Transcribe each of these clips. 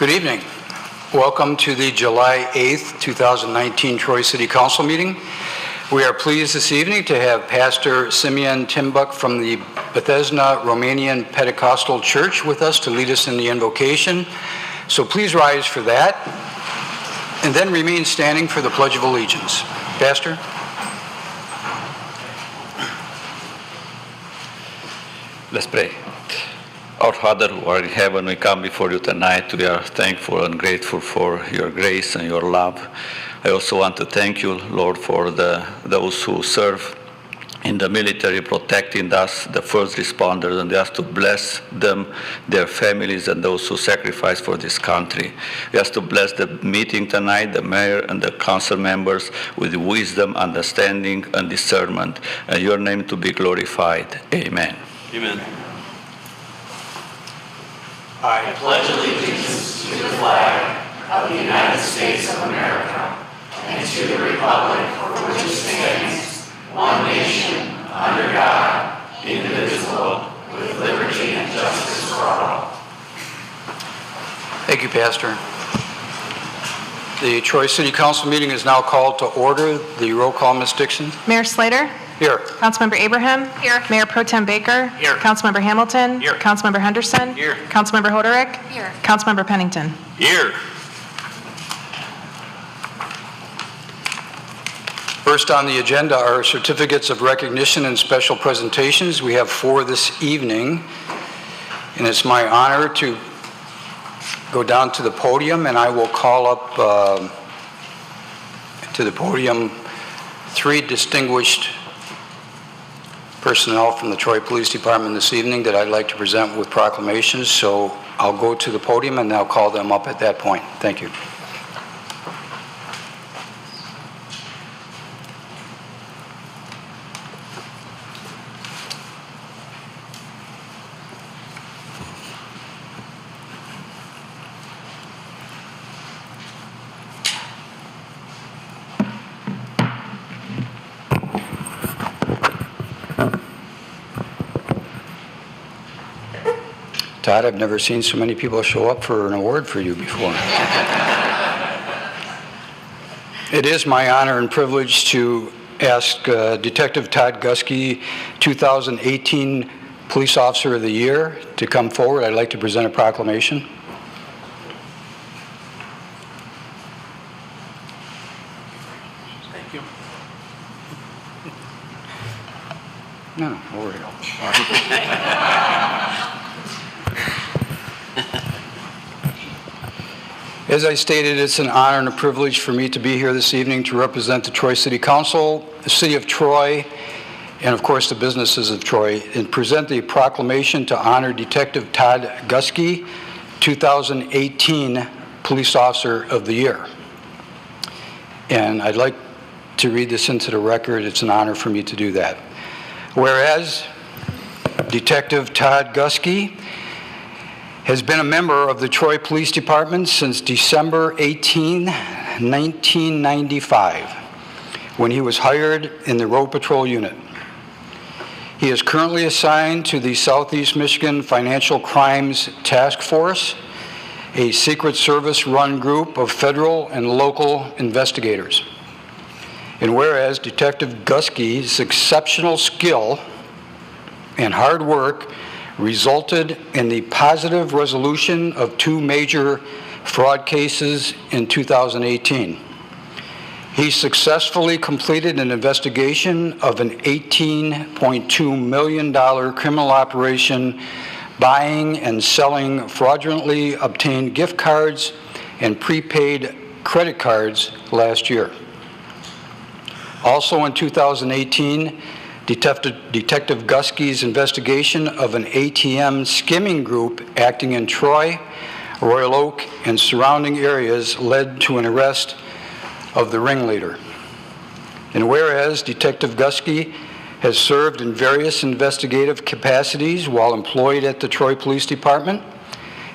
Good evening. Welcome to the July 8th, 2019 Troy City Council meeting. We are pleased this evening to have Pastor Simeon Timbuk from the Bethesda Romanian Pentecostal Church with us to lead us in the invocation. So please rise for that and then remain standing for the Pledge of Allegiance. Pastor? Let's pray. Our Father who are in heaven, we come before you tonight. We are thankful and grateful for your grace and your love. I also want to thank you, Lord, for those who serve in the military, protecting us, the first responders, and we ask to bless them, their families, and those who sacrifice for this country. We ask to bless the meeting tonight, the mayor and the council members, with wisdom, understanding, and discernment, and your name to be glorified. Amen. Amen. I pledge allegiance to the flag of the United States of America and to the republic for which it stands, one nation, under God, indivisible, with liberty and justice for all. Thank you, Pastor. The Troy City Council meeting is now called to order. The roll call, Ms. Dixon. Mayor Slater? Here. Councilmember Abraham? Here. Mayor Pro Tem Baker? Here. Councilmember Hamilton? Here. Councilmember Henderson? Here. Councilmember Hoderick? Here. Councilmember Pennington? Here. First on the agenda are certificates of recognition and special presentations. We have 4 this evening, and it's my honor to go down to the podium, and I will call up to the podium 3 distinguished personnel from the Troy Police Department this evening that I'd like to present with proclamations. So I'll go to the podium and I'll call them up at that point. Thank you. Todd, I've never seen so many people show up for an award for you before. It is my honor and privilege to ask Detective Todd Gusky, 2018 Police Officer of the Year, to come forward. I'd like to present a proclamation. Thank you. No, over here. As I stated, it's an honor and a privilege for me to be here this evening to represent the Troy City Council, the City of Troy, and of course the businesses of Troy, and present the proclamation to honor Detective Todd Gusky, 2018 Police Officer of the Year. And I'd like to read this into the record. It's an honor for me to do that. Whereas Detective Todd Gusky has been a member of the Troy Police Department since December 18, 1995, when he was hired in the Road Patrol Unit. He is currently assigned to the Southeast Michigan Financial Crimes Task Force, a Secret Service-run group of federal and local investigators. And whereas Detective Gusky's exceptional skill and hard work resulted in the positive resolution of 2 major fraud cases in 2018. He successfully completed an investigation of an $18.2 million criminal operation buying and selling fraudulently obtained gift cards and prepaid credit cards last year. Also in 2018, Detective Gusky's investigation of an ATM skimming group acting in Troy, Royal Oak, and surrounding areas led to an arrest of the ringleader. And whereas Detective Gusky has served in various investigative capacities while employed at the Troy Police Department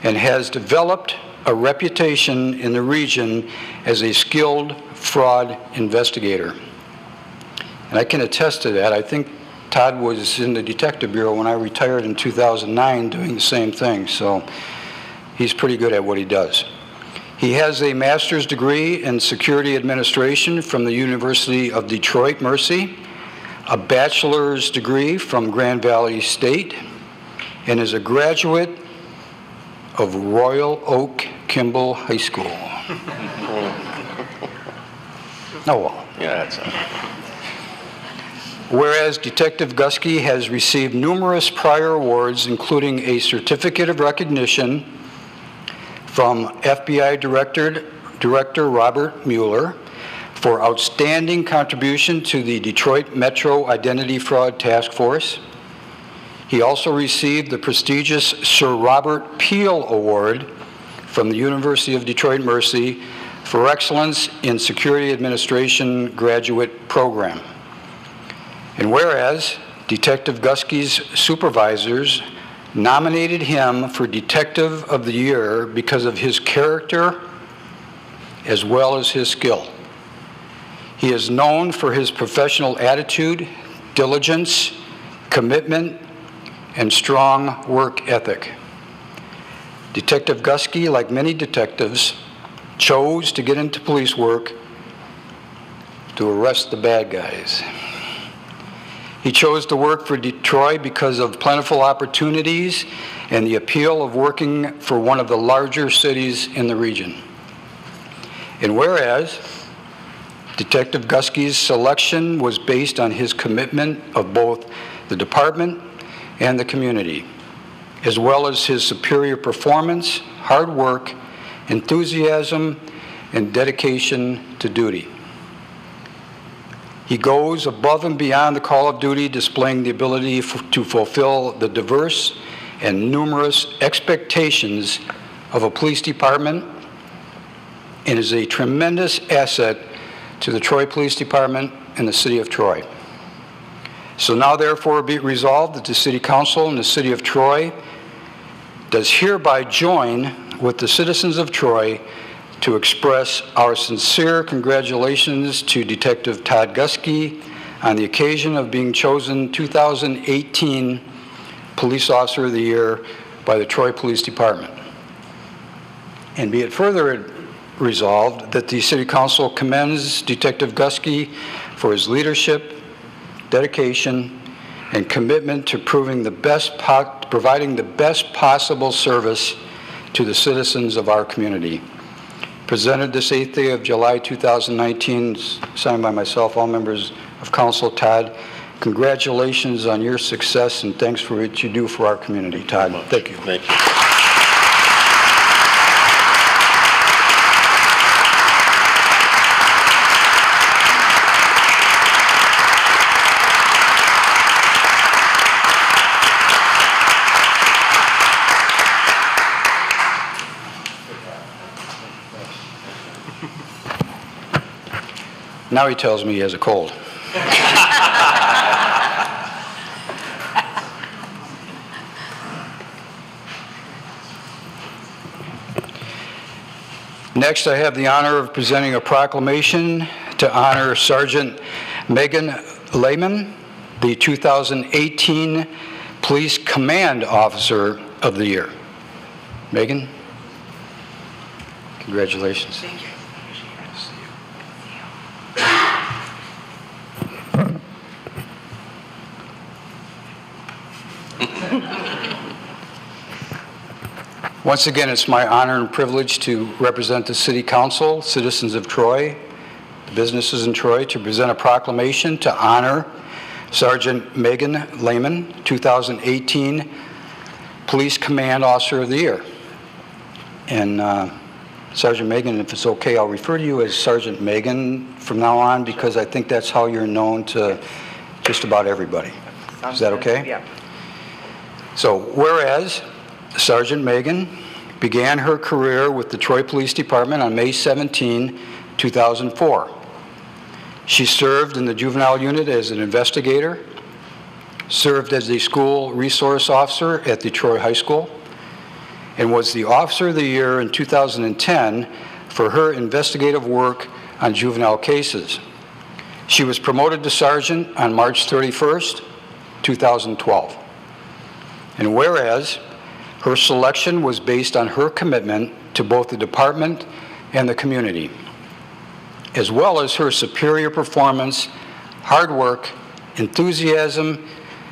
and has developed a reputation in the region as a skilled fraud investigator. And I can attest to that. I think Todd was in the Detective Bureau when I retired in 2009 doing the same thing, so he's pretty good at what he does. He has a master's degree in security administration from the University of Detroit Mercy, a bachelor's degree from Grand Valley State, and is a graduate of Royal Oak Kimball High School. Oh, well. Yeah, that's Whereas Detective Gusky has received numerous prior awards, including a certificate of recognition from FBI Director Robert Mueller for outstanding contribution to the Detroit Metro Identity Fraud Task Force. He also received the prestigious Sir Robert Peel Award from the University of Detroit Mercy for Excellence in Security Administration Graduate Program. And whereas Detective Gusky's supervisors nominated him for Detective of the Year because of his character as well as his skill. He is known for his professional attitude, diligence, commitment, and strong work ethic. Detective Gusky, like many detectives, chose to get into police work to arrest the bad guys. He chose to work for Detroit because of plentiful opportunities and the appeal of working for one of the larger cities in the region. And whereas Detective Gusky's selection was based on his commitment of both the department and the community, as well as his superior performance, hard work, enthusiasm, and dedication to duty. He goes above and beyond the call of duty, displaying the ability to fulfill the diverse and numerous expectations of a police department, and is a tremendous asset to the Troy Police Department and the City of Troy. So now therefore be it resolved that the City Council and the City of Troy does hereby join with the citizens of Troy to express our sincere congratulations to Detective Todd Gusky on the occasion of being chosen 2018 Police Officer of the Year by the Troy Police Department. And be it further resolved that the City Council commends Detective Gusky for his leadership, dedication, and commitment to providing the best possible service to the citizens of our community. Presented this 8th day of July 2019, signed by myself, all members of council. Todd, congratulations on your success and thanks for what you do for our community. Todd, thank you. Thank you. Now he tells me he has a cold. Next, I have the honor of presenting a proclamation to honor Sergeant Megan Lehman, the 2018 Police Command Officer of the Year. Megan, congratulations. Thank you. Once again, it's my honor and privilege to represent the City Council, citizens of Troy, the businesses in Troy, to present a proclamation to honor Sergeant Megan Lehman, 2018 Police Command Officer of the Year. And Sergeant Megan, if it's okay, I'll refer to you as Sergeant Megan from now on because I think that's how you're known to just about everybody. Is that okay? Yeah. So, whereas Sergeant Megan began her career with the Troy Police Department on May 17, 2004. She served in the juvenile unit as an investigator, served as a school resource officer at the Troy High School, and was the Officer of the Year in 2010 for her investigative work on juvenile cases. She was promoted to sergeant on March 31st, 2012. And whereas her selection was based on her commitment to both the department and the community, as well as her superior performance, hard work, enthusiasm,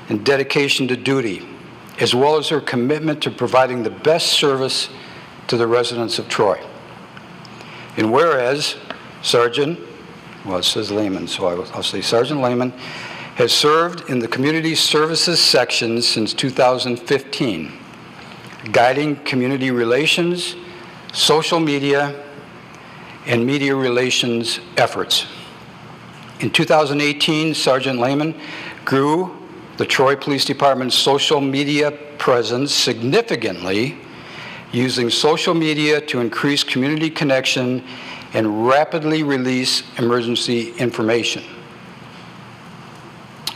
and dedication to duty, as well as her commitment to providing the best service to the residents of Troy. And whereas Sergeant, well, it says Lehman, so I'll say Sergeant Lehman, has served in the Community Services section since 2015, guiding community relations, social media, and media relations efforts. In 2018, Sergeant Lehman grew the Troy Police Department's social media presence significantly, using social media to increase community connection and rapidly release emergency information.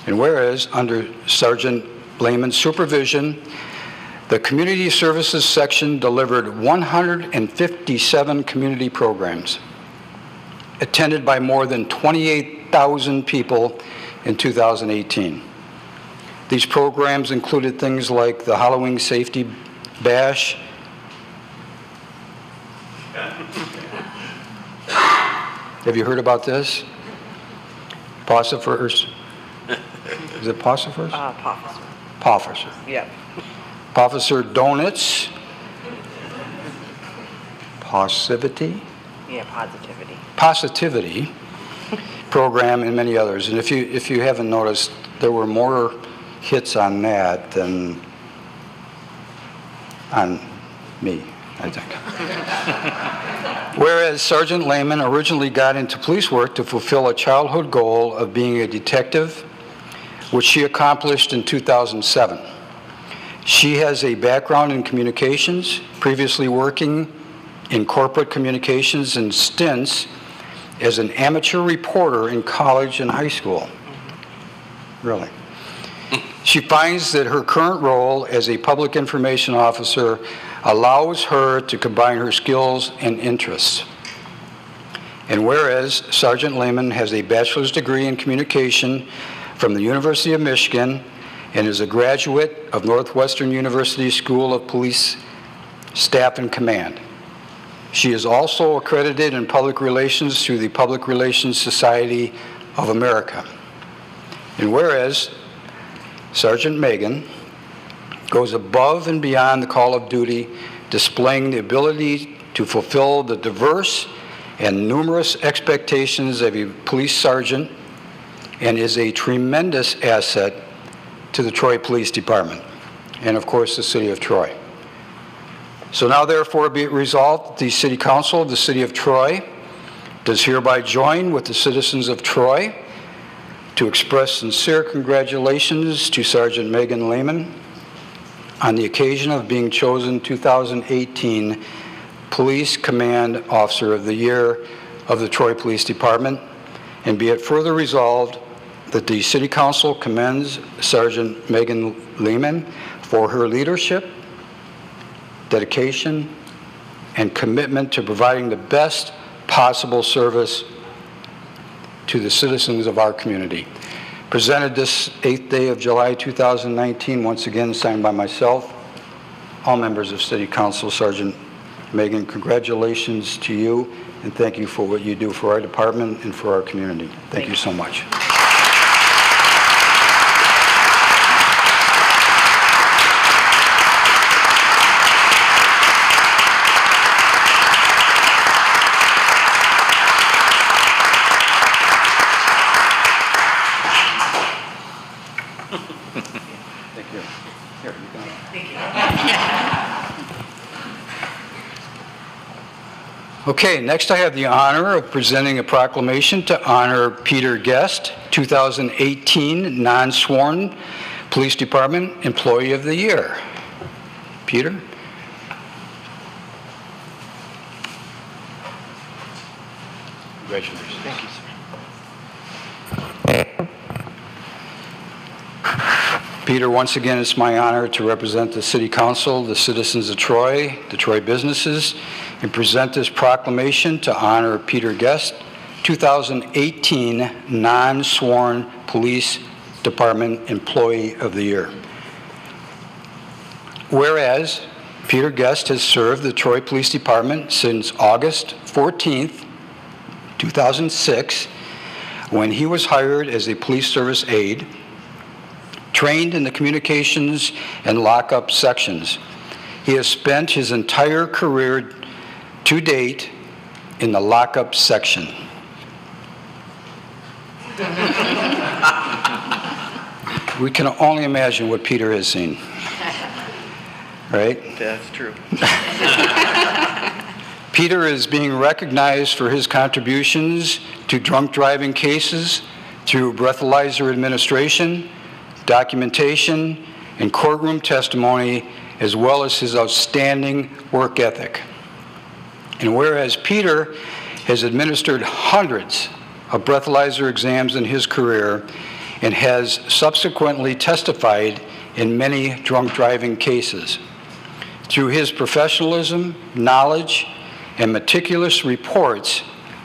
And whereas, under Sergeant Lehman's supervision, the Community Services section delivered 157 community programs, attended by more than 28,000 people in 2018. These programs included things like the Halloween Safety Bash, have you heard about this? Possifers? Is it Possifers? Officer. Pofficer. Yep. Officer Donuts. Positivity. Yeah, positivity. Positivity program, and many others. And if you haven't noticed, there were more hits on that than on me, I think. Whereas Sergeant Lehman originally got into police work to fulfill a childhood goal of being a detective, which she accomplished in 2007. She has a background in communications, previously working in corporate communications and stints as an amateur reporter in college and high school. Really. She finds that her current role as a public information officer allows her to combine her skills and interests. And whereas Sergeant Lehman has a bachelor's degree in communication from the University of Michigan and is a graduate of Northwestern University School of Police Staff and Command. She is also accredited in public relations through the Public Relations Society of America. And whereas Sergeant Megan goes above and beyond the call of duty, displaying the ability to fulfill the diverse and numerous expectations of a police sergeant, and is a tremendous asset to the Troy Police Department, and of course the City of Troy. So now therefore be it resolved, the City Council of the City of Troy does hereby join with the citizens of Troy to express sincere congratulations to Sergeant Megan Lehman on the occasion of being chosen 2018 Police Command Officer of the Year of the Troy Police Department, and be it further resolved that the City Council commends Sergeant Megan Lehman for her leadership, dedication, and commitment to providing the best possible service to the citizens of our community. Presented this 8th day of July 2019, once again signed by myself, all members of City Council. Sergeant Megan, congratulations to you, and thank you for what you do for our department and for our community. Thank you so much. Thank you. Here, you go. Okay, next I have the honor of presenting a proclamation to honor Peter Guest, 2018 non-sworn Police Department Employee of the Year. Peter? Congratulations. Thank you, sir. Peter, once again, it's my honor to represent the City Council, the citizens of Troy, the Troy businesses, and present this proclamation to honor Peter Guest, 2018 non-sworn Police Department Employee of the Year. Whereas Peter Guest has served the Troy Police Department since August 14th, 2006, when he was hired as a police service aide, trained in the communications and lockup sections. He has spent his entire career to date in the lockup section. We can only imagine what Peter has seen, right? That's true. Peter is being recognized for his contributions to drunk driving cases through breathalyzer administration, documentation, and courtroom testimony, as well as his outstanding work ethic. And whereas Peter has administered hundreds of breathalyzer exams in his career and has subsequently testified in many drunk driving cases, through his professionalism, knowledge, and meticulous reports,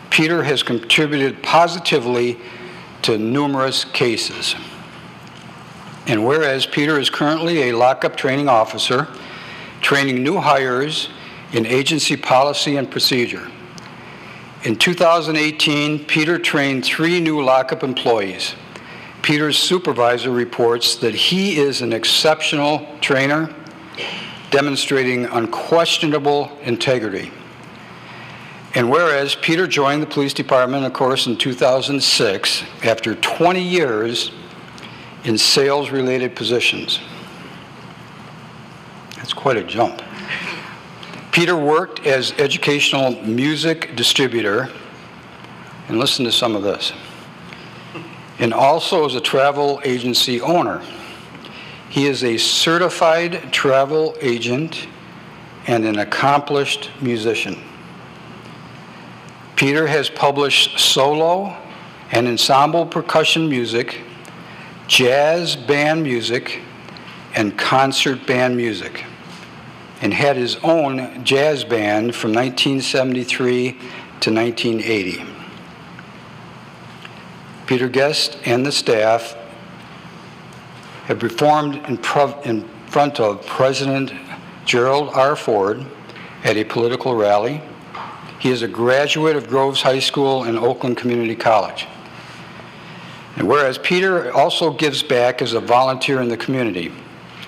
Peter has contributed positively to numerous cases. And whereas Peter is currently a lockup training officer, training new hires in agency policy and procedure. In 2018, Peter trained 3 new lockup employees. Peter's supervisor reports that he is an exceptional trainer, demonstrating unquestionable integrity. And whereas Peter joined the police department, of course, in 2006, after 20 years in sales-related positions. That's quite a jump. Peter worked as educational music distributor, and listen to some of this, and also as a travel agency owner. He is a certified travel agent and an accomplished musician. Peter has published solo and ensemble percussion music, jazz band music, and concert band music, and had his own jazz band from 1973 to 1980. Peter Guest and the staff have performed in front of President Gerald R. Ford at a political rally. He is a graduate of Groves High School and Oakland Community College. And whereas Peter also gives back as a volunteer in the community,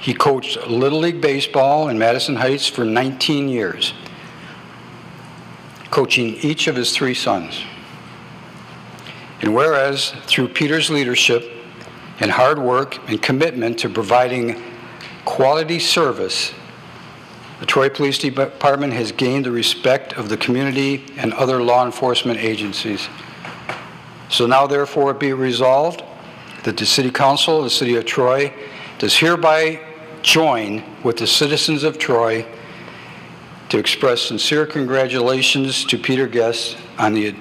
he coached Little League Baseball in Madison Heights for 19 years, coaching each of his 3 sons. And whereas through Peter's leadership and hard work and commitment to providing quality service, the Troy Police Department has gained the respect of the community and other law enforcement agencies. So now therefore be resolved that the City Council of the City of Troy does hereby join with the citizens of Troy to express sincere congratulations to Peter Guest on the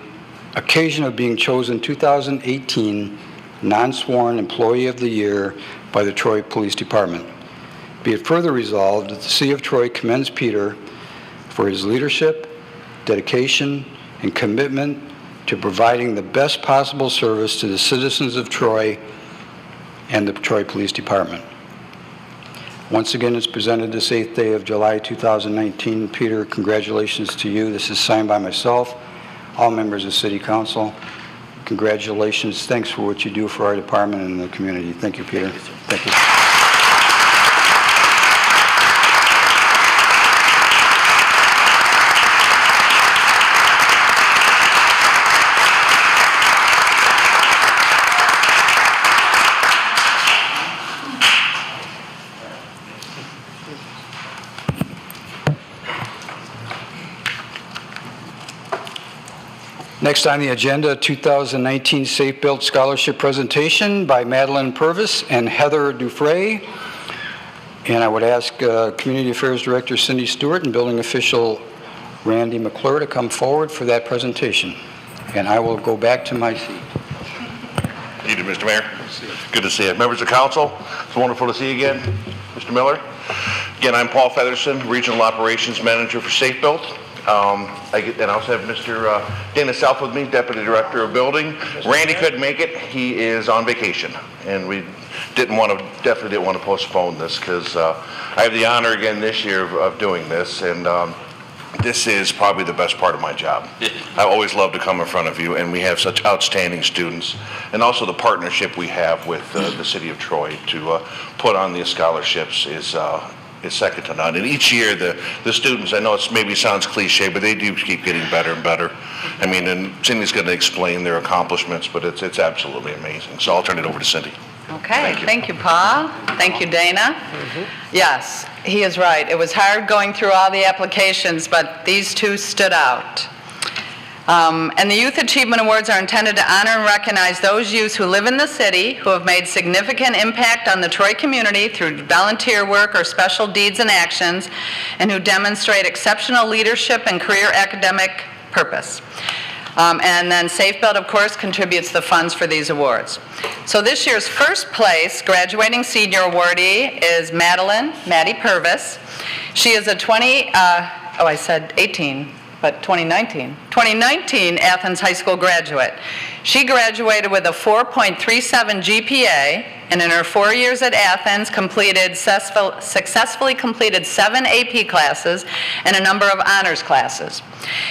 occasion of being chosen 2018 Non-Sworn Employee of the Year by the Troy Police Department. Be it further resolved that the City of Troy commends Peter for his leadership, dedication, and commitment to providing the best possible service to the citizens of Troy and the Troy Police Department. Once again, it's presented this 8th day of July 2019. Peter, congratulations to you. This is signed by myself, all members of City Council. Congratulations. Thanks for what you do for our department and the community. Thank you, Peter. Thank you. Next on the agenda, 2019 Safe Built Scholarship presentation by Madeline Purvis and Heather Dufresne. And I would ask Community Affairs Director Cindy Stewart and Building Official Randy McClure to come forward for that presentation. And I will go back to my seat. You do, Mr. Mayor. Good to see you. Members of Council, it's wonderful to see you again. Mr. Miller. Again, I'm Paul Featherson, Regional Operations Manager for Safe Built. And I also have Mr. Dana South with me, Deputy Director of Building. Randy couldn't make it. He is on vacation. And we definitely didn't want to postpone this because I have the honor again this year of doing this, and this is probably the best part of my job. I always love to come in front of you, and we have such outstanding students, and also the partnership we have with the city of Troy to put on these scholarships is second to none. And each year, the students, I know it maybe sounds cliche, but they do keep getting better and better. I mean, and Cindy's going to explain their accomplishments, but it's absolutely amazing. So I'll turn it over to Cindy. Okay, thank you, Paul. Thank you, Dana. Yes, he is right. It was hard going through all the applications, but these two stood out. And the Youth Achievement Awards are intended to honor and recognize those youths who live in the city, who have made significant impact on the Troy community through volunteer work or special deeds and actions, and who demonstrate exceptional leadership and career academic purpose. And then SafeBuilt, of course, contributes the funds for these awards. So this year's first place graduating senior awardee is Maddie Purvis. She is a 2019 Athens High School graduate. She graduated with a 4.37 GPA, and in her 4 years at Athens successfully completed 7 AP classes and a number of honors classes.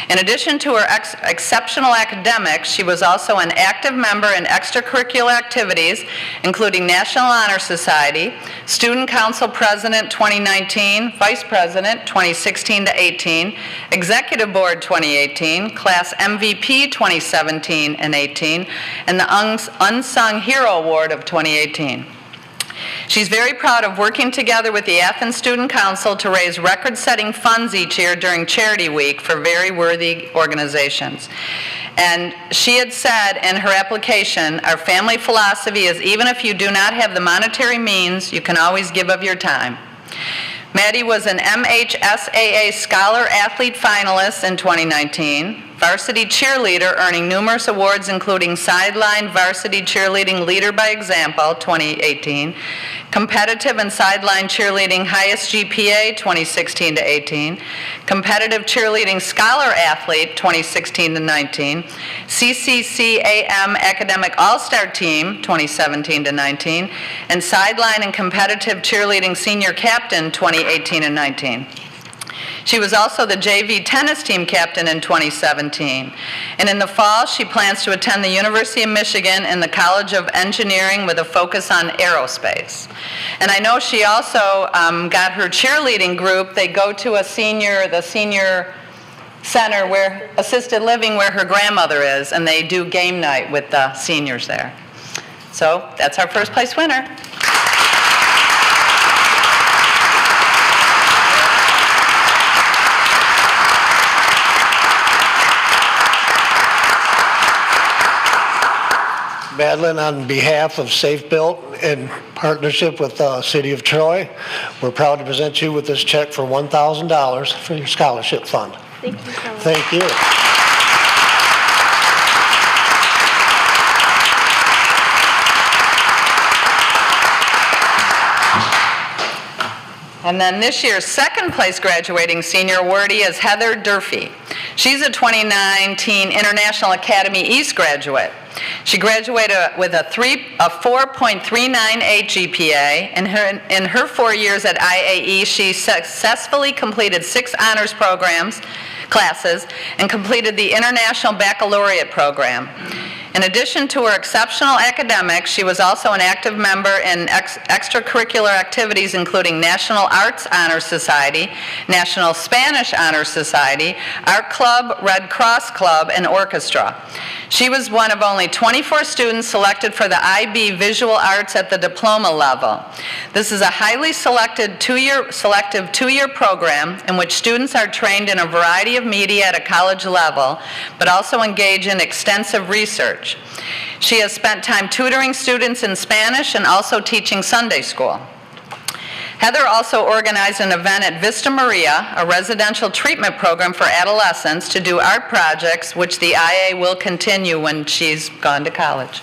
In addition to her exceptional academics, she was also an active member in extracurricular activities, including National Honor Society, Student Council President 2019, Vice President 2016 to 18, Executive Board 2018, Class MVP 2017 and 18, and the Unsung Hero Award of 2018. She's very proud of working together with the Athens Student Council to raise record-setting funds each year during Charity Week for very worthy organizations. And she had said in her application, our family philosophy is even if you do not have the monetary means, you can always give of your time. Maddie was an MHSAA Scholar Athlete finalist in 2019, varsity cheerleader earning numerous awards including Sideline Varsity Cheerleading Leader by Example 2018, Competitive and Sideline Cheerleading Highest GPA 2016 to 18, Competitive Cheerleading Scholar Athlete 2016 to 19, CCCAM Academic All-Star Team 2017 to 19, and Sideline and Competitive Cheerleading Senior Captain 2018 and 19. She was also the JV tennis team captain in 2017. And in the fall, she plans to attend the University of Michigan and the College of Engineering with a focus on aerospace. And I know she also got her cheerleading group. They go to the senior center where assisted living where her grandmother is, and they do game night with the seniors there. So that's our first place winner. Madeline, on behalf of SafeBuilt in partnership with the City of Troy, we're proud to present you with this check for $1,000 for your scholarship fund. Thank you so much. Thank you. And then this year's second place graduating senior awardee is Heather Durfee. She's a 2019 International Academy East graduate. She graduated with a 4.398 GPA. In her 4 years at IAE, she successfully completed 6 honors classes, and completed the International Baccalaureate program. In addition to her exceptional academics, she was also an active member in extracurricular activities including National Arts Honor Society, National Spanish Honor Society, Art Club, Red Cross Club, and Orchestra. She was one of only 24 students selected for the IB Visual Arts at the diploma level. This is a highly selective two-year program in which students are trained in a variety of media at a college level, but also engage in extensive research. She has spent time tutoring students in Spanish and also teaching Sunday school. Heather also organized an event at Vista Maria, a residential treatment program for adolescents, to do art projects, which the IA will continue when she's gone to college.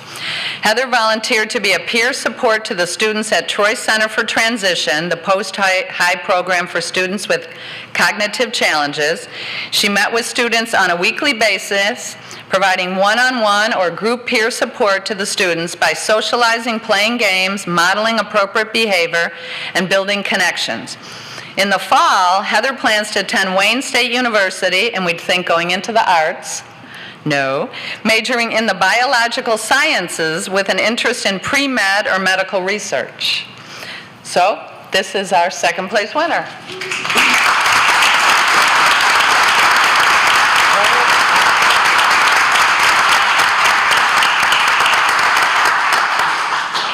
Heather volunteered to be a peer support to the students at Troy Center for Transition, the post-high program for students with cognitive challenges. She met with students on a weekly basis, providing one-on-one or group peer support to the students by socializing, playing games, modeling appropriate behavior, and building connections. In the fall, Heather plans to attend Wayne State University, and we'd think going into the arts. No. Majoring in the biological sciences with an interest in pre-med or medical research. So, this is our second place winner.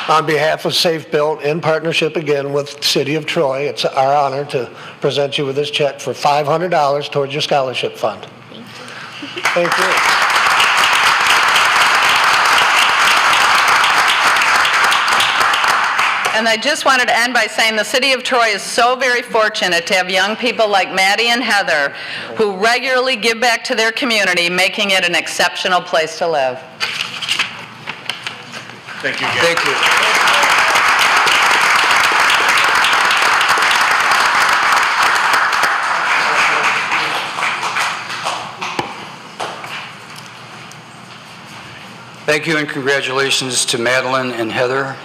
On behalf of Safe Built, in partnership again with City of Troy, it's our honor to present you with this check for $500 towards your scholarship fund. Thank you. And I just wanted to end by saying the City of Troy is so very fortunate to have young people like Maddie and Heather who regularly give back to their community, making it an exceptional place to live. Thank you again. Thank you. Thank you and congratulations to Madeline and Heather.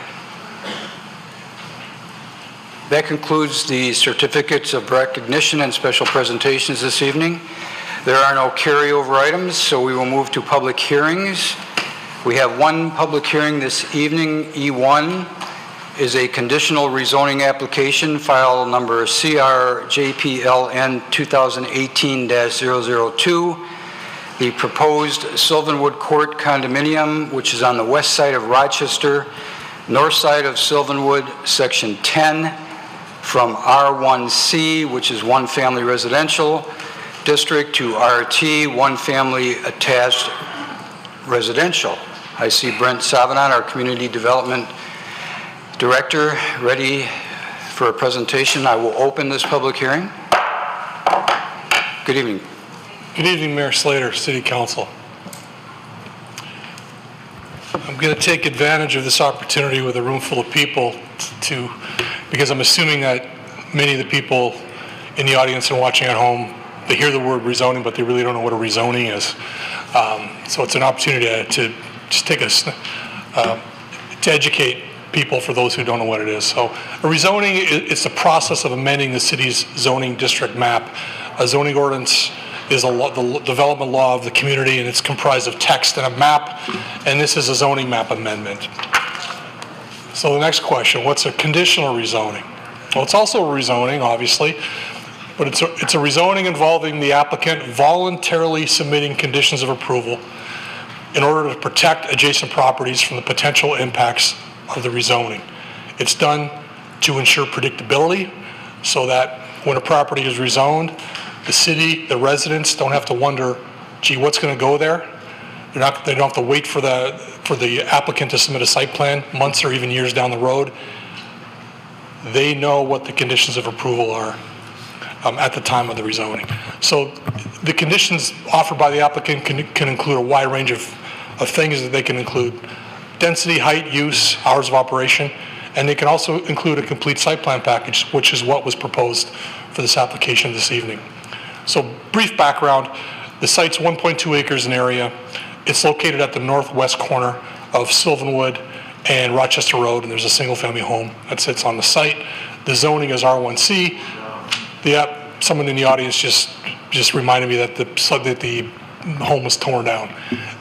That concludes the certificates of recognition and special presentations this evening. There are no carryover items, so we will move to public hearings. We have one public hearing this evening. E1 is a conditional rezoning application, file number CRJPLN 2018-002. The proposed Sylvanwood Court condominium, which is on the west side of Rochester, north side of Sylvanwood, section 10, from R1C, which is one family residential district, to RT, one family attached residential. I see Brent Savanon, our Community Development Director, ready for a presentation. I will open this public hearing. Good evening. Good evening, Mayor Slater, City Council. I'm going to take advantage of this opportunity with a room full of people because I'm assuming that many of the people in the audience and watching at home, they hear the word rezoning, but they really don't know what a rezoning is. So it's an opportunity to just take to educate people for those who don't know what it is. So a rezoning is the process of amending the city's zoning district map. A zoning ordinance is the development law of the community, and it's comprised of text and a map, and this is a zoning map amendment. So the next question, what's a conditional rezoning? Well, it's also a rezoning, obviously, but it's a rezoning involving the applicant voluntarily submitting conditions of approval in order to protect adjacent properties from the potential impacts of the rezoning. It's done to ensure predictability so that when a property is rezoned, the city, the residents don't have to wonder, gee, what's going to go there? They don't have to wait for the applicant to submit a site plan months or even years down the road. They know what the conditions of approval are at the time of the rezoning. So the conditions offered by the applicant can include a wide range of things that they can include. Density, height, use, hours of operation, and they can also include a complete site plan package, which is what was proposed for this application this evening. So brief background, the site's 1.2 acres in area. It's located at the northwest corner of Sylvanwood and Rochester Road, and there's a single family home that sits on the site. The zoning is R1C. Someone in the audience just reminded me that the home was torn down.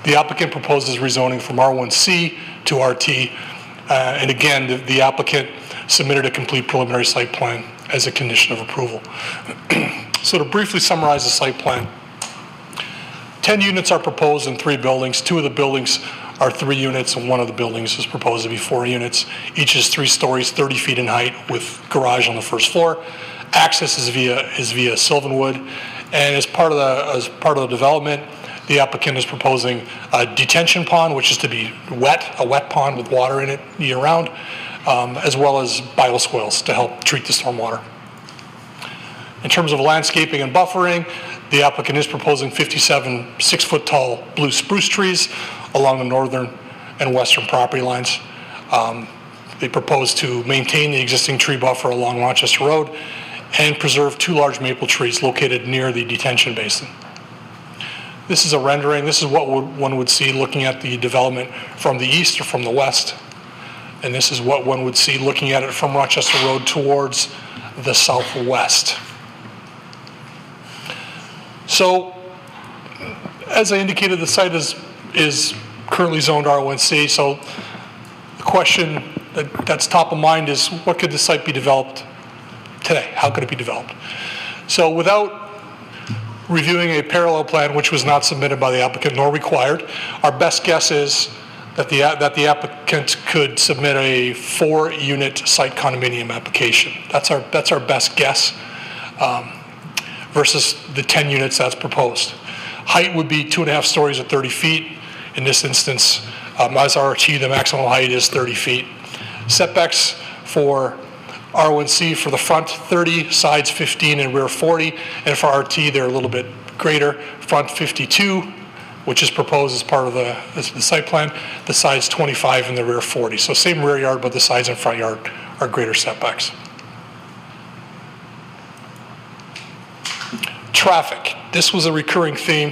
The applicant proposes rezoning from R1C to RT, and again, the applicant submitted a complete preliminary site plan as a condition of approval. So to briefly summarize the site plan, 10 units are proposed in 3 buildings. 2 of the buildings are 3 units, and 1 of the buildings is proposed to be 4 units. Each is 3 stories, 30 feet in height, with garage on the first floor. Access is via Sylvanwood, and as part of the development, the applicant is proposing a detention pond, which is to be a wet pond with water in it year-round, as well as bioswales to help treat the stormwater. In terms of landscaping and buffering, the applicant is proposing 57 6-foot tall blue spruce trees along the northern and western property lines. They propose to maintain the existing tree buffer along Rochester Road and preserve 2 large maple trees located near the detention basin. This is a rendering. This is what one would see looking at the development from the east or from the west. And this is what one would see looking at it from Rochester Road towards the southwest. So, as I indicated, the site is currently zoned R1C. So the question that's top of mind is, what could the site be developed today? How could it be developed? So without reviewing a parallel plan, which was not submitted by the applicant nor required, our best guess is that the applicant could submit a 4-unit site condominium application. That's our best guess versus the 10 units that's proposed. Height would be 2.5 stories at 30 feet. In this instance, as RT, the maximum height is 30 feet. Setbacks for R1C for the front 30, sides 15, and rear 40. And for RT, they're a little bit greater. Front 52, which is proposed as part of the site plan. The sides 25 and the rear 40. So same rear yard, but the sides and front yard are greater setbacks. Traffic. This was a recurring theme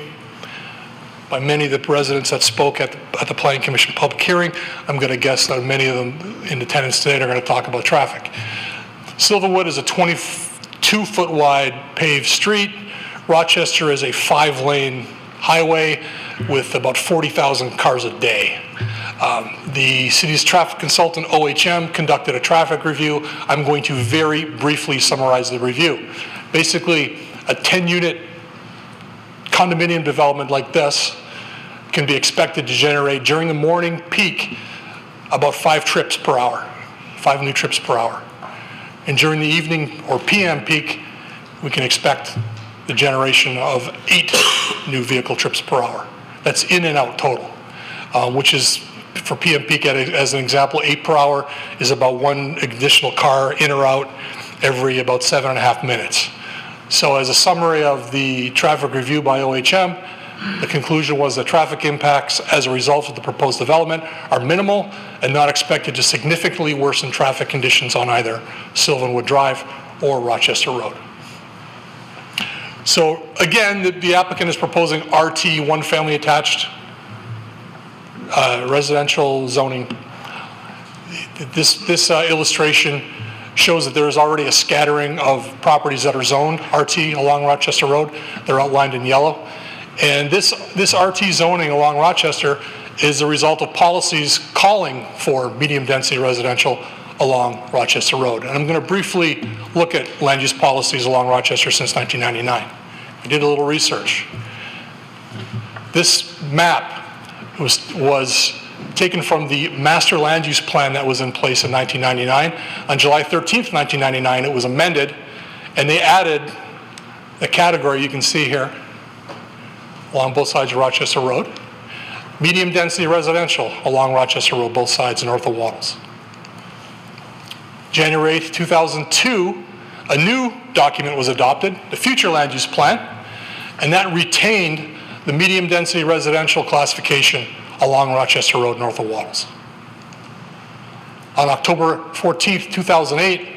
by many of the residents that spoke at the Planning Commission public hearing. I'm going to guess that many of them in attendance today are going to talk about traffic. Silverwood is a 22-foot wide paved street. Rochester is a 5-lane highway with about 40,000 cars a day. The city's traffic consultant, OHM, conducted a traffic review. I'm going to very briefly summarize the review. Basically, a 10-unit condominium development like this can be expected to generate during the morning peak about 5 trips per hour, 5 new trips per hour. And during the evening or PM peak, we can expect the generation of 8 new vehicle trips per hour. That's in and out total, which is, for PM peak, as an example, 8 per hour is about 1 additional car in or out every about 7.5 minutes. So as a summary of the traffic review by OHM, the conclusion was that traffic impacts as a result of the proposed development are minimal and not expected to significantly worsen traffic conditions on either Sylvanwood Drive or Rochester Road. So again, the applicant is proposing RT, 1 family attached residential zoning. This illustration shows that there is already a scattering of properties that are zoned RT along Rochester Road. They're outlined in yellow. And this RT zoning along Rochester is the result of policies calling for medium density residential along Rochester Road. And I'm going to briefly look at land use policies along Rochester since 1999. I did a little research. This map was taken from the master land use plan that was in place in 1999. On July 13th, 1999, it was amended, and they added the category you can see here along both sides of Rochester Road. Medium density residential along Rochester Road, both sides north of Wattles. January 8th, 2002, a new document was adopted, the future land use plan, and that retained the medium density residential classification along Rochester Road north of Wattles. On October 14th, 2008,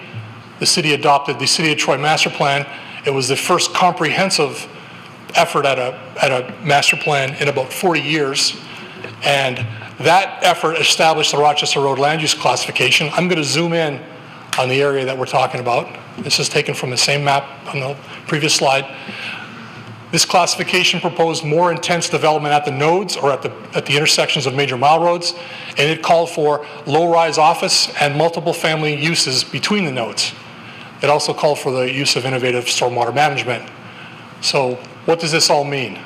the city adopted the City of Troy Master Plan. It was the first comprehensive effort at a master plan in about 40 years. And that effort established the Rochester Road land use classification. I'm going to zoom in on the area that we're talking about. This is taken from the same map on the previous slide. This classification proposed more intense development at the nodes or at the intersections of major mile roads, and it called for low-rise office and multiple family uses between the nodes. It also called for the use of innovative stormwater management. So what does this all mean?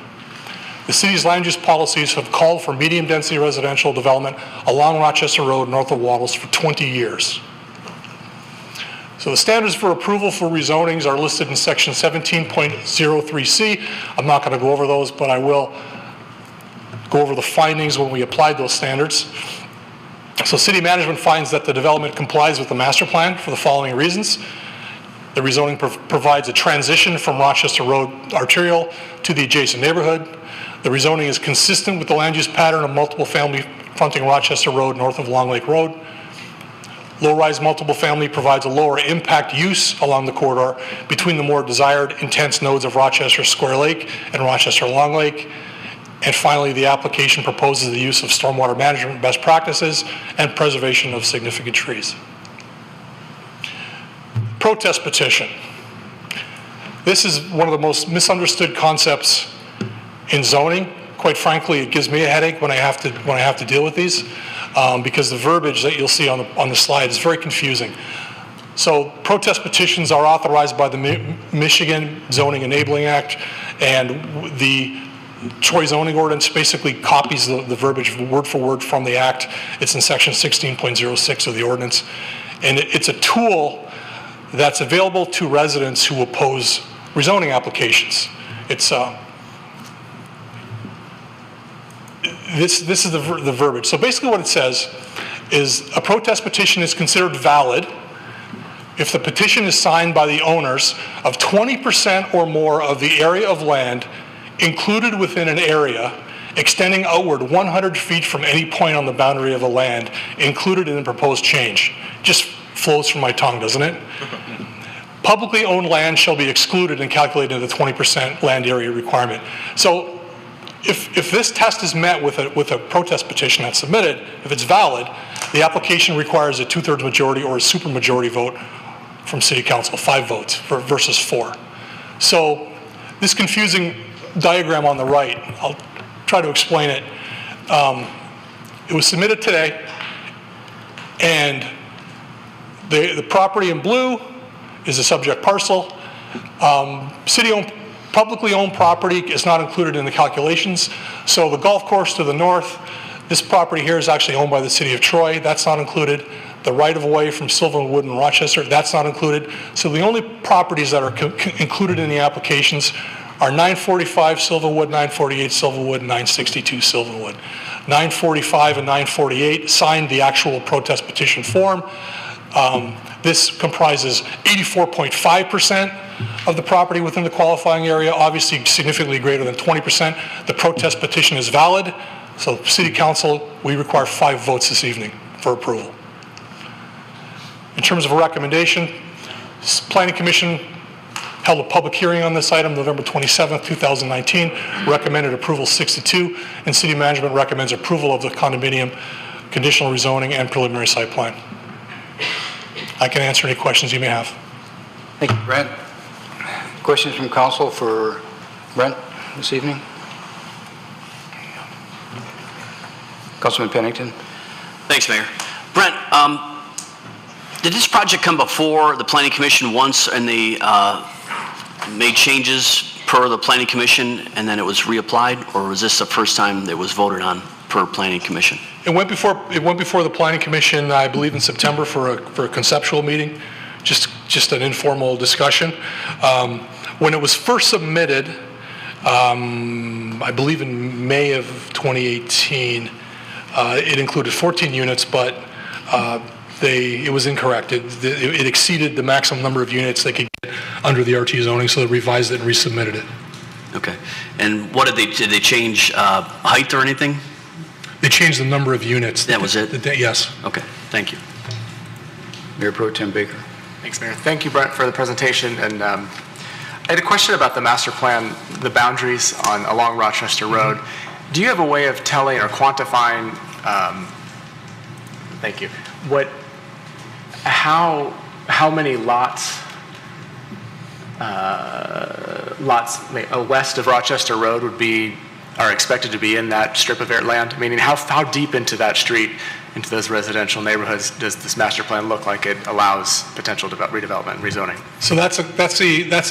The city's land use policies have called for medium density residential development along Rochester Road north of Wattles for 20 years. So the standards for approval for rezonings are listed in section 17.03C. I'm not going to go over those, but I will go over the findings when we applied those standards. So city management finds that the development complies with the master plan for the following reasons. The rezoning provides a transition from Rochester Road arterial to the adjacent neighborhood. The rezoning is consistent with the land use pattern of multiple family fronting Rochester Road north of Long Lake Road. Low-rise multiple family provides a lower impact use along the corridor between the more desired intense nodes of Rochester Square Lake and Rochester Long Lake. And finally, the application proposes the use of stormwater management best practices and preservation of significant trees. Protest petition. This is one of the most misunderstood concepts in zoning. Quite frankly, it gives me a headache when I have to deal with these because the verbiage that you'll see on the slide is very confusing. So protest petitions are authorized by the Michigan Zoning Enabling Act, and the Troy zoning ordinance basically copies the verbiage word for word from the act. It's in section 16.06 of the ordinance. And it's a tool that's available to residents who oppose rezoning applications. It's this is the verbiage. So basically what it says is a protest petition is considered valid if the petition is signed by the owners of 20% or more of the area of land included within an area extending outward 100 feet from any point on the boundary of the land included in the proposed change. Just flows from my tongue, doesn't it? Publicly owned land shall be excluded and calculated in the 20% land area requirement. So if this test is met with a protest petition that's submitted, if it's valid, the application requires a 2/3 majority or a supermajority vote from City Council, 5 votes versus 4. So this confusing diagram on the right, I'll try to explain it. It was submitted today, and the property in blue is a subject parcel. City-owned, publicly owned property is not included in the calculations. So the golf course to the north, this property here is actually owned by the City of Troy. That's not included. The right-of-way from Sylvanwood and Rochester, that's not included. So the only properties that are included in the applications are 945 Sylvanwood, 948 Sylvanwood, 962 Sylvanwood. 945 and 948 signed the actual protest petition form. This comprises 84.5% of the property within the qualifying area, obviously significantly greater than 20%. The protest petition is valid, so City Council, we require 5 votes this evening for approval. In terms of a recommendation, Planning Commission held a public hearing on this item November 27th, 2019, recommended approval 6-2, and City Management recommends approval of the condominium, conditional rezoning, and preliminary site plan. I can answer any questions you may have. Thank you, Brent. Questions from council for Brent this evening? Councilman Pennington. Thanks, Mayor. Brent, did this project come before the Planning Commission once and they made changes per the Planning Commission and then it was reapplied, or was this the first time it was voted on per Planning Commission? It went before the Planning Commission, I believe, in September for a conceptual meeting, just an informal discussion. When it was first submitted, I believe in May of 2018, it included 14 units, but it was incorrect. It exceeded the maximum number of units they could get under the RT zoning, so they revised it and resubmitted it. Okay. And what did they change height or anything? They changed the number of units. That was it? Yes. Okay, thank you. Mayor Pro Tem Baker. Thanks, Mayor. Thank you, Brent, for the presentation. And I had a question about the master plan, the boundaries along Rochester Road. Do you have a way of telling or quantifying, thank you, how many lots west of Rochester Road are expected to be in that strip of land? Meaning, how deep into that street, into those residential neighborhoods, does this master plan look like it allows potential redevelopment and rezoning? So that's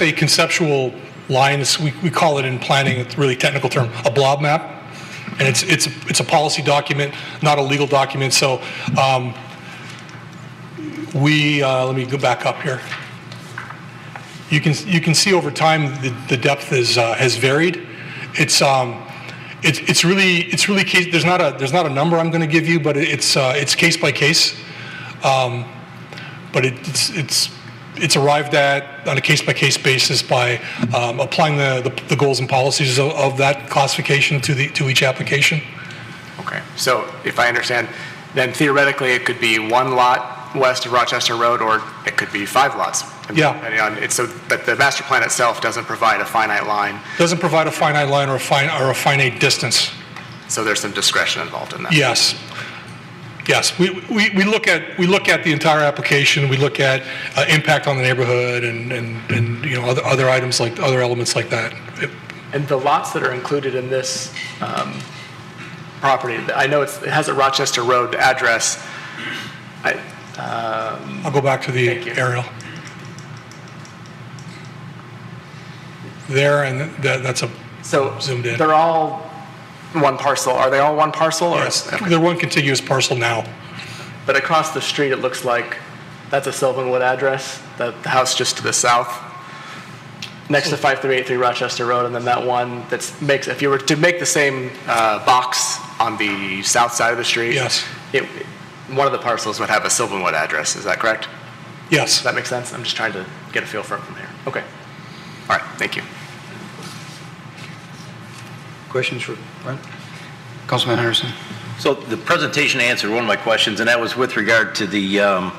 a conceptual line. We call it in planning, it's a really technical term, a blob map, and it's a policy document, not a legal document. So let me go back up here. You can see over time the depth has varied. It's really case. There's not a number I'm going to give you, but it's case by case. But it's arrived at on a case by case basis by applying the goals and policies of that classification to each application. Okay, so if I understand, then theoretically it could be one lot west of Rochester Road, or it could be 5 lots. Yeah. Depending on it, so, but the master plan itself doesn't provide a finite line, Doesn't provide a finite line or a finite distance. so there's some discretion involved in that. Yes. Yes, we look at the entire application, we look at impact on the neighborhood and you know, other items like, other elements like that. And the lots that are included in this property, I know it has a Rochester Road address. I'll go back to the Thank you. aerial. There, and that's a So zoomed in. they're all one parcel. Are they all one parcel? Or Yes, they're one contiguous parcel now. But across the street, it looks like that's a Sylvanwood address, the house just to the south, next to 5383 Rochester Road, and then that one makes, if you were to make the same box on the south side of the street, Yes. One of the parcels would have a Sylvanwood address. Is that correct? Yes. Does that make sense? I'm just trying to get a feel for it from here. Okay. All right, thank you. Questions for Brent? Councilman Henderson? So the presentation answered one of my questions, and that was with regard to the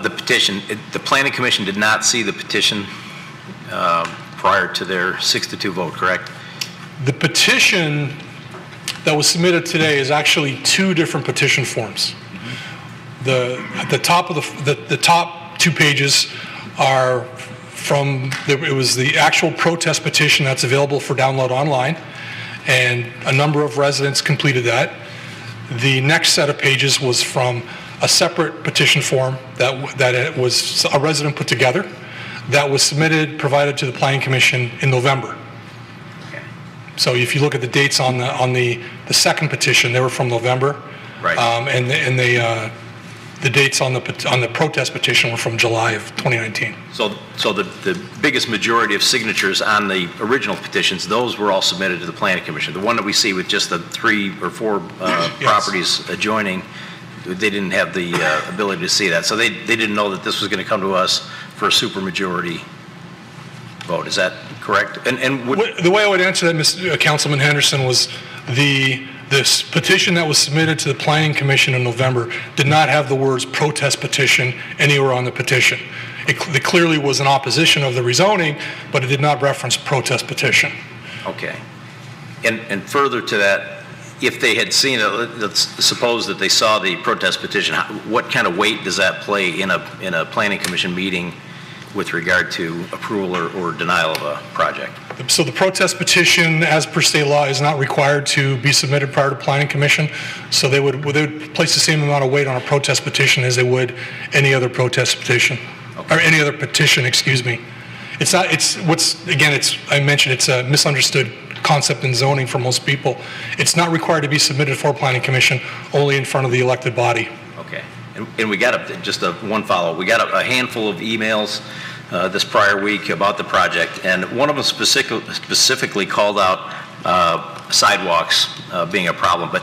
petition. The Planning Commission did not see the petition prior to their 6-2 vote, correct? The petition that was submitted today is actually 2 different petition forms. At the top of the top 2 pages are it was the actual protest petition that's available for download online, and a number of residents completed that. The next set of pages was from a separate petition form that it was a resident put together that was provided to the Planning Commission in November. So if you look at the dates on the second petition, they were from November. Right. And the dates on the protest petition were from July of 2019. So the biggest majority of signatures on the original petitions, those were all submitted to the Planning Commission. The one that we see with just the 3 or 4 properties adjoining, they didn't have the ability to see that. So they didn't know that this was going to come to us for a supermajority vote. Is that correct? The way I would answer that, Councilman Henderson, was this petition that was submitted to the Planning Commission in November did not have the words protest petition anywhere on the petition. It clearly was an opposition of the rezoning, but it did not reference protest petition. Okay. And further to that, if they had seen it, let's suppose that they saw the protest petition, what kind of weight does that play in a Planning Commission meeting with regard to approval or denial of a project? So the protest petition, as per state law, is not required to be submitted prior to Planning Commission. So they would place the same amount of weight on a protest petition as they would any other protest petition, or any other petition, excuse me. It's not, I mentioned it's a misunderstood concept in zoning for most people. It's not required to be submitted for Planning Commission, only in front of the elected body. Okay. And we got just one follow-up. We got a handful of emails this prior week about the project, and one of them specifically called out sidewalks being a problem, but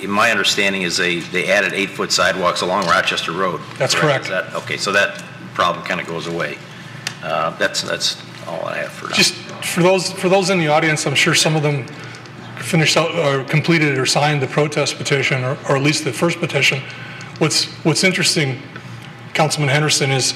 my understanding is they added 8-foot sidewalks along Rochester Road. That's correct. Okay, so that problem kind of goes away. That's all I have for now. Just for those in the audience, I'm sure some of them finished out or completed or signed the protest petition, or at least the first petition. What's interesting, Councilman Henderson, is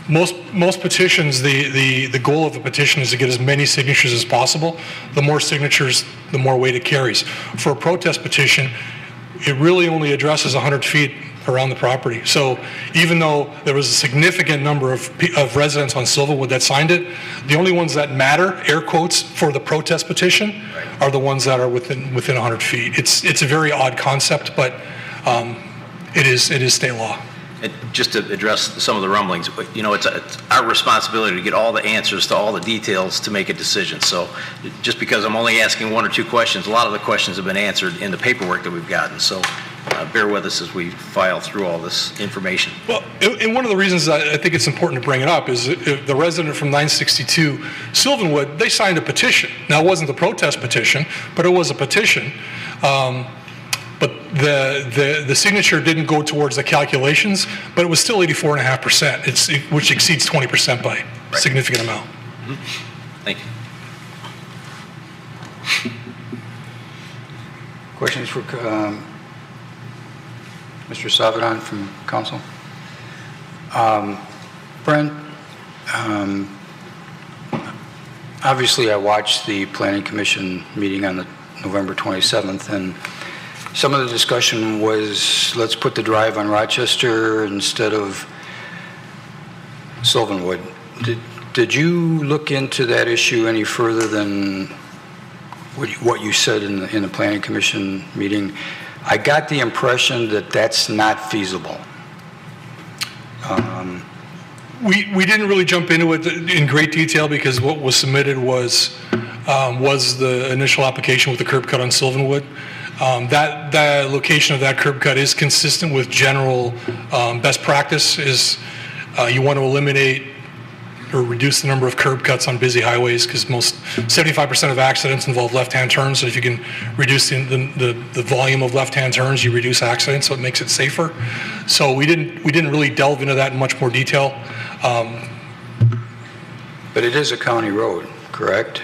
most petitions, the goal of the petition is to get as many signatures as possible. The more signatures, the more weight it carries. For a protest petition, it really only addresses 100 feet around the property. So even though there was a significant number of residents on Silverwood that signed it, the only ones that matter, air quotes, for the protest petition are the ones that are within 100 feet. It's a very odd concept, but it is state law. And just to address some of the rumblings, you know, it's our responsibility to get all the answers to all the details to make a decision. So just because I'm only asking 1 or 2 questions, a lot of the questions have been answered in the paperwork that we've gotten. So bear with us as we file through all this information. Well, and one of the reasons I think it's important to bring it up is the resident from 962 Sylvanwood, they signed a petition. Now, it wasn't the protest petition, but it was a petition. But the signature didn't go towards the calculations, but it was still 84.5%, which exceeds 20% by a significant amount. Thank you. Questions for Mr. Salvador from council? Brent, obviously I watched the Planning Commission meeting on the November 27th, and some of the discussion was, let's put the drive on Rochester instead of Sylvanwood. Did you look into that issue any further than what you said in the Planning Commission meeting? I got the impression that that's not feasible. We didn't really jump into it in great detail because what was submitted was the initial application with the curb cut on Sylvanwood. That location of that curb cut is consistent with general best practice. Is you want to eliminate or reduce the number of curb cuts on busy highways because 75% of accidents involve left-hand turns. So if you can reduce the volume of left-hand turns, you reduce accidents, so it makes it safer. So we didn't really delve into that in much more detail. But it is a county road, correct?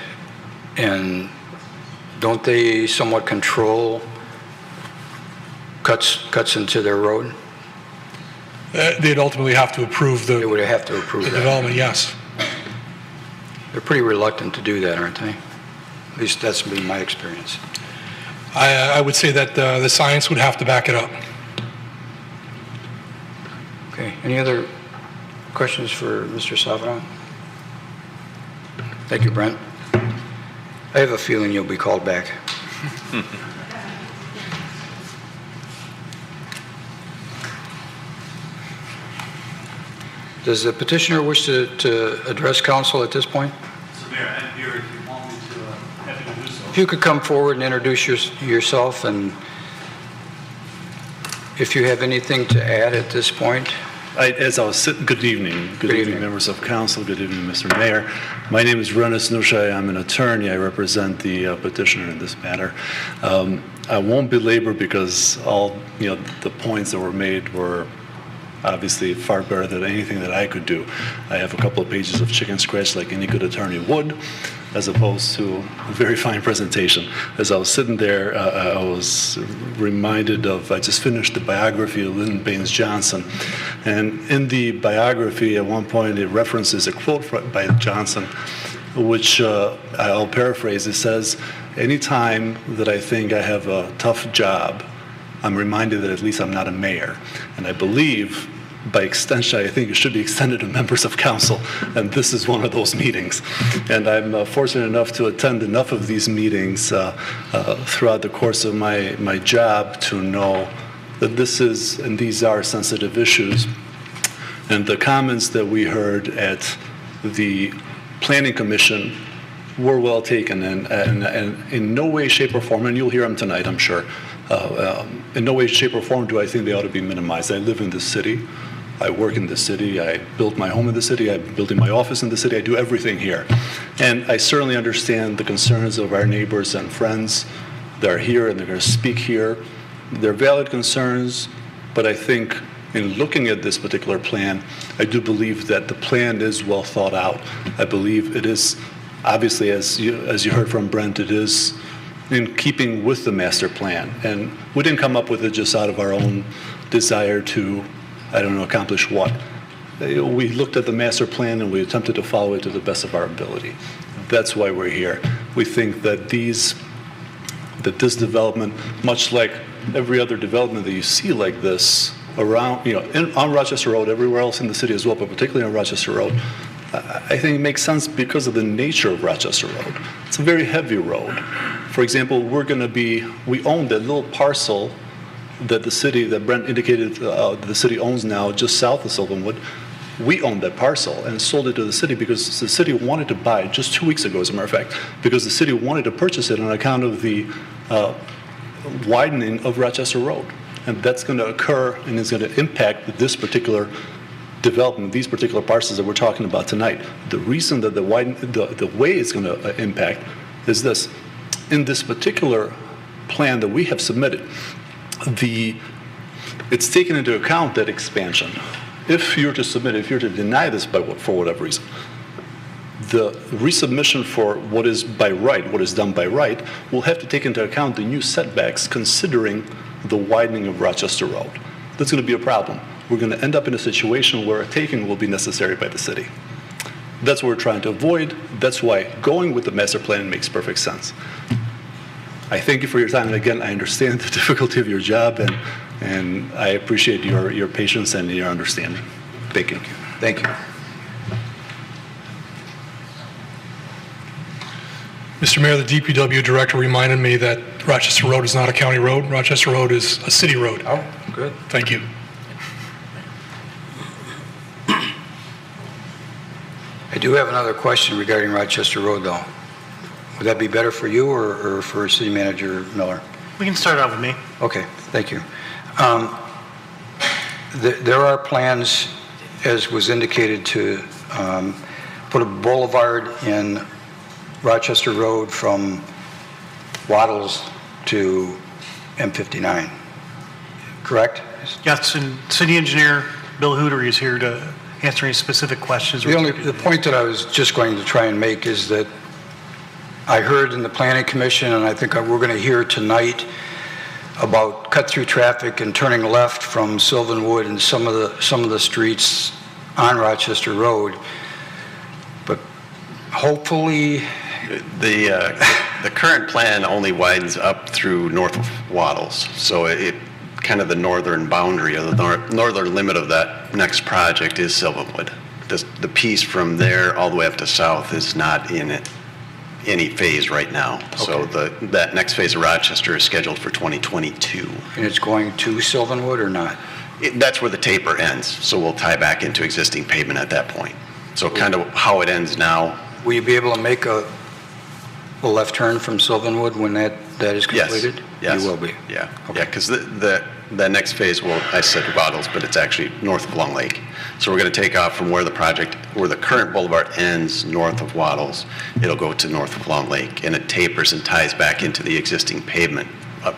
And don't they somewhat control cuts into their road? They'd ultimately have to approve They would have to approve the that. development, yes. They're pretty reluctant to do that, aren't they? At least that's been my experience. I would say that the science would have to back it up. Okay, any other questions for Mr. Salvador? Thank you, Brent. I have a feeling you'll be called back. Does the petitioner wish to address council at this point? So Mayor, I'm here if you want me to, happy to do so. If you could come forward and introduce yourself, and if you have anything to add at this point. As I was sitting, good evening. Good evening, members of council. Good evening, Mr. Mayor. My name is Renis Nushai. I'm an attorney. I represent the petitioner in this matter. I won't belabor because all the points that were made were obviously far better than anything that I could do. I have a couple of pages of chicken scratch like any good attorney would, as opposed to a very fine presentation. As I was sitting there, I was reminded of, I just finished the biography of Lyndon Baines Johnson. And in the biography, at one point, it references a quote by Johnson, which I'll paraphrase. It says, anytime that I think I have a tough job, I'm reminded that at least I'm not a mayor. And I believe, by extension, I think it should be extended to members of council, and this is one of those meetings. And I'm fortunate enough to attend enough of these meetings throughout the course of my job to know that this is, and these are sensitive issues. And the comments that we heard at the Planning Commission were well taken, and in no way, shape, or form, and you'll hear them tonight, I'm sure, in no way, shape, or form do I think they ought to be minimized. I live in this city. I work in this city. I built my home in the city. I'm building my office in the city. I do everything here. And I certainly understand the concerns of our neighbors and friends that are here and they're going to speak here. They're valid concerns, but I think in looking at this particular plan, I do believe that the plan is well thought out. I believe it is, obviously, as you heard from Brent, it is in keeping with the master plan. And we didn't come up with it just out of our own desire to, I don't know, accomplish what. We looked at the master plan and we attempted to follow it to the best of our ability. That's why we're here. We think that this development, much like every other development that you see like this around, on Rochester Road, everywhere else in the city as well, but particularly on Rochester Road, I think it makes sense because of the nature of Rochester Road. It's a very heavy road. For example, we own that little parcel that the city, that Brent indicated the city owns now just south of Sylvanwood. We own that parcel and sold it to the city because the city wanted to buy it just 2 weeks ago, as a matter of fact, because the city wanted to purchase it on account of the widening of Rochester Road. And that's going to occur and is going to impact this particular development, these particular parcels that we're talking about tonight. The reason that the way it's going to impact is this. In this particular plan that we have submitted, it's taken into account that expansion. If you're to submit, if you're to deny this for whatever reason, the resubmission for what is by right, what is done by right, will have to take into account the new setbacks considering the widening of Rochester Road. That's going to be a problem. We're going to end up in a situation where a taking will be necessary by the city. That's what we're trying to avoid. That's why going with the master plan makes perfect sense. I thank you for your time, and again, I understand the difficulty of your job, and I appreciate your patience and your understanding. Thank you. Thank you. Mr. Mayor, the DPW director reminded me that Rochester Road is not a county road. Rochester Road is a city road. Oh, good. Thank you. I do have another question regarding Rochester Road, though. Would that be better for you or for City Manager Miller? We can start out with me. Okay, thank you. There are plans, as was indicated, to put a boulevard in Rochester Road from Waddles to M59, correct? Yes, and City Engineer Bill Hootery is here to answer any specific questions. The point that I was just going to try and make is that I heard in the Planning Commission, and I think we're going to hear tonight, about cut-through traffic and turning left from Sylvanwood and some of the streets on Rochester Road. But hopefully, the current plan only widens up through north of Waddles, so it kind of the northern boundary or the northern limit of that next project is Sylvanwood. The piece from there all the way up to south is not in any phase right now. Okay. So that next phase of Rochester is scheduled for 2022. And it's going to Sylvanwood or not? That's where the taper ends, so we'll tie back into existing pavement at that point. So kind of how it ends now. Will you be able to make a left turn from Sylvanwood when that is completed? Yes. You will be? Yeah. Okay. Yeah, because the next phase will, I said Waddles, but it's actually north of Long Lake. So we're going to take off from where the current boulevard ends north of Waddles. It'll go to north of Long Lake, and it tapers and ties back into the existing pavement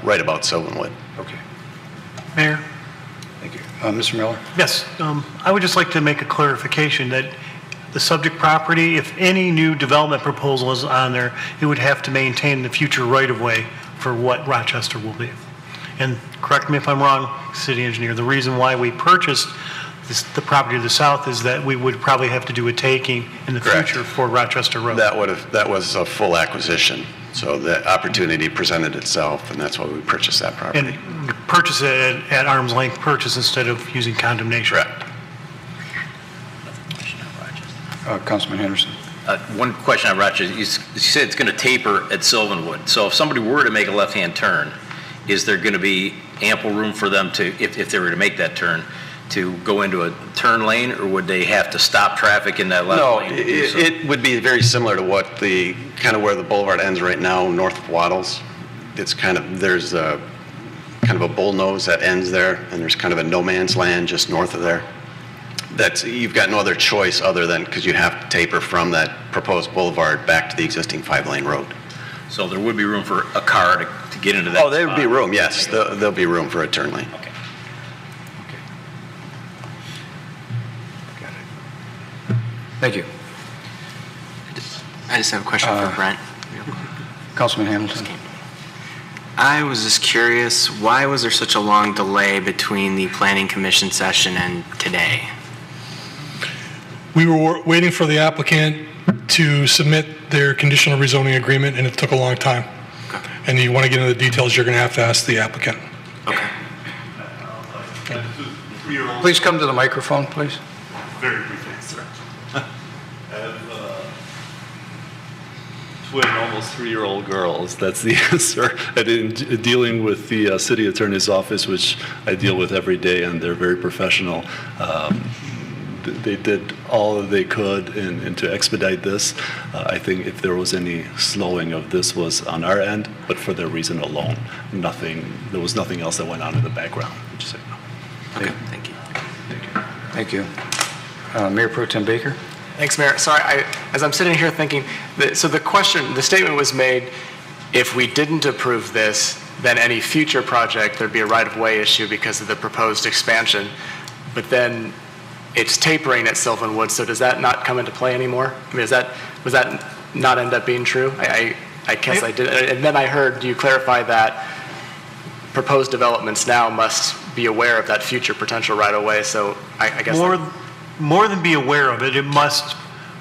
right about Sylvanwood. Okay. Mayor? Thank you. Mr. Miller? Yes, I would just like to make a clarification that the subject property, if any new development proposal is on there, it would have to maintain the future right-of-way for what Rochester will be. And correct me if I'm wrong, City Engineer, the reason why we purchased the property to the south is that we would probably have to do a taking in the Correct. future for Rochester Road. That was a full acquisition. So the opportunity presented itself, and that's why we purchased that property. And purchase it at arm's length purchase instead of using condemnation. Correct. Councilman Henderson. One question on Rochester. You said it's going to taper at Sylvanwood. So if somebody were to make a left-hand turn, is there going to be ample room for them to, if they were to make that turn, to go into a turn lane, or would they have to stop traffic in that left lane? No, it would be very similar to what kind of where the boulevard ends right now, north of Waddles. It's there's a kind of a bullnose that ends there, and there's kind of a no man's land just north of there. You've got no other choice other than, because you have to taper from that proposed boulevard back to the existing 5-lane road. So there would be room for a car to get into that Oh, there would be room, yes. There'll be room for a turn lane. Okay. Thank you. I just have a question for Brent. Councilman Hamilton. I was just curious, why was there such a long delay between the Planning Commission session and today? We were waiting for the applicant to submit their conditional rezoning agreement, and it took a long time. Okay. And you want to get into the details, you're going to have to ask the applicant. Okay. Please come to the microphone, please. Very briefly, sir. I have twin, almost 3-year-old girls. That's the answer. And in dealing with the city attorney's office, which I deal with every day, and they're very professional, they did all that they could and to expedite this. I think if there was any slowing of this was on our end, but for their reason alone. There was nothing else that went on in the background. Would you say no? Okay, thank you. Thank you. Mayor Pro Tem Baker. Thanks, Mayor. Sorry, as I'm sitting here thinking, so the statement was made, if we didn't approve this, then any future project, there'd be a right-of-way issue because of the proposed expansion. But then it's tapering at Sylvanwood, so does that not come into play anymore? I mean, was that not end up being true? I guess I did. And then I heard you clarify that proposed developments now must be aware of that future potential right-of-way, so I guess... More than be aware of it, it must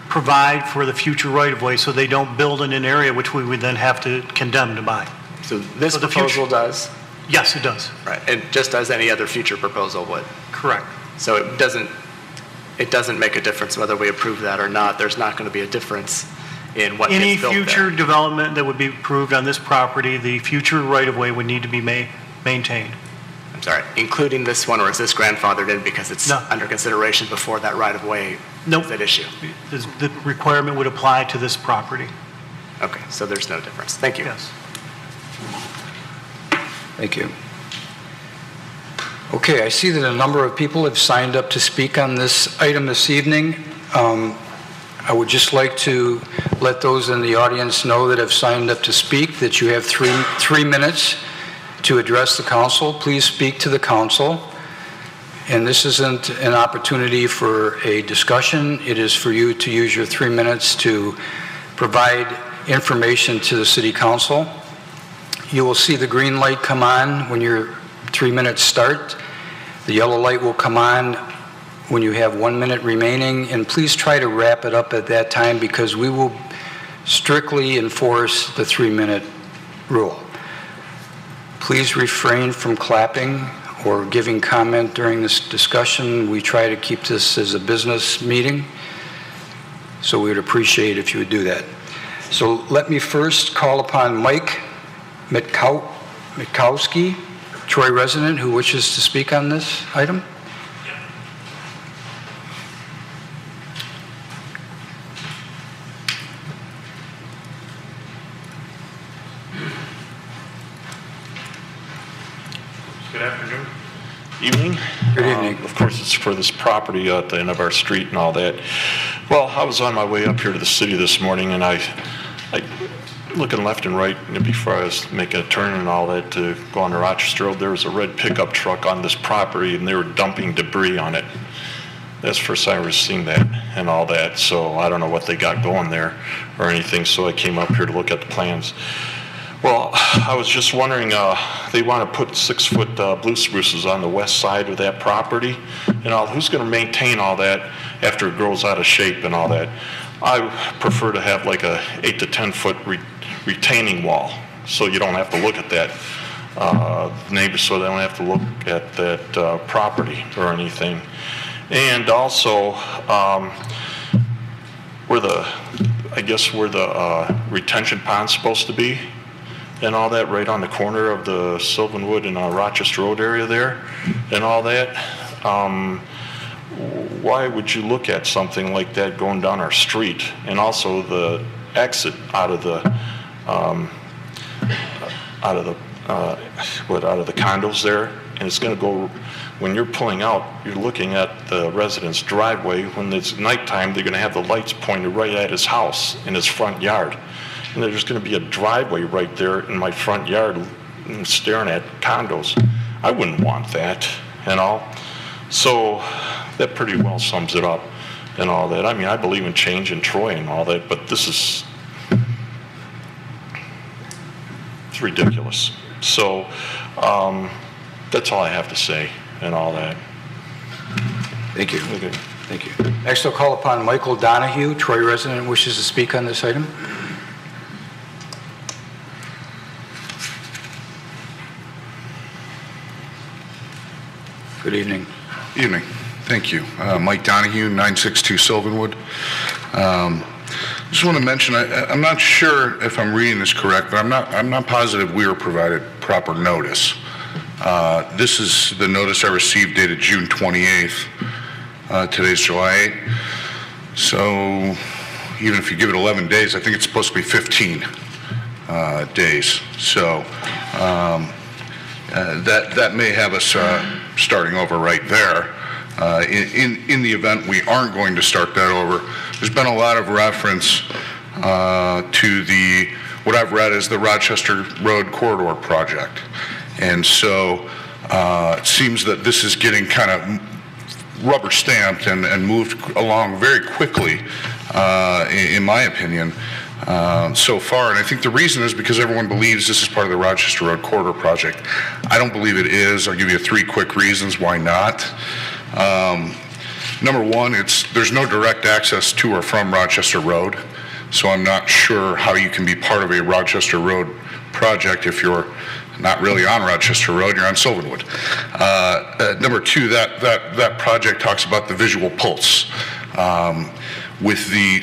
provide for the future right-of-way so they don't build in an area which we would then have to condemn to buy. So this proposal does? Yes, it does. Right, and just as any other future proposal would? Correct. So it doesn't make a difference whether we approve that or not. There's not going to be a difference in what Any gets built future there. development that would be approved on this property, the future right-of-way would need to be maintained. I'm sorry, including this one, or is this grandfathered in because it's under consideration before that right-of-way is at issue? The requirement would apply to this property. Okay, so there's no difference. Thank you. Yes. Thank you. Okay, I see that a number of people have signed up to speak on this item this evening. I would just like to let those in the audience know that have signed up to speak that you have three minutes to address the council. Please speak to the council. And this isn't an opportunity for a discussion. It is for you to use your 3 minutes to provide information to the city council. You will see the green light come on when your 3 minutes start. The yellow light will come on when you have 1 minute remaining, and please try to wrap it up at that time because we will strictly enforce the 3 minute rule. Please refrain from clapping or giving comment during this discussion. We try to keep this as a business meeting, so we would appreciate if you would do that. So let me first call upon Mike Mitkowski, Troy resident, who wishes to speak on this item. Good afternoon. Evening. Good evening. Of course, it's for this property at the end of our street and all that. Well, I was on my way up here to the city this morning, and I looking left and right before I was making a turn and all that to go on the Rochester Road, there was a red pickup truck on this property, and they were dumping debris on it. That's the first time I've ever seen that and all that, so I don't know what they got going there or anything, so I came up here to look at the plans. Well, I was just wondering, they want to put 6-foot blue spruces on the west side of that property and all. Who's going to maintain all that after it grows out of shape and all that? I prefer to have like a 8 to 10 foot retaining wall, so you don't have to look at that neighbors, so they don't have to look at that property or anything. And also, where the retention pond's supposed to be, and all that, right on the corner of the Sylvanwood and Rochester Road area there, and all that. Why would you look at something like that going down our street, and also the exit out of the condos there, and it's going to go. When you're pulling out, you're looking at the resident's driveway. When it's nighttime, they're going to have the lights pointed right at his house in his front yard. And there's going to be a driveway right there in my front yard staring at condos. I wouldn't want that and all. So that pretty well sums it up and all that. I mean, I believe in change in Troy and all that, but this is, it's ridiculous. So that's all I have to say and all that. Thank you. Okay. Thank you. Next, I'll call upon Michael Donahue, Troy resident, wishes to speak on this item. Good evening. Evening. Thank you. Mike Donahue, 962 Sylvanwood. Just want to mention, I'm not sure if I'm reading this correct, but I'm not positive we were provided proper notice. This is the notice I received dated June 28th. Today's July 8th. So even if you give it 11 days, I think it's supposed to be 15 days. So that may have us starting over right there. In the event we aren't going to start that over, there's been a lot of reference to what I've read as the Rochester Road Corridor Project. And so it seems that this is getting kind of rubber stamped and moved along very quickly, in my opinion, so far. And I think the reason is because everyone believes this is part of the Rochester Road Corridor project. I don't believe it is. I'll give you 3 quick reasons why not. Number one, there's no direct access to or from Rochester Road, so I'm not sure how you can be part of a Rochester Road project if you're not really on Rochester Road, you're on Sylvanwood. Number two, that project talks about the visual pulse. With the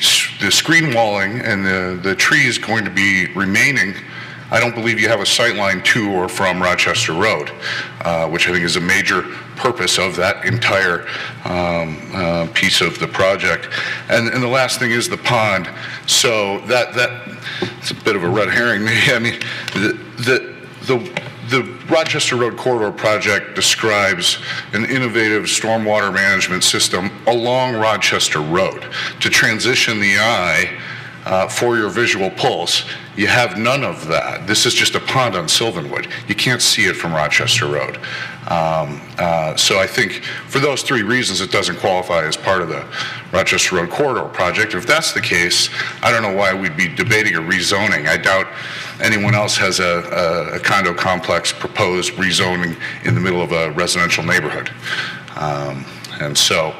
screen walling and the trees going to be remaining, I don't believe you have a sight line to or from Rochester Road, which I think is a major purpose of that entire piece of the project. And the last thing is the pond. So it's a bit of a red herring. I mean, the Rochester Road Corridor project describes an innovative stormwater management system along Rochester Road to transition the eye for your visual pulse. You have none of that. This is just a pond on Sylvanwood. You can't see it from Rochester Road. So I think for those 3 reasons, it doesn't qualify as part of the Rochester Road Corridor project. If that's the case, I don't know why we'd be debating a rezoning. I doubt anyone else has a condo complex proposed rezoning in the middle of a residential neighborhood. And so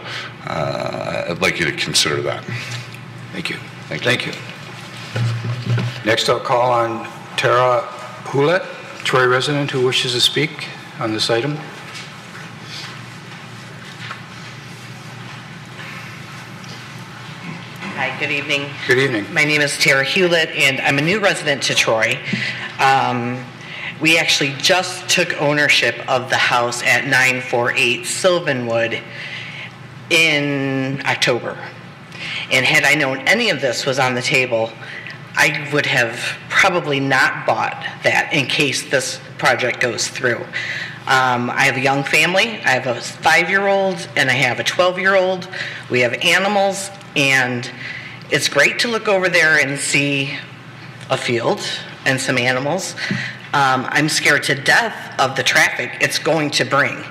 I'd like you to consider that. Thank you. Thank you. Next, I'll call on Tara Houlet, Troy resident, who wishes to speak on this item. Hi, good evening. Good evening. My name is Tara Hewlett, and I'm a new resident to Troy. We actually just took ownership of the house at 948 Sylvanwood in October. And had I known any of this was on the table, I would have probably not bought that in case this project goes through. I have a young family. I have a 5-year-old and I have a 12-year-old. We have animals, and it's great to look over there and see a field and some animals. I'm scared to death of the traffic it's going to bring.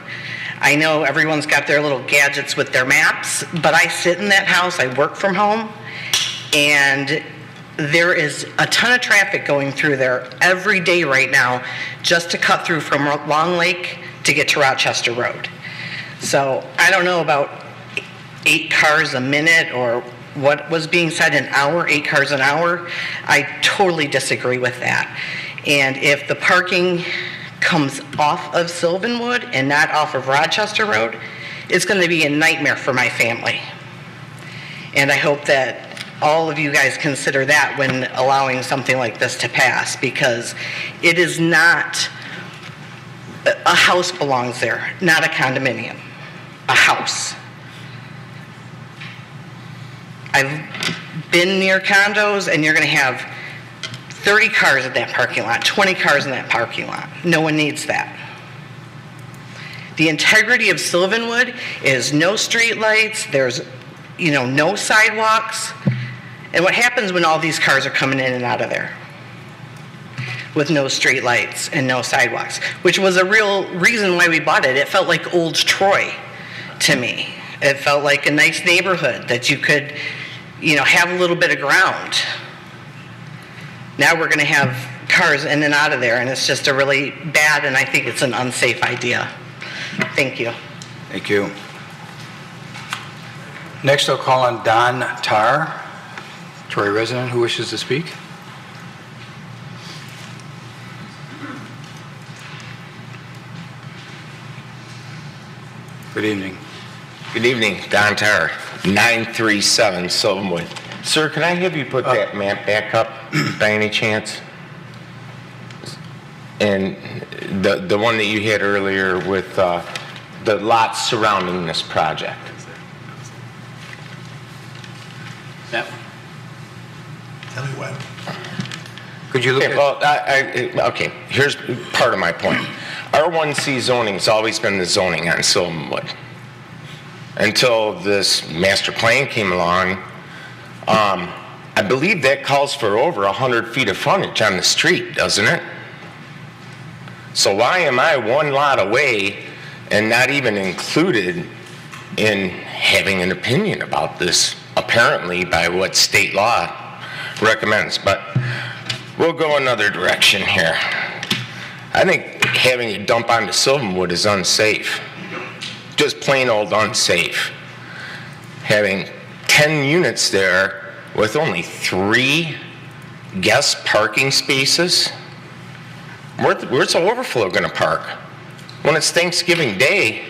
I know everyone's got their little gadgets with their maps, but I sit in that house, I work from home, and there is a ton of traffic going through there every day right now just to cut through from Long Lake to get to Rochester Road. So I don't know about 8 cars a minute or what was being said, an hour, 8 cars an hour. I totally disagree with that. And if the parking comes off of Sylvanwood and not off of Rochester Road, it's going to be a nightmare for my family. And I hope that all of you guys consider that when allowing something like this to pass, because it is not, a house belongs there, not a condominium, a house. I've been near condos, and you're going to have 30 cars in that parking lot, 20 cars in that parking lot. No one needs that. The integrity of Sylvanwood is no street lights, there's no sidewalks. And what happens when all these cars are coming in and out of there? With no street lights and no sidewalks, which was a real reason why we bought it. It felt like old Troy to me. It felt like a nice neighborhood that you could, have a little bit of ground. Now we're going to have cars in and out of there, and it's just a really bad, and I think it's an unsafe idea. Thank you. Thank you. Next, I'll call on Don Tarr, Troy resident, who wishes to speak. Good evening. Good evening, Don Tarr, 937 Sylvanwood. Sir, can I have you put that map back up by any chance? And the one that you had earlier with the lots surrounding this project. That Tell me what. Could you look at... okay, here's part of my point. R1C zoning has always been the zoning on Sylvanwood. Until this master plan came along, I believe that calls for over 100 feet of frontage on the street, doesn't it? So why am I one lot away and not even included in having an opinion about this, apparently by what state law recommends, but we'll go another direction here. I think having a dump onto Sylvanwood is unsafe. Just plain old unsafe. Having 10 units there with only 3 guest parking spaces, where's the overflow going to park? When it's Thanksgiving Day,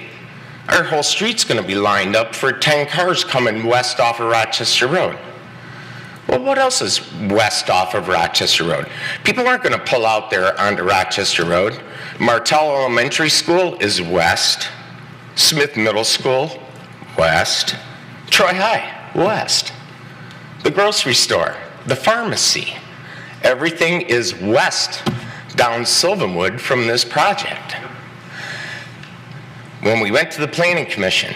our whole street's going to be lined up for 10 cars coming west off of Rochester Road. Well, what else is west off of Rochester Road? People aren't going to pull out there onto Rochester Road. Martell Elementary School is west. Smith Middle School, west. Troy High, west. The grocery store, the pharmacy, everything is west down Sylvanwood from this project. When we went to the Planning Commission,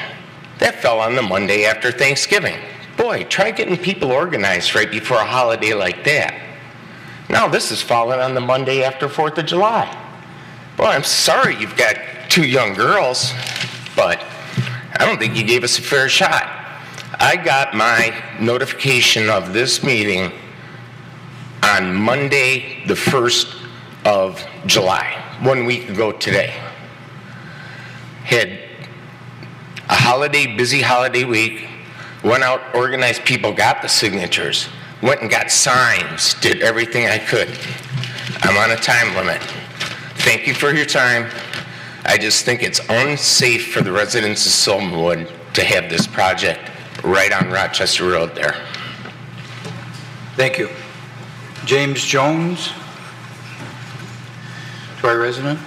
that fell on the Monday after Thanksgiving. Boy, try getting people organized right before a holiday like that. Now this is falling on the Monday after 4th of July. Boy, I'm sorry you've got 2 young girls, but I don't think you gave us a fair shot. I got my notification of this meeting on Monday, the 1st of July, 1 week ago today. Had a holiday, busy holiday week, went out, organized people, got the signatures, went and got signs, did everything I could. I'm on a time limit. Thank you for your time. I just think it's unsafe for the residents of Sylvanwood to have this project right on Rochester Road there. Thank you. James Jones, Troy resident.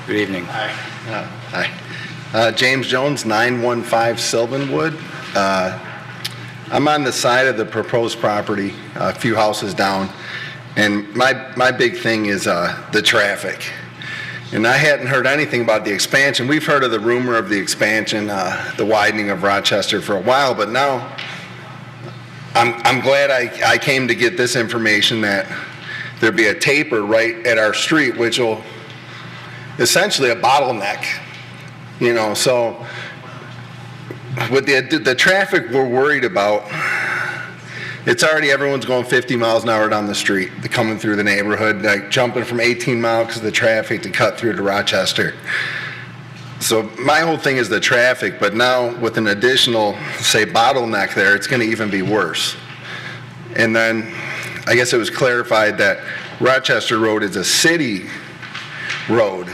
Good evening. Hi. James Jones, 915 Sylvanwood. I'm on the side of the proposed property, a few houses down, and my big thing is the traffic. And I hadn't heard anything about the expansion. We've heard of the rumor of the expansion, the widening of Rochester for a while, but now I'm glad I came to get this information that there'd be a taper right at our street, which will essentially a bottleneck, you know. So with the traffic we're worried about, it's already, everyone's going 50 miles an hour down the street, coming through the neighborhood, like jumping from 18 miles because of the traffic to cut through to Rochester. So my whole thing is the traffic, but now with an additional, say, bottleneck there, it's going to even be worse. And then I guess it was clarified that Rochester Road is a city road.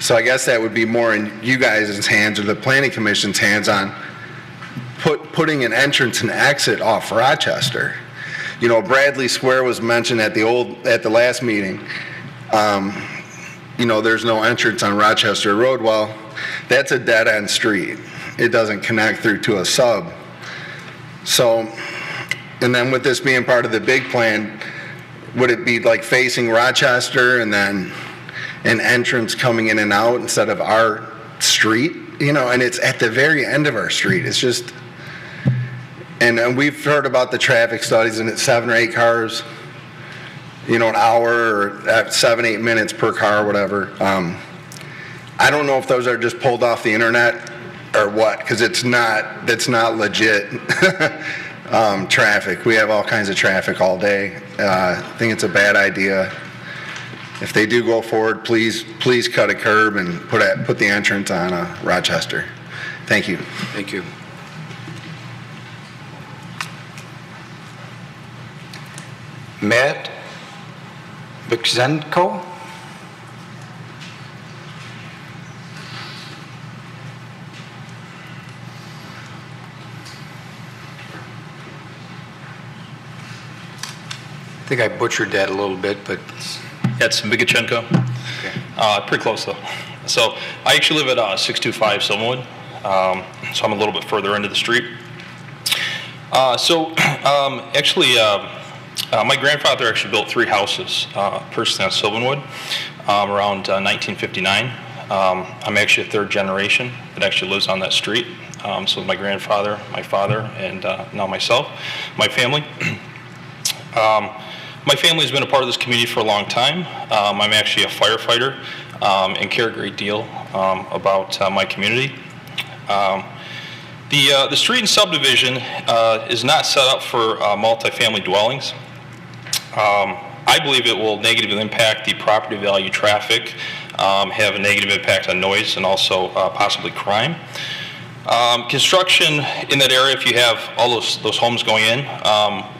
So I guess that would be more in you guys' hands or the Planning Commission's hands on putting an entrance and exit off Rochester. You know, Bradley Square was mentioned at the last meeting. You know, there's no entrance on Rochester Road. Well, that's a dead-end street. It doesn't connect through to a sub. So, and then with this being part of the big plan, would it be like facing Rochester and then an entrance coming in and out instead of our street, you know, and it's at the very end of our street. It's just, and we've heard about the traffic studies, and it's 7 or 8 cars, you know, an hour, or at 7-8 minutes per car, whatever. I don't know if those are just pulled off the internet or what, because that's not legit traffic. We have all kinds of traffic all day. I think it's a bad idea. If they do go forward, please cut a curb and put the entrance on Rochester. Thank you. Thank you. Matt Bikzenko. I think I butchered that a little bit, but That's Bigachenko. Okay. Pretty close though. So I actually live at 625 Sylvanwood, so I'm a little bit further into the street. My grandfather actually built 3 houses personally on Sylvanwood around 1959. I'm actually a 3rd generation that actually lives on that street. So my grandfather, my father, and now myself, my family. My family's been a part of this community for a long time. I'm actually a firefighter and care a great deal about my community. The street and subdivision is not set up for multifamily dwellings. I believe it will negatively impact the property value, traffic, have a negative impact on noise, and also possibly crime. Construction in that area, if you have all those homes going in,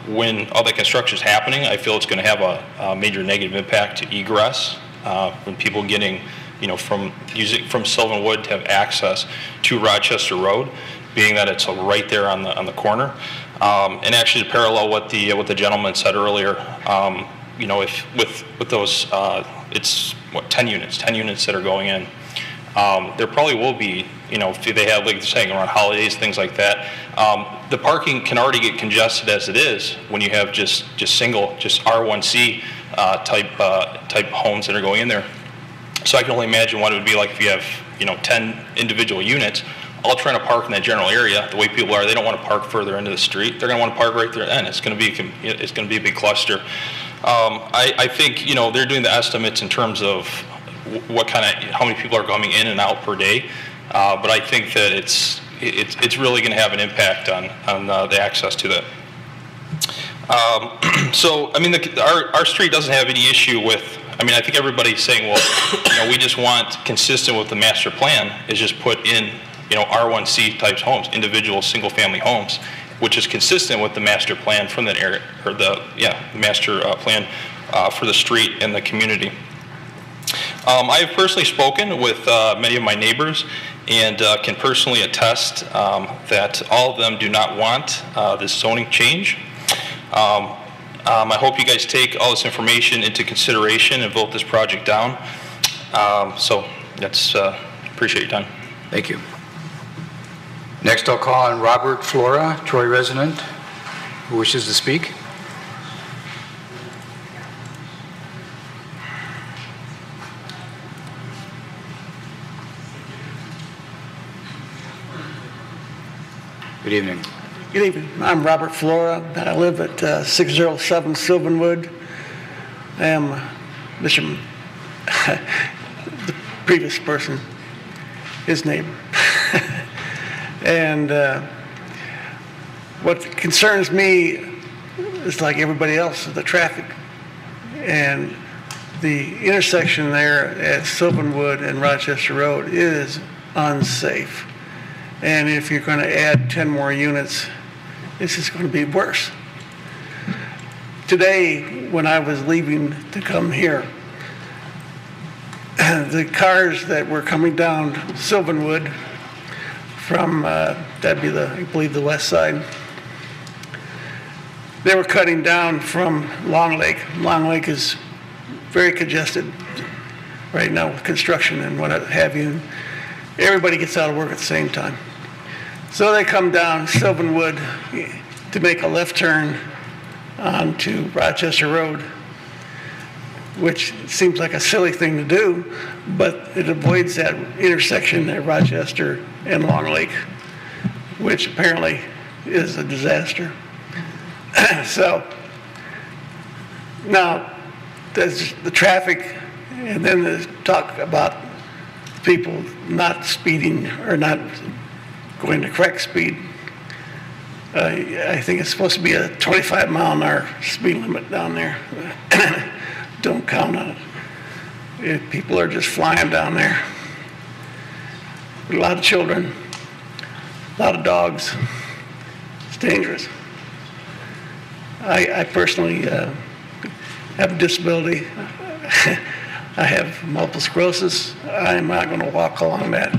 when all that construction is happening, I feel it's going to have a major negative impact to egress when people getting, from Sylvanwood to have access to Rochester Road, being that it's right there on the corner. And actually, to parallel what the gentleman said earlier, if with those, it's what 10 units that are going in. There probably will be, if they have, like they're saying, around holidays, things like that. The parking can already get congested as it is when you have just R1C type homes that are going in there. So I can only imagine what it would be like if you have 10 individual units all trying to park in that general area. The way people are, they don't want to park further into the street. They're going to want to park right there at the end. It's going to be a big cluster. I think they're doing the estimates in terms of how many people are coming in and out per day, but I think that it's really going to have an impact on the access to that. So I mean, our street doesn't have any issue with. I mean, I think everybody's saying, well, we just want consistent with the master plan is just put in R1C type homes, individual single-family homes, which is consistent with the master plan from that area, or the master plan for the street and the community. I have personally spoken with many of my neighbors and can personally attest that all of them do not want this zoning change. I hope you guys take all this information into consideration and vote this project down. So that's appreciate your time. Thank you. Next, I'll call on Robert Flora, Troy resident, who wishes to speak. Good evening. Good evening. I'm Robert Flora, and I live at 607 Sylvanwood. I am Mr. the previous person, his neighbor. And what concerns me is, like everybody else, the traffic. And the intersection there at Sylvanwood and Rochester Road is unsafe. And if you're going to add 10 more units, it's just going to be worse. Today, when I was leaving to come here, the cars that were coming down Sylvanwood from, that'd be I believe the west side, they were cutting down from Long Lake. Long Lake is very congested right now with construction and what have you. Everybody gets out of work at the same time. So they come down Sylvanwood to make a left turn onto Rochester Road, which seems like a silly thing to do, but it avoids that intersection at Rochester and Long Lake, which apparently is a disaster. So now there's the traffic, and then there's talk about people not speeding or not going the correct speed. I think it's supposed to be a 25-mile-an-hour speed limit down there. Don't count on it. People are just flying down there. A lot of children, a lot of dogs. It's dangerous. I personally have a disability. I have multiple sclerosis. I'm not going to walk along that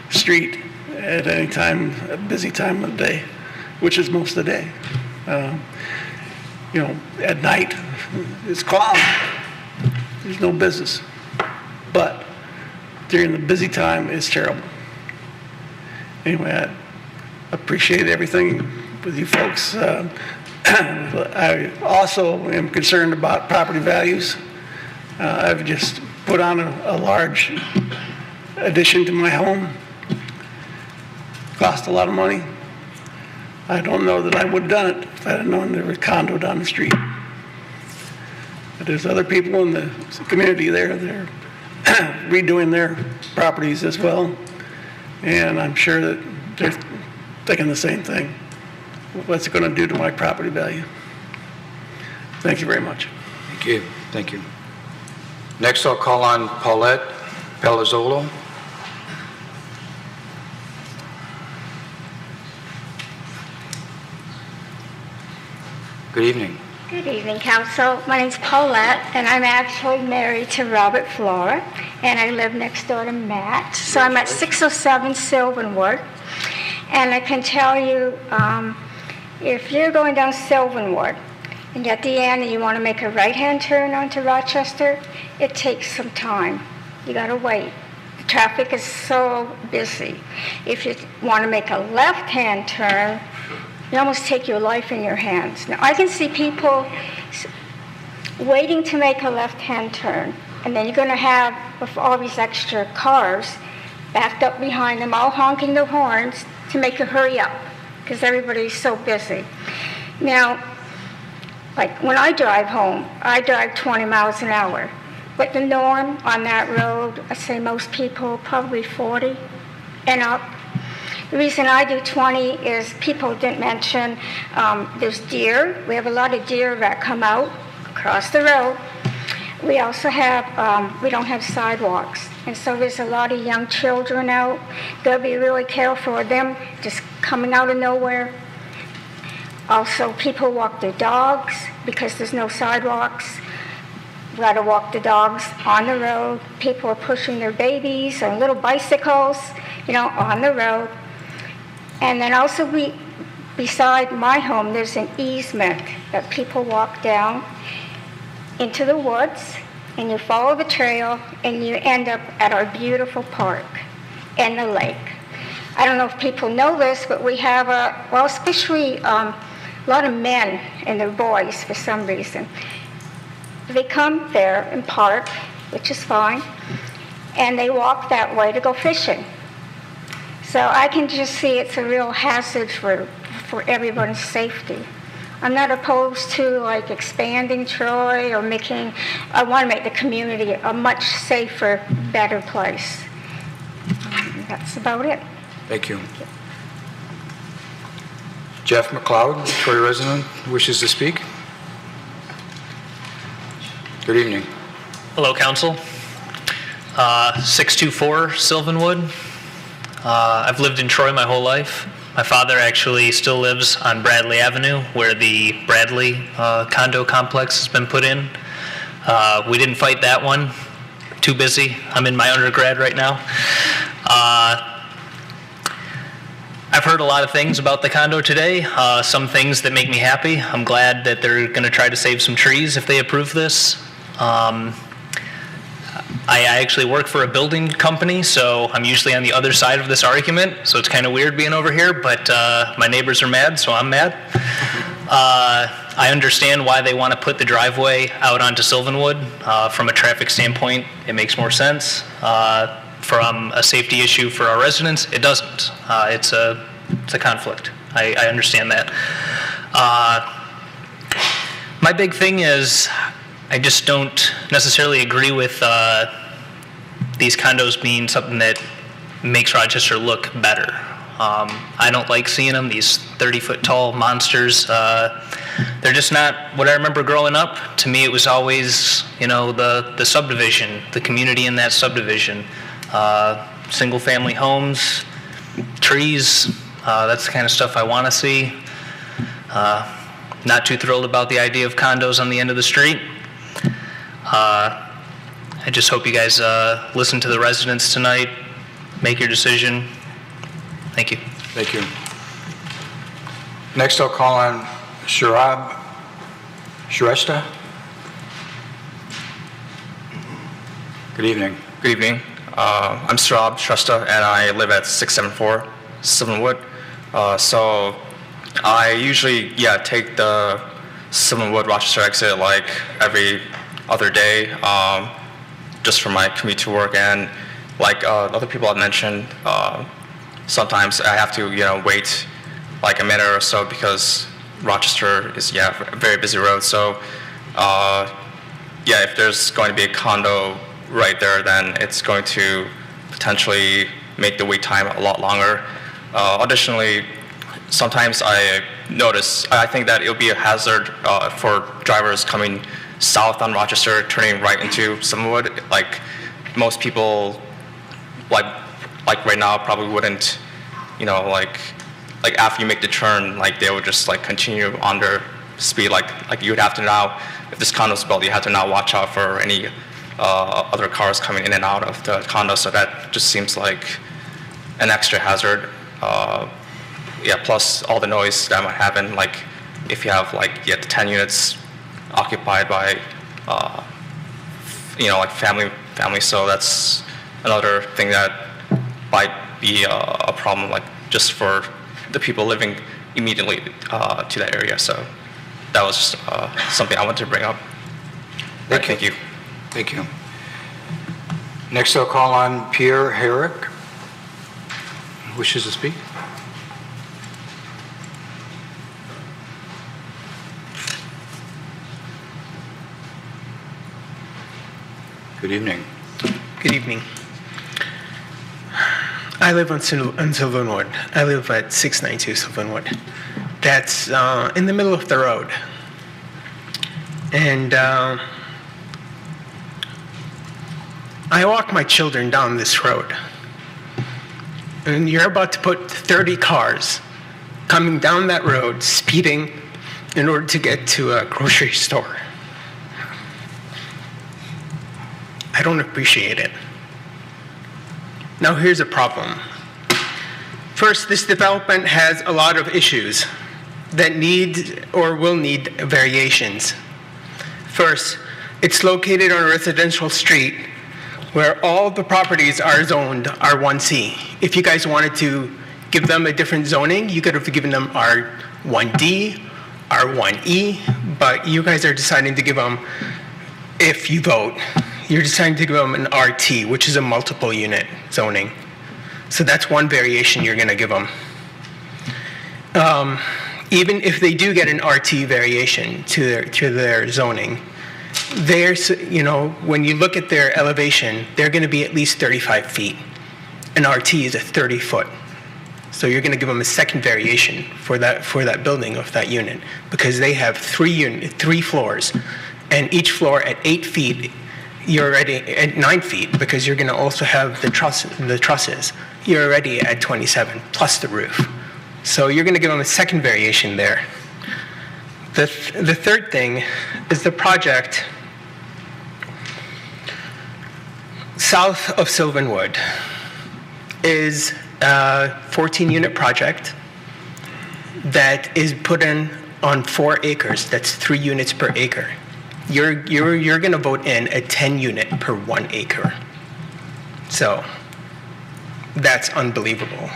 street at any time, a busy time of the day, which is most of the day. At night, it's calm. There's no business. But during the busy time, it's terrible. Anyway, I appreciate everything with you folks. I also am concerned about property values. I've just put on a large addition to my home. Cost a lot of money. I don't know that I would have done it if I had known there was a condo down the street. there's other people in the community there that are redoing their properties as well. And I'm sure that they're thinking the same thing. What's it going to do to my property value? Thank you very much. Thank you. Thank you. Next, I'll call on Paulette Palazzolo. Good evening. Good evening, Council. My name's Paulette, and I'm actually married to Robert Flora, and I live next door to Matt. So I'm at 607 Sylvanwood, and I can tell you, if you're going down Sylvanwood, and at the end you want to make a right-hand turn onto Rochester, it takes some time. You got to wait. The traffic is so busy. If you want to make a left-hand turn, you almost take your life in your hands. Now, I can see people waiting to make a left-hand turn, and then you're going to have, with all these extra cars backed up behind them, all honking their horns to make you hurry up, because everybody's so busy. Now, like when I drive home, I drive 20 miles an hour, but the norm on that road, I say most people, probably 40 and up. The reason I do 20 is people didn't mention there's deer. We have a lot of deer that come out across the road. We also have, we don't have sidewalks. And so there's a lot of young children out. They'll be really careful of them just coming out of nowhere. Also, people walk their dogs because there's no sidewalks. We got to walk the dogs on the road. People are pushing their babies on little bicycles, on the road. And then also beside my home, there's an easement that people walk down into the woods, and you follow the trail, and you end up at our beautiful park and the lake. I don't know if people know this, but we have especially a lot of men and their boys for some reason. They come there and park, which is fine, and they walk that way to go fishing. So I can just see it's a real hazard for everyone's safety. I'm not opposed to expanding Troy or I want to make the community a much safer, better place. That's about it. Thank you. Jeff McLeod, Troy resident, wishes to speak. Good evening. Hello, Council. 624 Sylvanwood. I've lived in Troy my whole life. My father actually still lives on Bradley Avenue, where the Bradley condo complex has been put in. We didn't fight that one. Too busy. I'm in my undergrad right now. I've heard a lot of things about the condo today, some things that make me happy. I'm glad that they're going to try to save some trees if they approve this. I actually work for a building company, so I'm usually on the other side of this argument, so it's kind of weird being over here, but my neighbors are mad, so I'm mad. I understand why they want to put the driveway out onto Sylvanwood. From a traffic standpoint, it makes more sense. From a safety issue for our residents, it doesn't. It's a conflict. I understand that. My big thing is I just don't necessarily agree with these condos being something that makes Rochester look better. I don't like seeing them, these 30-foot tall monsters. They're just not what I remember growing up. To me, it was always, the subdivision, the community in that subdivision. Single-family homes, trees, that's the kind of stuff I want to see. Not too thrilled about the idea of condos on the end of the street. I just hope you guys listen to the residents tonight, make your decision. Thank you. Thank you. Next, I'll call on Shrestha. Good evening. Good evening. I'm Shrestha, and I live at 674 Sylvanwood. So I usually, take the Sylvanwood Rochester exit every other day, just for my commute to work. And other people have mentioned, sometimes I have to, wait a minute or so because Rochester is, a very busy road. So, yeah, if there's going to be a condo right there, then it's going to potentially make the wait time a lot longer. Additionally, sometimes I think that it'll be a hazard for drivers coming south on Rochester, turning right into Summerwood. Like most people, like right now, probably wouldn't, like after you make the turn, like they would just like continue on their speed. Like you would have to now, if this condo's built, you have to now watch out for any other cars coming in and out of the condo. So that just seems like an extra hazard. Yeah, plus all the noise that might happen, like if you have like the 10 units occupied by, like family. So that's another thing that might be a problem, like just for the people living immediately to that area. So that was just something I wanted to bring up. Thank you. Thank you. Next, I'll call on Pierre Herrick. Wishes to speak? Good evening. Good evening. I live on Sylvanwood. I live at 692 Sylvanwood. That's in the middle of the road. And I walk my children down this road. And you're about to put 30 cars coming down that road, speeding in order to get to a grocery store. I don't appreciate it. Now here's a problem. First, this development has a lot of issues that need or will need variations. First, it's located on a residential street where all the properties are zoned R1C. If you guys wanted to give them a different zoning, you could have given them R1D, R1E, but you guys are deciding to give them, if you vote, you're deciding to give them an RT, which is a multiple unit zoning. So that's one variation you're gonna give them. Even if they do get an RT variation to their zoning, there's, when you look at their elevation, they're gonna be at least 35 feet. An RT is a 30-foot. So you're gonna give them a second variation for that building of that unit, because they have three floors, and each floor at 8 feet, you're already at 9 feet, because you're gonna also have the trusses. You're already at 27, plus the roof. So you're gonna give them a second variation there. The third thing is the project south of Sylvanwood is a 14-unit project that is put in on 4 acres. That's 3 units per acre. You're gonna vote in a 10-unit per 1 acre. So that's unbelievable.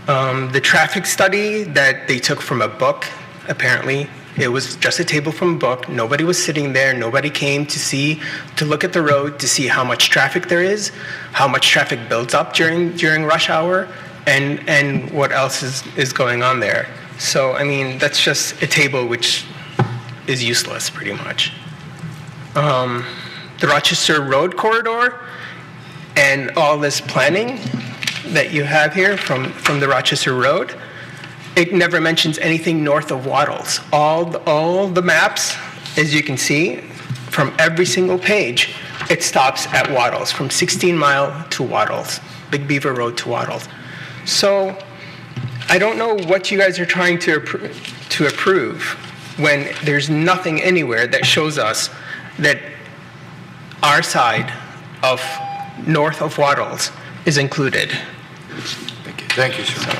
The traffic study that they took from a book, apparently, it was just a table from a book. Nobody was sitting there. Nobody came to look at the road to see how much traffic there is, how much traffic builds up during rush hour, and what else is going on there. So, I mean, that's just a table which is useless, pretty much. The Rochester Road corridor and all this planning that you have here from the Rochester Road, it never mentions anything north of Wattles. All the maps, as you can see, from every single page, it stops at Wattles, from 16 Mile to Wattles, Big Beaver Road to Wattles. So I don't know what you guys are trying to approve when there's nothing anywhere that shows us that our side of north of Wattles is included. Thank you, sir.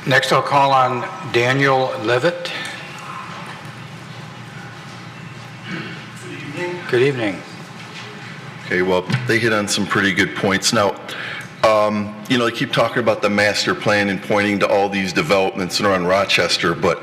Next, I'll call on Daniel Levitt. Good evening. Okay, well, they hit on some pretty good points. Now, they keep talking about the master plan and pointing to all these developments around Rochester, but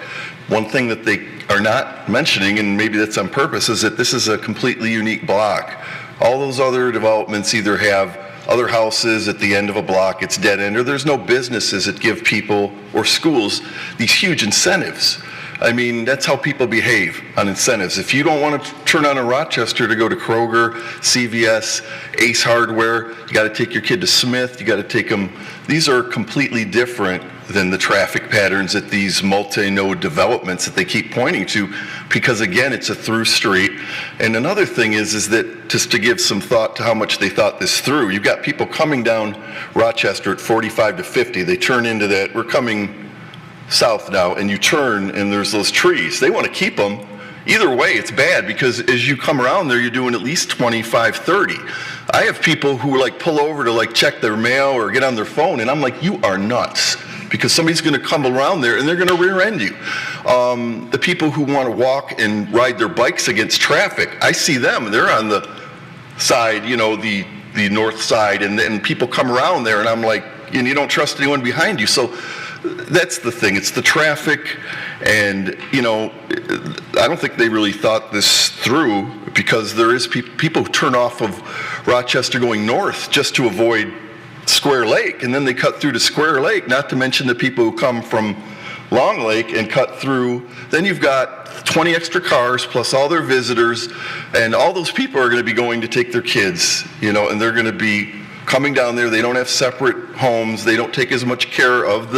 one thing that they are not mentioning, and maybe that's on purpose, is that this is a completely unique block. All those other developments either have other houses at the end of a block, it's dead end, or there's no businesses that give people or schools these huge incentives. I mean, that's how people behave on incentives. If you don't want to turn on in Rochester to go to Kroger, CVS, Ace Hardware, you got to take your kid to Smith, you got to take them. These are completely different than the traffic patterns at these multi-node developments that they keep pointing to, because again, it's a through street. And another thing is that, just to give some thought to how much they thought this through, you've got people coming down Rochester at 45 to 50, they turn into that, we're coming south now, and you turn and there's those trees. They want to keep them. Either way, it's bad, because as you come around there, you're doing at least 25, 30. I have people who like pull over to like check their mail or get on their phone, and I'm like, you are nuts. Because somebody's going to come around there and they're going to rear end you. The people who want to walk and ride their bikes against traffic, I see them. They're on the side, you know, the north side, and people come around there, and I'm like, and you don't trust anyone behind you. So that's the thing. It's the traffic, and you know, I don't think they really thought this through, because there is people who turn off of Rochester going north just to avoid Square Lake, and then they cut through to Square Lake, not to mention the people who come from Long Lake and cut through. Then you've got 20 extra cars plus all their visitors, and all those people are going to be going to take their kids, you know, and they're going to be coming down there. They don't have separate homes. They don't take as much care of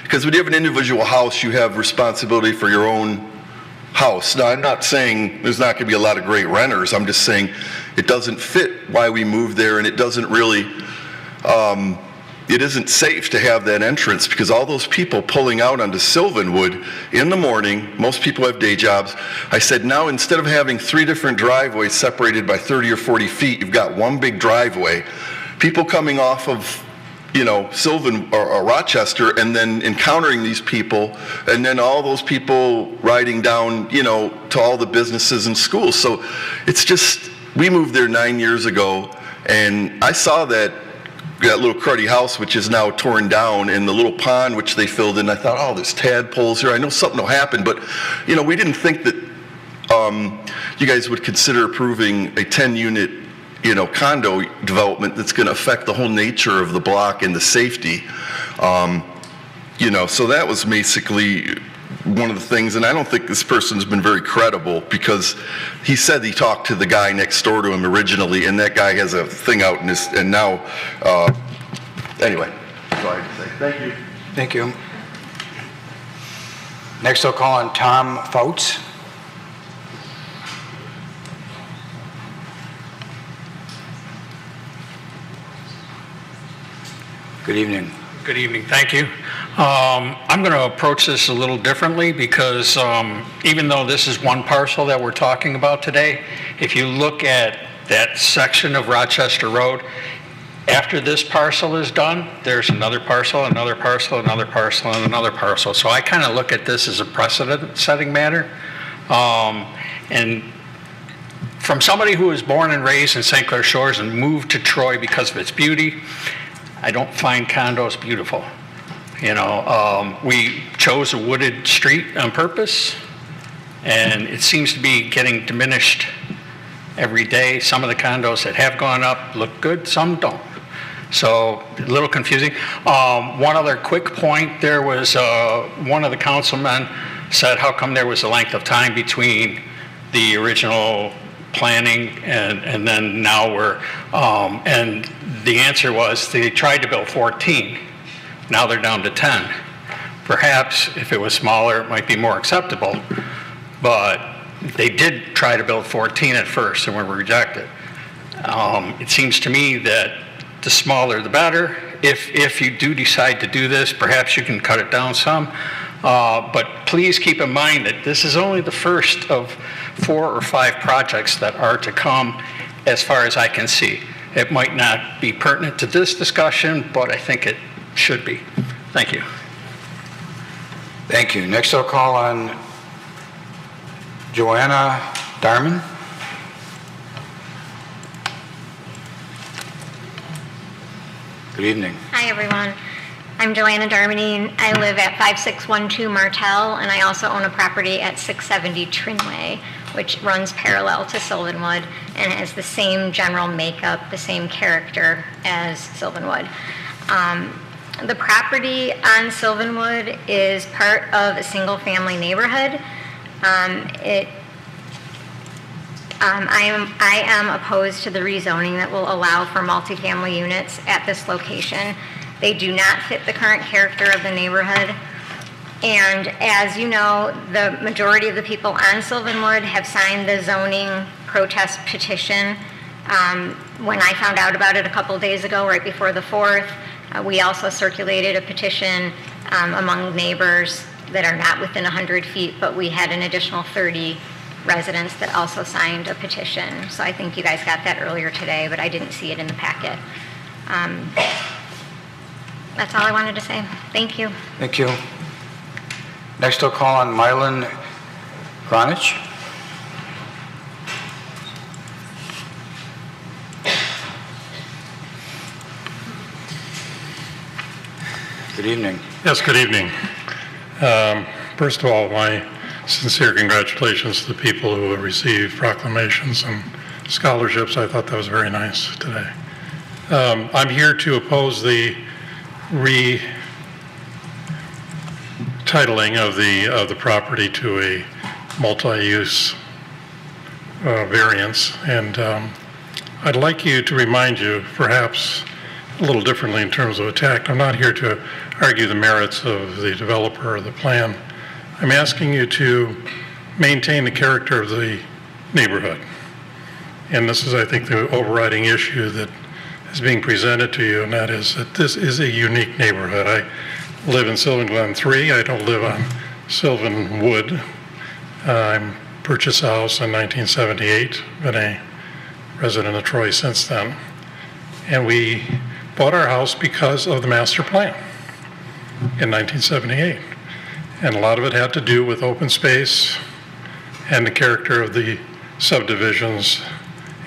because when you have an individual house, you have responsibility for your own house. Now, I'm not saying there's not going to be a lot of great renters. I'm just saying it doesn't fit why we moved there, and it doesn't really, it isn't safe to have that entrance, because all those people pulling out onto Sylvanwood in the morning, most people have day jobs. I said, now instead of having 3 different driveways separated by 30 or 40 feet, you've got one big driveway. People coming off of, you know, Sylvan or Rochester, and then encountering these people, and then all those people riding down, you know, to all the businesses and schools. So it's just, we moved there 9 years ago, and I saw that little cruddy house, which is now torn down, and the little pond which they filled in. I thought, oh, there's tadpoles here. I know something will happen, but you know, we didn't think that you guys would consider approving a 10-unit, you know, condo development that's going to affect the whole nature of the block and the safety. You know, so that was basically one of the things, and I don't think this person's been very credible, because he said he talked to the guy next door to him originally, and that guy has a thing out in his, and now, anyway, that's all I have to say. Thank you. Thank you. Next I'll call on Tom Fouts. Good evening. Good evening, thank you. I'm going to approach this a little differently, because even though this is one parcel that we're talking about today, if you look at that section of Rochester Road, after this parcel is done, there's another parcel, another parcel, another parcel, and another parcel. So I kind of look at this as a precedent-setting matter. And from somebody who was born and raised in St. Clair Shores and moved to Troy because of its beauty, I don't find condos beautiful. You know, we chose a wooded street on purpose, and it seems to be getting diminished every day. Some of the condos that have gone up look good, some don't. So a little confusing. One other quick point, there was one of the councilmen said, how come there was a length of time between the original planning and then now we're, and the answer was they tried to build 14. Now they're down to 10. Perhaps if it was smaller, it might be more acceptable, but they did try to build 14 at first and were rejected. It seems to me that the smaller the better. If you do decide to do this, perhaps you can cut it down some. But please keep in mind that this is only the first of 4 or 5 projects that are to come, as far as I can see. It might not be pertinent to this discussion, but I think it should be. Thank you. Thank you. Next I'll call on Joanna Darman. Good evening. Hi, everyone. I'm Joanna Darmany. I live at 5612 Martell, and I also own a property at 670 Trinway, which runs parallel to Sylvanwood and has the same general makeup, the same character as Sylvanwood. The property on Sylvanwood is part of a single-family neighborhood. I am opposed to the rezoning that will allow for multifamily units at this location. They do not fit the current character of the neighborhood. And as you know, the majority of the people on Sylvanwood have signed the zoning protest petition. When I found out about it a couple days ago, right before the 4th, we also circulated a petition among neighbors that are not within 100 feet, but we had an additional 30 residents that also signed a petition. So I think you guys got that earlier today, but I didn't see it in the packet. That's all I wanted to say. Thank you. Thank you. Next, I'll call on Mylan Gronich. Good evening. Yes, good evening. First of all, my sincere congratulations to the people who have received proclamations and scholarships. I thought that was very nice today. I'm here to oppose the retitling of the property to a multi-use variance, and I'd like you to remind you, perhaps a little differently in terms of attack. I'm not here to argue the merits of the developer or the plan. I'm asking you to maintain the character of the neighborhood. And this is, I think, the overriding issue that is being presented to you, and that is that this is a unique neighborhood. I live in Sylvan Glen 3. I don't live on Sylvan Wood. I purchased a house in 1978, been a resident of Troy since then. And we bought our house because of the master plan in 1978. And a lot of it had to do with open space and the character of the subdivisions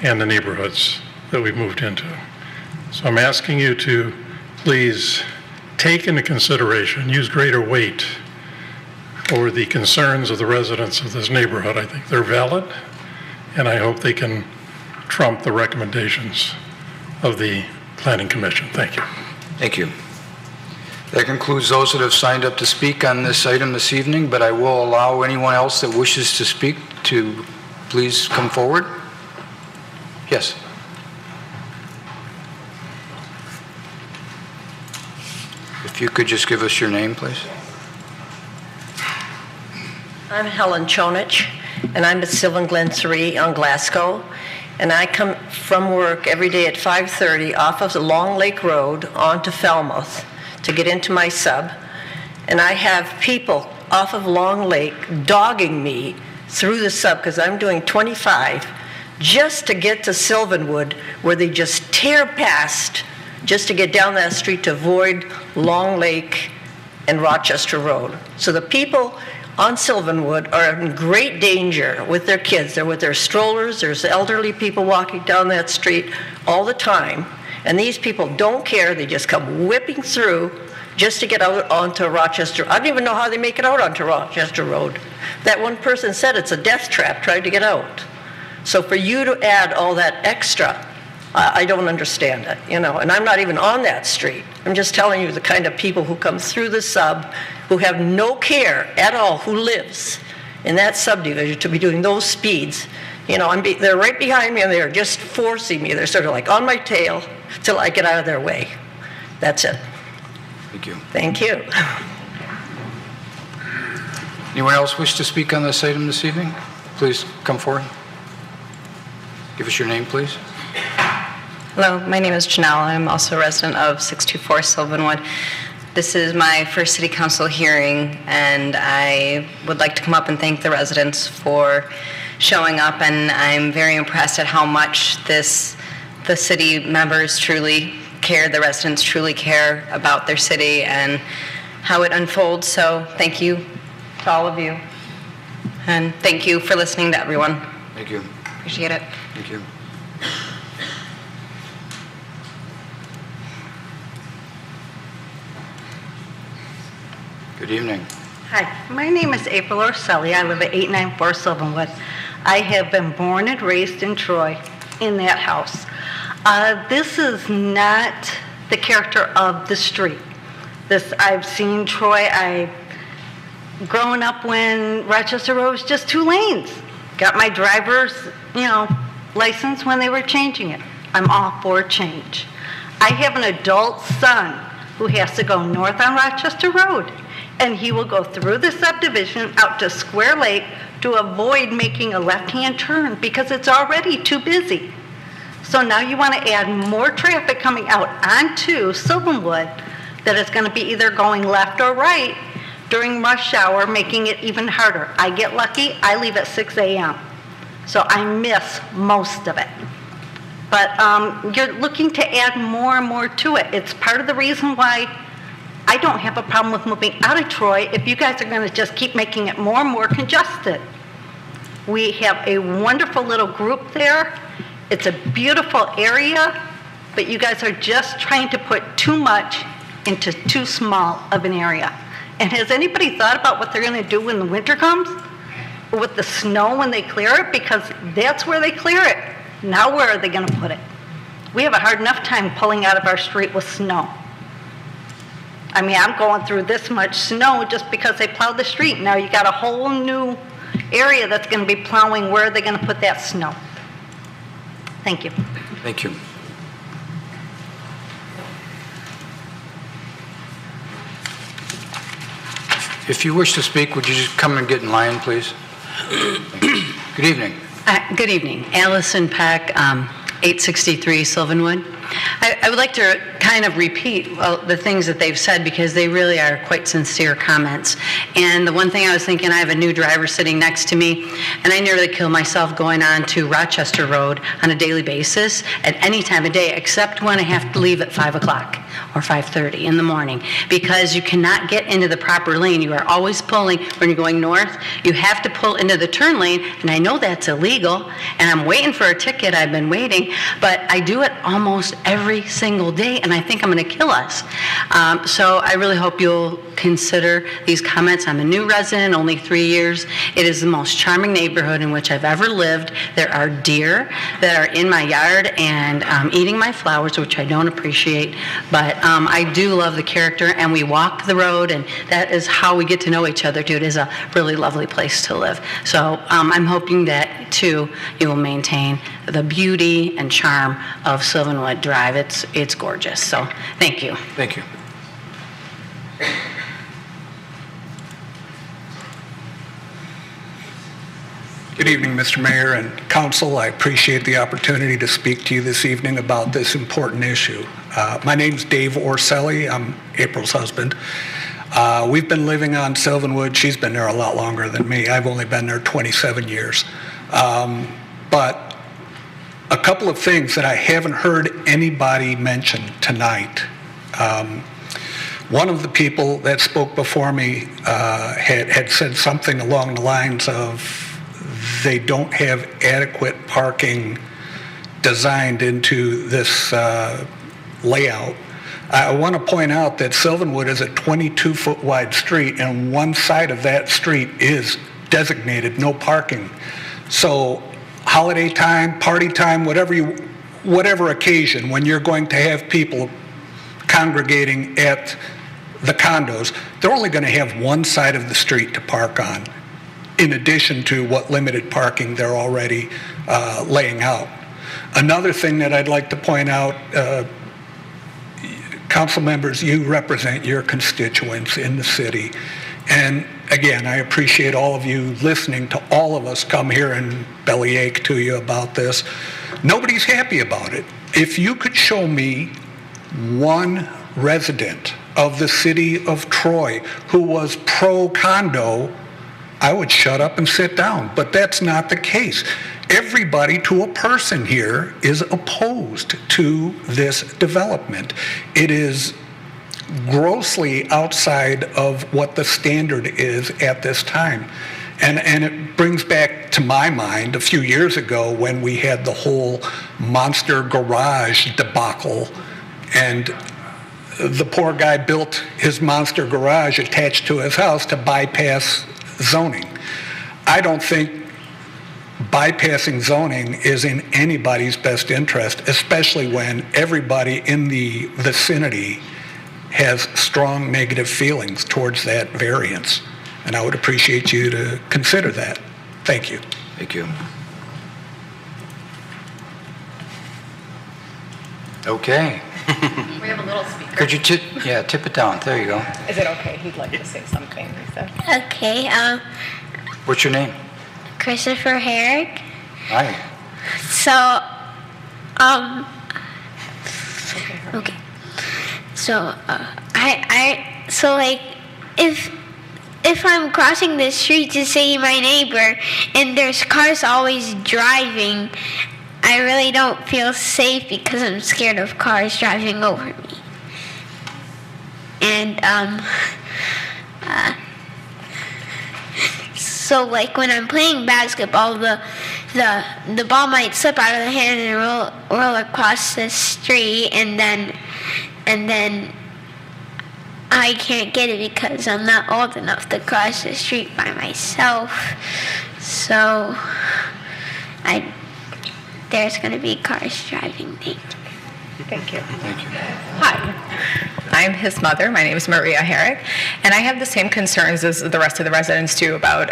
and the neighborhoods that we moved into. So I'm asking you to please take into consideration, use greater weight over the concerns of the residents of this neighborhood. I think they're valid, and I hope they can trump the recommendations of the Planning Commission. Thank you. Thank you. That concludes those that have signed up to speak on this item this evening, but I will allow anyone else that wishes to speak to please come forward. Yes. If you could just give us your name, please. I'm Helen Chonich, and I'm at Sylvan Glen 3 on Glasgow. And I come from work every day at 5:30 off of the Long Lake Road onto Falmouth to get into my sub. And I have people off of Long Lake dogging me through the sub because I'm doing 25 just to get to Sylvanwood, where they just tear past just to get down that street to avoid Long Lake and Rochester Road. So the people on Sylvanwood are in great danger with their kids. They're with their strollers. There's elderly people walking down that street all the time. And these people don't care. They just come whipping through just to get out onto Rochester. I don't even know how they make it out onto Rochester Road. That one person said it's a death trap trying to get out. So for you to add all that extra, I don't understand it, you know. And I'm not even on that street. I'm just telling you the kind of people who come through the sub who have no care at all who lives in that subdivision to be doing those speeds. You know, they're right behind me and they're just forcing me. They're sort of like on my tail till I get out of their way. That's it. Thank you. Thank you. Anyone else wish to speak on this item this evening? Please come forward. Give us your name, please. Hello, my name is Janelle. I'm also a resident of 624 Sylvanwood. This is my first city council hearing, and I would like to come up and thank the residents for showing up, and I'm very impressed at how much the city members truly care, the residents truly care about their city and how it unfolds. So thank you to all of you, and thank you for listening to everyone. Thank you. Appreciate it. Thank you. Good evening. Hi, my name is April Orselli. I live at 894 Sylvanwood. I have been born and raised in Troy in that house. This is not the character of the street. I've seen Troy, I've grown up when Rochester Road was just 2 lanes. Got my driver's, license when they were changing it. I'm all for change. I have an adult son who has to go north on Rochester Road, and he will go through the subdivision out to Square Lake to avoid making a left-hand turn because it's already too busy. So now you want to add more traffic coming out onto Sylvanwood that is going to be either going left or right during rush hour, making it even harder. I get lucky, I leave at 6 a.m. So I miss most of it. But you're looking to add more and more to it. It's part of the reason why I don't have a problem with moving out of Troy if you guys are going to just keep making it more and more congested. We have a wonderful little group there. It's a beautiful area, but you guys are just trying to put too much into too small of an area. And has anybody thought about what they're going to do when the winter comes? Or with the snow when they clear it? Because that's where they clear it. Now where are they going to put it? We have a hard enough time pulling out of our street with snow. I mean, I'm going through this much snow just because they plowed the street. Now you got a whole new area that's going to be plowing. Where are they going to put that snow? Thank you. Thank you. If you wish to speak, would you just come and get in line, please? Good evening. Good evening. Allison Peck, 863 Sylvanwood. I would like to kind of repeat the things that they've said because they really are quite sincere comments. And the one thing I was thinking, I have a new driver sitting next to me, and I nearly kill myself going on to Rochester Road on a daily basis at any time of day except when I have to leave at 5 o'clock or 5:30 in the morning because you cannot get into the proper lane. You are always pulling when you're going north. You have to pull into the turn lane, and I know that's illegal, and I'm waiting for a ticket. I've been waiting, but I do it almost every single day, and I think I'm going to kill us. So I really hope you'll consider these comments. I'm a new resident, only 3 years. It is the most charming neighborhood in which I've ever lived. There are deer that are in my yard and eating my flowers, which I don't appreciate, but I do love the character, and we walk the road, and that is how we get to know each other, too. It is a really lovely place to live. So I'm hoping that, too, you will maintain the beauty and charm of Sylvanwood Drive. It's gorgeous. So thank you. Thank you. Good evening, Mr. Mayor and Council. I appreciate the opportunity to speak to you this evening about this important issue. My name's Dave Orselli. I'm April's husband. We've been living on Sylvanwood. She's been there a lot longer than me. I've only been there 27 years. But a couple of things that I haven't heard anybody mention tonight. One of the people that spoke before me had said something along the lines of they don't have adequate parking designed into this layout. I want to point out that Sylvanwood is a 22-foot wide street, and one side of that street is designated no parking. So holiday time, party time, whatever occasion, when you're going to have people congregating at the condos, they're only going to have one side of the street to park on, in addition to what limited parking they're already laying out. Another thing that I'd like to point out, council members, you represent your constituents in the city. And again, I appreciate all of you listening to all of us come here and bellyache to you about this. Nobody's happy about it. If you could show me one resident of the city of Troy who was pro-condo, I would shut up and sit down, but that's not the case. Everybody to a person here is opposed to this development. It is grossly outside of what the standard is at this time. And it brings back to my mind a few years ago when we had the whole monster garage debacle, and the poor guy built his monster garage attached to his house to bypass zoning. I don't think bypassing zoning is in anybody's best interest, especially when everybody in the vicinity has strong negative feelings towards that variance. And I would appreciate you to consider that. Thank you. Thank you. Okay. We have a little speaker. Could you tip it down? There you go. Is it okay? He'd like to say something, Lisa. Okay, What's your name? Christopher Herrick. Hi. So, okay. So, so like, if I'm crossing the street to see my neighbor and there's cars always driving, I really don't feel safe because I'm scared of cars driving over me. And, so like when I'm playing basketball, the ball might slip out of the hand and roll across the street, and then I can't get it because I'm not old enough to cross the street by myself. So there's going to be cars driving me. Thank you. Thank you. Hi, I'm his mother. My name is Maria Herrick, and I have the same concerns as the rest of the residents do about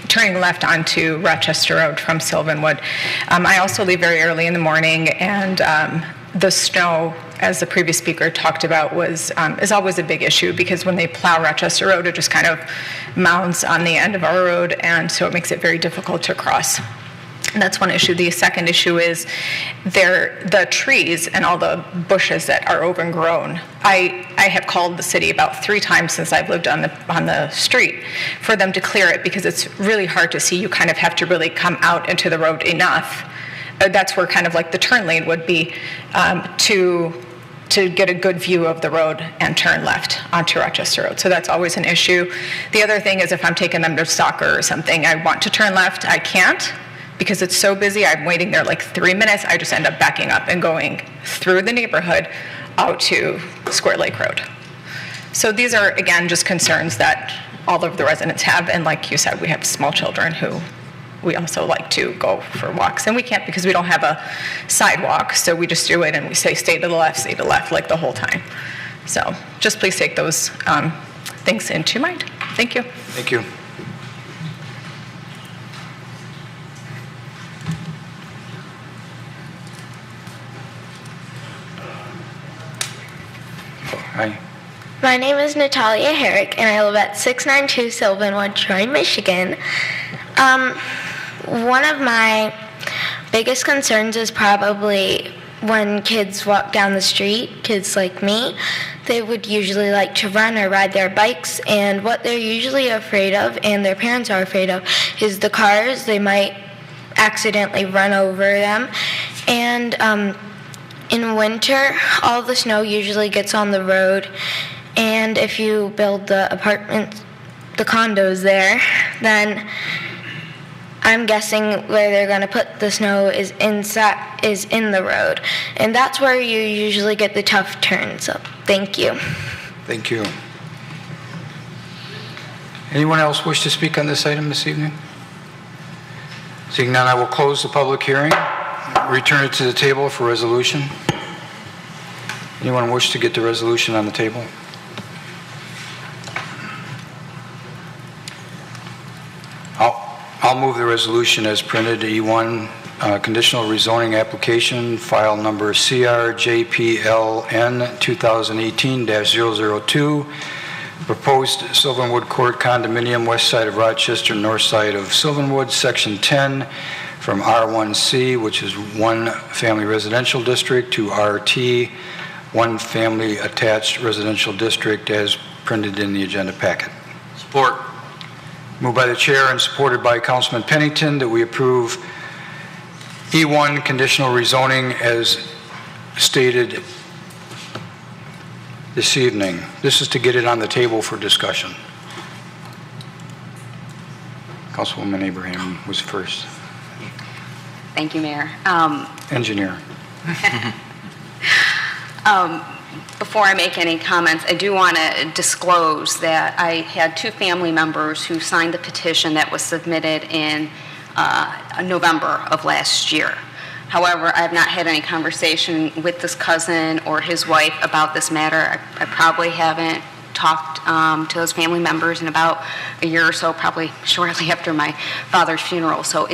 turning left onto Rochester Road from Sylvanwood. I also leave very early in the morning, and the snow, as the previous speaker talked about, is always a big issue because when they plow Rochester Road, it just kind of mounds on the end of our road, and so it makes it very difficult to cross. And that's one issue. The second issue is the trees and all the bushes that are overgrown. I have called the city about 3 times since I've lived on the street for them to clear it because it's really hard to see. You kind of have to really come out into the road enough. That's where kind of like the turn lane would be to get a good view of the road and turn left onto Rochester Road. So that's always an issue. The other thing is if I'm taking them to soccer or something, I want to turn left, I can't. Because it's so busy, I'm waiting there like 3 minutes, I just end up backing up and going through the neighborhood out to Square Lake Road. So these are, again, just concerns that all of the residents have, and like you said, we have small children who we also like to go for walks, and we can't because we don't have a sidewalk, so we just do it and we say stay to the left, like the whole time. So just please take those things into mind. Thank you. Thank you. Hi. My name is Natalia Herrick, and I live at 692 Sylvanwood, Troy, Michigan. One of my biggest concerns is probably when kids walk down the street, kids like me, they would usually like to run or ride their bikes, and what they're usually afraid of, and their parents are afraid of, is the cars. They might accidentally run over them, and in winter, all the snow usually gets on the road, and if you build the apartments, the condos there, then I'm guessing where they're going to put the snow is in the road, and that's where you usually get the tough turns. So, thank you. Thank you. Anyone else wish to speak on this item this evening? Seeing none, I will close the public hearing. Return it to the table for resolution. Anyone wish to get the resolution on the table? I'll move the resolution as printed. E1, conditional rezoning application, file number CRJPLN 2018-002, proposed Sylvanwood Court condominium, west side of Rochester, north side of Sylvanwood, section 10, from R1C, which is one family residential district, to RT, one family attached residential district, as printed in the agenda packet. Support. Moved by the chair and supported by Councilman Pennington that we approve E1 conditional rezoning as stated this evening. This is to get it on the table for discussion. Councilwoman Abraham was first. Thank you, Mayor. Engineer. Before I make any comments, I do want to disclose that I had 2 family members who signed the petition that was submitted in November of last year. However, I have not had any conversation with this cousin or his wife about this matter. I probably haven't talked to those family members in about a year or so, probably shortly after my father's funeral. So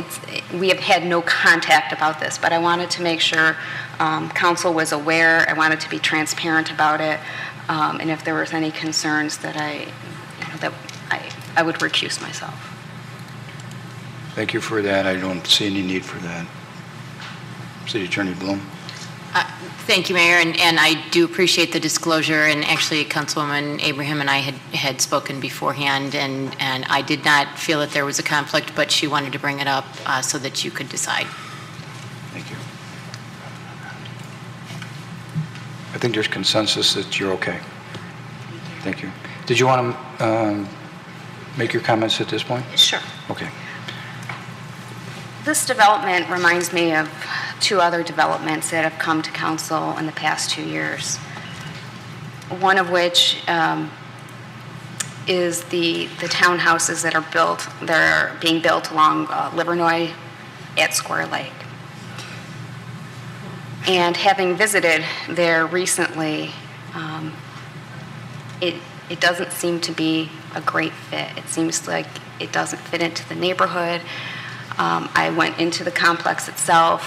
we have had no contact about this, but I wanted to make sure council was aware. I wanted to be transparent about it, and if there was any concerns that I would recuse myself. Thank you for that. I don't see any need for that. City Attorney Bloom. Thank you, Mayor, and I do appreciate the disclosure, and actually Councilwoman Abraham and I had spoken beforehand, and I did not feel that there was a conflict, but she wanted to bring it up so that you could decide. Thank you. I think there's consensus that you're okay. Thank you. Did you want to make your comments at this point? Sure. Okay. This development reminds me of two other developments that have come to council in the past 2 years. One of which is the townhouses that are being built along Livernois at Square Lake. And having visited there recently, it doesn't seem to be a great fit. It seems like it doesn't fit into the neighborhood. I went into the complex itself.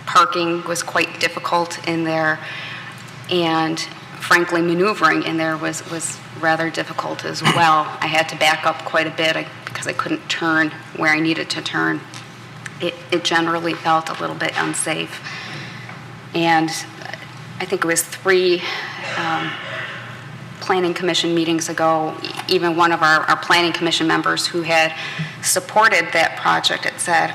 Parking was quite difficult in there, and frankly, maneuvering in there was rather difficult as well. I had to back up quite a bit because I couldn't turn where I needed to turn. It generally felt a little bit unsafe. And I think it was 3 Planning Commission meetings ago, even one of our Planning Commission members who had supported that project had said,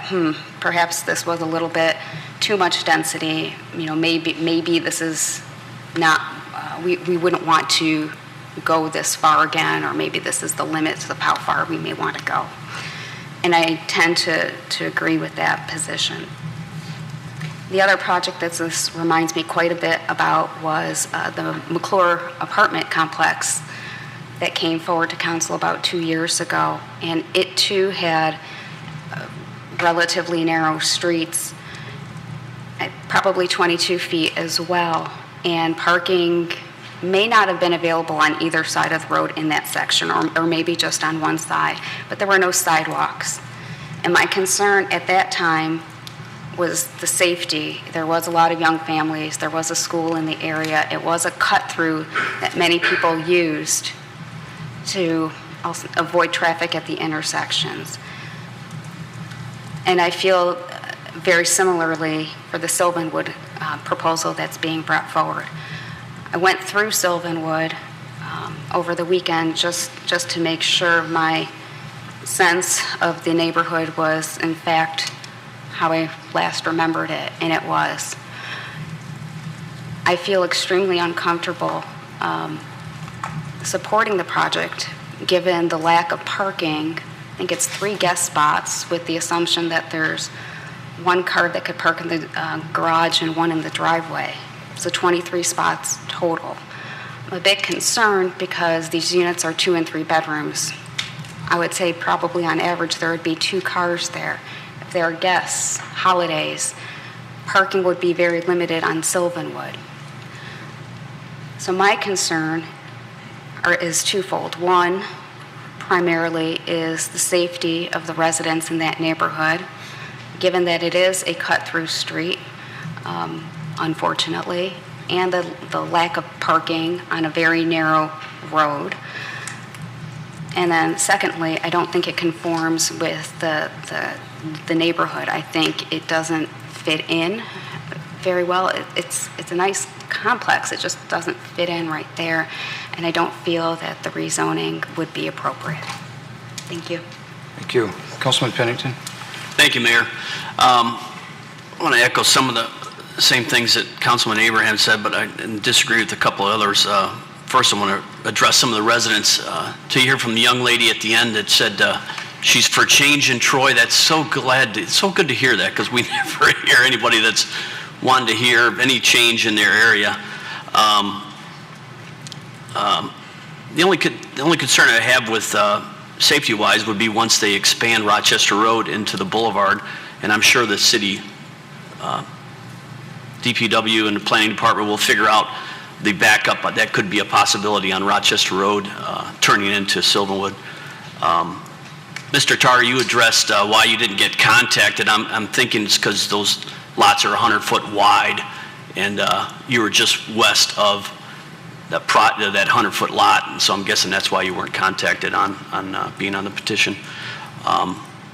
perhaps this was a little bit too much density. Maybe this is not, we wouldn't want to go this far again, or maybe this is the limit of how far we may want to go. And I tend to agree with that position. The other project that this reminds me quite a bit about was the McClure apartment complex that came forward to council about 2 years ago. And it too had relatively narrow streets, probably 22 feet as well. And parking may not have been available on either side of the road in that section, or maybe just on one side, but there were no sidewalks. And my concern at that time was the safety. There was a lot of young families. There was a school in the area. It was a cut-through that many people used to also avoid traffic at the intersections. And I feel very similarly for the Sylvanwood proposal that's being brought forward. I went through Sylvanwood over the weekend just to make sure my sense of the neighborhood was, in fact, how I last remembered it, and it was. I feel extremely uncomfortable supporting the project given the lack of parking. I think it's 3 guest spots with the assumption that there's 1 car that could park in the garage and 1 in the driveway. So 23 spots total. I'm a bit concerned because these units are 2 and 3 bedrooms. I would say probably on average there would be 2 cars there. If there are guests, holidays, parking would be very limited on Sylvanwood. So my concern is twofold. One, primarily, is the safety of the residents in that neighborhood, given that it is a cut-through street, unfortunately, and the lack of parking on a very narrow road. And then secondly, I don't think it conforms with the neighborhood. I think it doesn't fit in very well. It's a nice complex. It just doesn't fit in right there. And I don't feel that the rezoning would be appropriate. Thank you. Thank you. Councilman Pennington. Thank you, Mayor. I want to echo some of the same things that Councilman Abraham said, but I disagree with a couple of others. First, I want to address some of the residents. To hear from the young lady at the end that said she's for change in Troy, that's so it's so good to hear that, because we never hear anybody that's wanted to hear any change in their area. The only concern I have with safety-wise would be once they expand Rochester Road into the boulevard, and I'm sure the city DPW and the planning department will figure out the backup, but that could be a possibility on Rochester Road, turning into Sylvanwood. Mr. Tar, you addressed why you didn't get contacted. I'm thinking it's because those lots are 100 foot wide, and you were just west of that 100 foot lot, and so I'm guessing that's why you weren't contacted on being on the petition.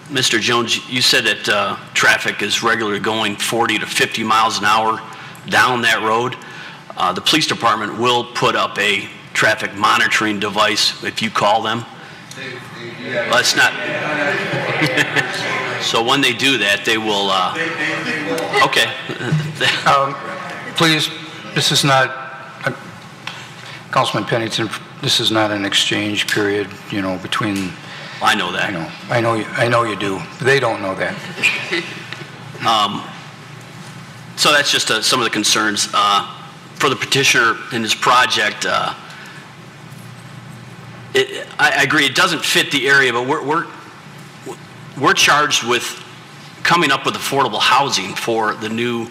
Mr. Jones, you said that traffic is regularly going 40 to 50 miles an hour down that road. The police department will put up a traffic monitoring device if you call them. Well, it's not. So when they do that, they will, okay. Please, this is not, Councilman Pennington, this is not an exchange period, between. I know that. I know you do. They don't know that. So that's just some of the concerns. For the petitioner in this project, I agree, it doesn't fit the area, but we're charged with coming up with affordable housing for the new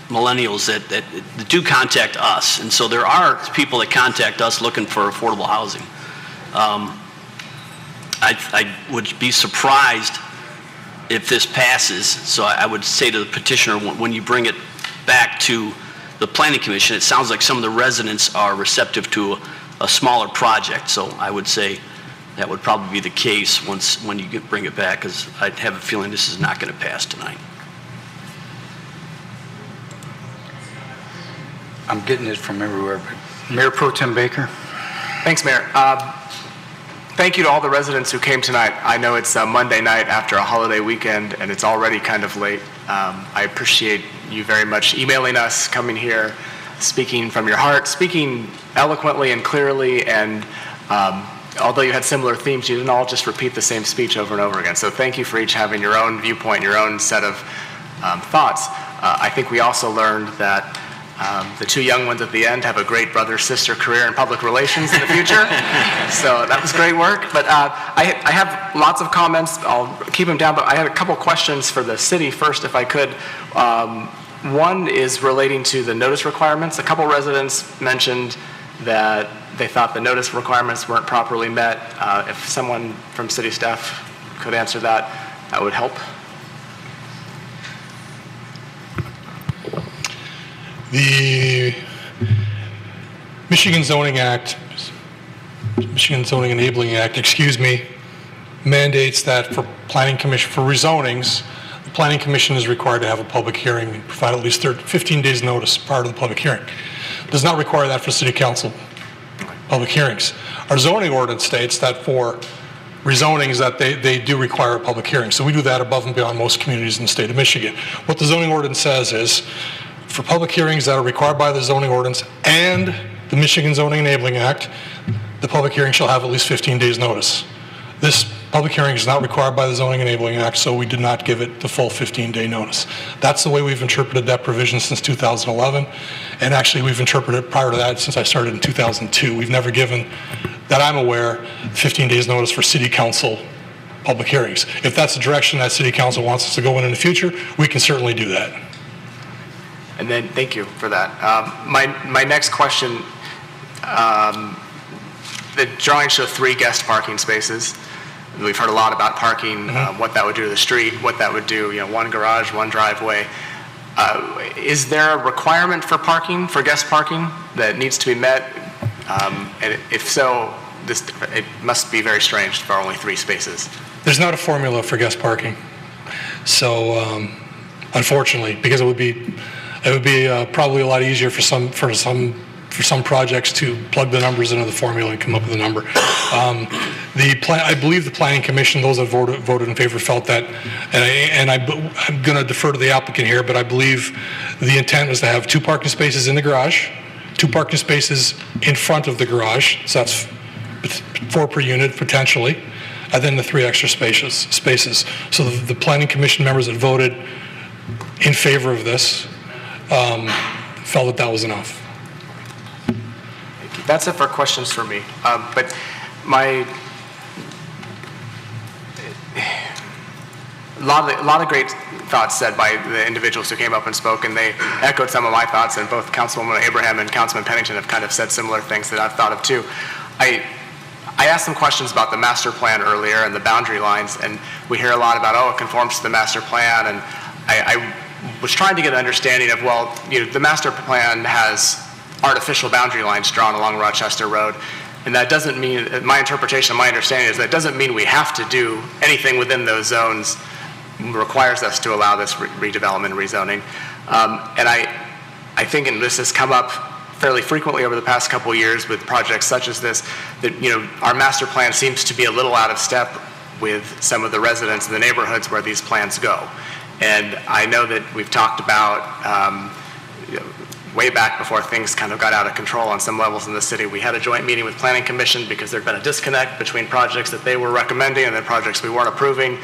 millennials that do contact us. And so there are people that contact us looking for affordable housing. I would be surprised if this passes. So I would say to the petitioner, when you bring it back to the Planning Commission, it sounds like some of the residents are receptive to a smaller project. So I would say that would probably be the case when you bring it back, because I have a feeling this is not going to pass tonight. I'm getting it from everywhere, but Mayor Pro Tem Baker. Thanks, Mayor. Thank you to all the residents who came tonight. I know it's a Monday night after a holiday weekend, and it's already kind of late. I appreciate you very much emailing us, coming here, speaking from your heart, speaking eloquently and clearly, and although you had similar themes, you didn't all just repeat the same speech over and over again. So thank you for each having your own viewpoint, your own set of thoughts. I think we also learned that the two young ones at the end have a great brother-sister career in public relations in the future. So that was great work. But I have lots of comments. I'll keep them down, but I had a couple questions for the city first, if I could. One is relating to the notice requirements. A couple residents mentioned that they thought the notice requirements weren't properly met. If someone from city staff could answer that, that would help. The Michigan Zoning Act, Michigan Zoning Enabling Act, mandates that for Planning Commission, for rezonings, the Planning Commission is required to have a public hearing and provide at least 15 days notice prior to the public hearing. It does not require that for City Council public hearings. Our zoning ordinance states that for rezonings that they do require a public hearing. So we do that above and beyond most communities in the state of Michigan. What the zoning ordinance says is, for public hearings that are required by the zoning ordinance and the Michigan Zoning Enabling Act, the public hearing shall have at least 15 days notice. This public hearing is not required by the Zoning Enabling Act, so we did not give it the full 15-day notice. That's the way we've interpreted that provision since 2011, and actually we've interpreted it prior to that since I started in 2002. We've never given, that I'm aware, 15 days notice for City Council public hearings. If that's the direction that City Council wants us to go in the future, we can certainly do that. And then, thank you for that. My next question, the drawings show 3 guest parking spaces. We've heard a lot about parking, what that would do to the street, what that would do, 1 garage, 1 driveway. Is there a requirement for parking, for guest parking, that needs to be met? And if so, it must be very strange for only 3 spaces. There's not a formula for guest parking. So, unfortunately, because it would be probably a lot easier for some projects to plug the numbers into the formula and come up with a number. I believe the Planning Commission, those that voted in favor, felt that, and I'm going to defer to the applicant here, but I believe the intent was to have 2 parking spaces in the garage, 2 parking spaces in front of the garage, so that's 4 per unit potentially, and then the 3 extra spaces. So the Planning Commission members that voted in favor of this felt that was enough. That's it for questions for me. But a lot of great thoughts said by the individuals who came up and spoke, and they echoed some of my thoughts, and both Councilwoman Abraham and Councilman Pennington have kind of said similar things that I've thought of too. I asked some questions about the master plan earlier and the boundary lines, and we hear a lot about, oh, it conforms to the master plan, and I was trying to get an understanding of, well, the master plan has artificial boundary lines drawn along Rochester Road, and that doesn't mean, my interpretation, my understanding is that doesn't mean we have to do anything within those zones requires us to allow this redevelopment and rezoning. And I think, and this has come up fairly frequently over the past couple of years with projects such as this, that our master plan seems to be a little out of step with some of the residents in the neighborhoods where these plans go. And I know that we've talked about way back before things kind of got out of control on some levels in the city. We had a joint meeting with Planning Commission because there'd been a disconnect between projects that they were recommending and then projects we weren't approving.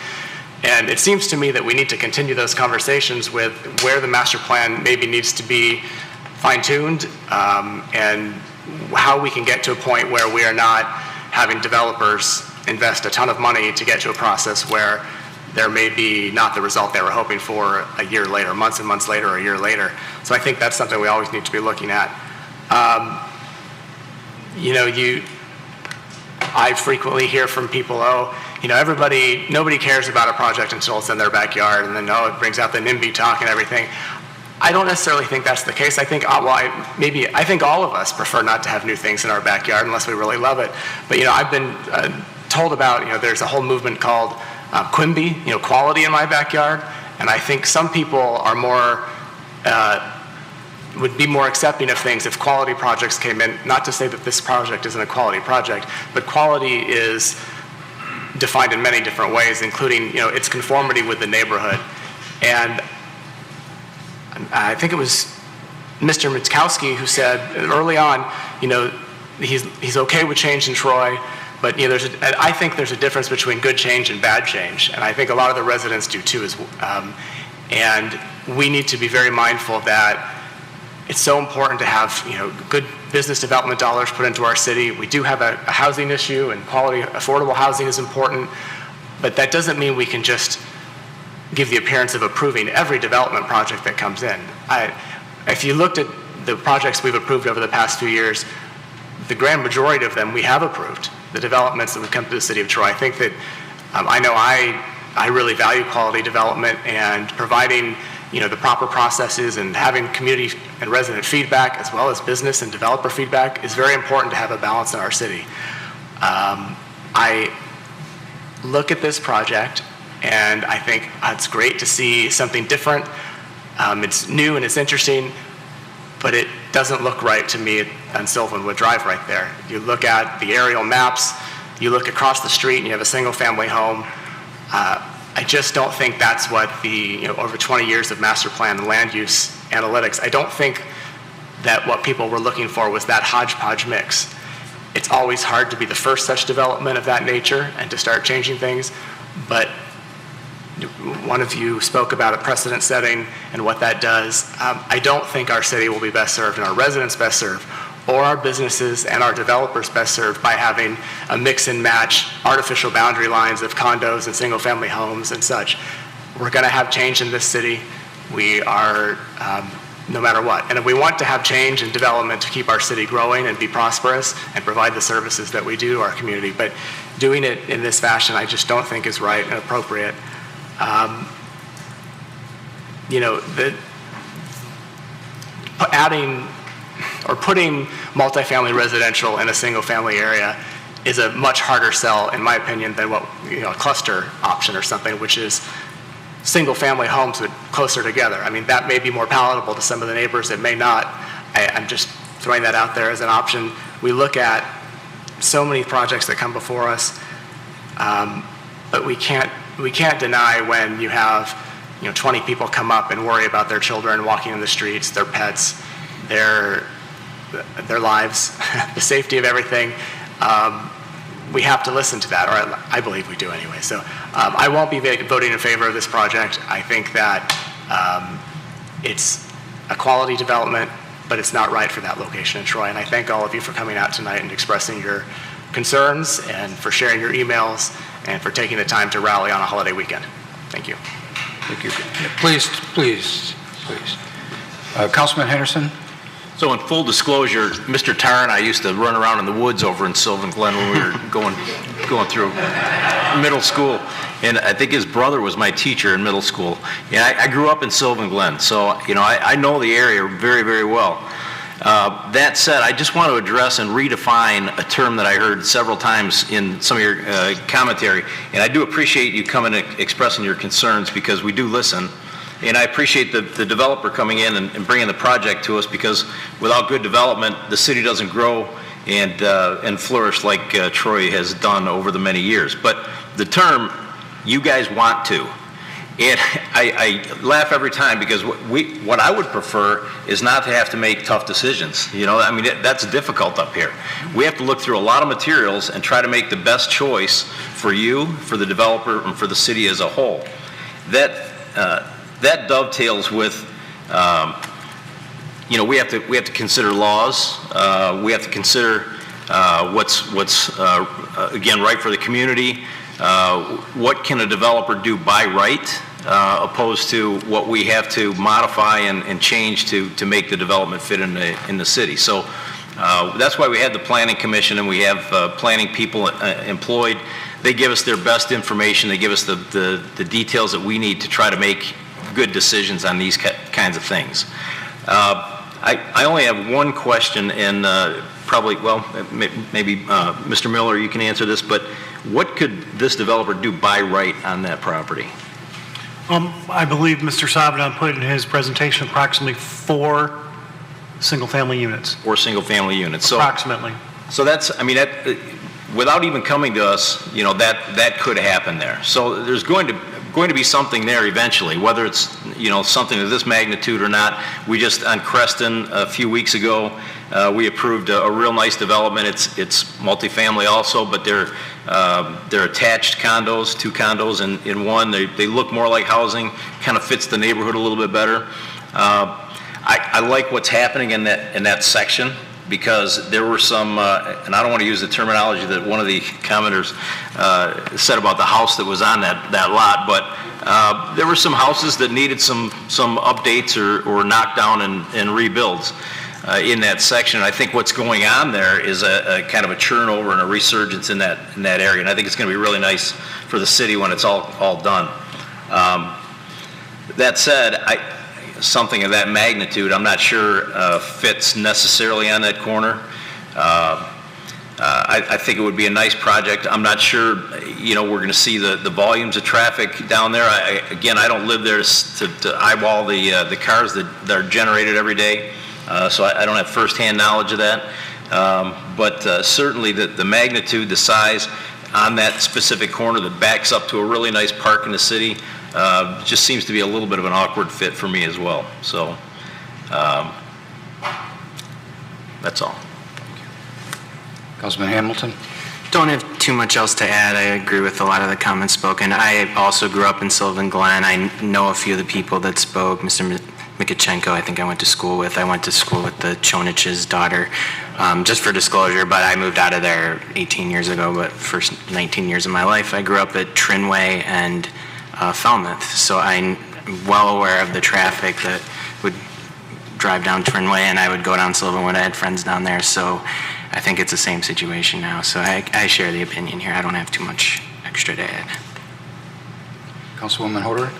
And it seems to me that we need to continue those conversations with where the master plan maybe needs to be fine-tuned, and how we can get to a point where we are not having developers invest a ton of money to get to a process where there may be not the result they were hoping for a year later, months and months later, or a year later. So I think that's something we always need to be looking at. I frequently hear from people, nobody cares about a project until it's in their backyard, and then, it brings out the NIMBY talk and everything. I don't necessarily think that's the case. I think, I think all of us prefer not to have new things in our backyard unless we really love it. But, I've been told about, there's a whole movement called QIMBY, quality in my backyard. And I think some people are more, would be more accepting of things if quality projects came in. Not to say that this project isn't a quality project, but quality is defined in many different ways, including, its conformity with the neighborhood. And I think it was Mr. Mitkowski who said early on, he's okay with change in Troy, but I think there's a difference between good change and bad change, and I think a lot of the residents do too. And we need to be very mindful that it's so important to have good business development dollars put into our city. We do have a housing issue, and quality, affordable housing is important, but that doesn't mean we can just give the appearance of approving every development project that comes in. If you looked at the projects we've approved over the past few years, the grand majority of them we have approved, the developments that have come to the city of Troy. I think that, I know I really value quality development, and providing the proper processes and having community and resident feedback as well as business and developer feedback is very important to have a balance in our city. I look at this project and I think it's great to see something different. It's new and it's interesting, but it doesn't look right to me on Sylvanwood Drive right there. You look at the aerial maps, you look across the street and you have a single family home. I just don't think that's what over 20 years of master plan and land use analytics, I don't think that what people were looking for was that hodgepodge mix. It's always hard to be the first such development of that nature and to start changing things, but one of you spoke about a precedent setting and what that does. I don't think our city will be best served and our residents best served, or our businesses and our developers best served by having a mix and match artificial boundary lines of condos and single family homes and such. We're going to have change in this city. We are, no matter what. And if we want to have change and development to keep our city growing and be prosperous and provide the services that we do to our community, but doing it in this fashion I just don't think is right and appropriate. Adding or putting multifamily residential in a single family area is a much harder sell, in my opinion, than what a cluster option or something, which is single family homes but closer together. I mean, that may be more palatable to some of the neighbors, it may not. I'm just throwing that out there as an option. We look at so many projects that come before us, but we can't deny when you have 20 people come up and worry about their children walking in the streets, their pets, their lives, the safety of everything. We have to listen to that, or I believe we do anyway. So I won't be voting in favor of this project. I think that it's a quality development, but it's not right for that location in Troy. And I thank all of you for coming out tonight and expressing your concerns and for sharing your emails and for taking the time to rally on a holiday weekend. Thank you. Thank you. Please. Councilman Henderson? So in full disclosure, Mr. Tarr and I used to run around in the woods over in Sylvan Glen when we were going through middle school. And I think his brother was my teacher in middle school. And I grew up in Sylvan Glen, so I know the area very, very well. That said, I just want to address and redefine a term that I heard several times in some of your commentary. And I do appreciate you coming and expressing your concerns because we do listen. And I appreciate the developer coming in and bringing the project to us because without good development, the city doesn't grow and flourish like Troy has done over the many years. But the term, you guys want to. And I laugh every time because what I would prefer is not to have to make tough decisions. That's difficult up here. We have to look through a lot of materials and try to make the best choice for you, for the developer, and for the city as a whole. That dovetails with, we have to consider laws. We have to consider what's again right for the community. What can a developer do by right, opposed to what we have to modify and change to make the development fit in the city. So that's why we had the Planning Commission and we have planning people employed. They give us their best information. They give us the details that we need to try to make good decisions on these kinds of things. I only have one question, and maybe Mr. Miller, you can answer this, but what could this developer do by right on that property? I believe Mr. Sabadan put in his presentation approximately 4 single-family units. 4 single-family units. Approximately. So that's, without even coming to us, that could happen there. So there's going to be something there eventually, whether it's something of this magnitude or not. We just on Creston a few weeks ago, we approved a real nice development. It's multifamily also, but they're attached condos, 2 condos in one. They look more like housing, kind of fits the neighborhood a little bit better. I like what's happening in that section, because there were some, and I don't want to use the terminology that one of the commenters said about the house that was on that lot, but there were some houses that needed some updates or knockdown and rebuilds in that section. I think what's going on there is a kind of a churn over and a resurgence in that area, and I think it's going to be really nice for the city when it's all done. That said, something of that magnitude, I'm not sure fits necessarily on that corner. I think it would be a nice project. I'm not sure, we're going to see the volumes of traffic down there. Again, I don't live there to eyeball the cars that are generated every day, so I don't have firsthand knowledge of that. But certainly the magnitude, the size on that specific corner that backs up to a really nice park in the city, just seems to be a little bit of an awkward fit for me as well. So that's all. Councilman Hamilton? Don't have too much else to add. I agree with a lot of the comments spoken. I also grew up in Sylvan Glen. I know a few of the people that spoke. Mr. Mikachenko, I think I went to school with. I went to school with the Chonich's daughter, just for disclosure, but I moved out of there 18 years ago, but for 19 years of my life, I grew up at Trinway and Falmouth, so I'm well aware of the traffic that would drive down Trinway, and I would go down Sylvanwood. I had friends down there, so I think it's the same situation now. So I share the opinion here. I don't have too much extra to add. Councilwoman Hoderick?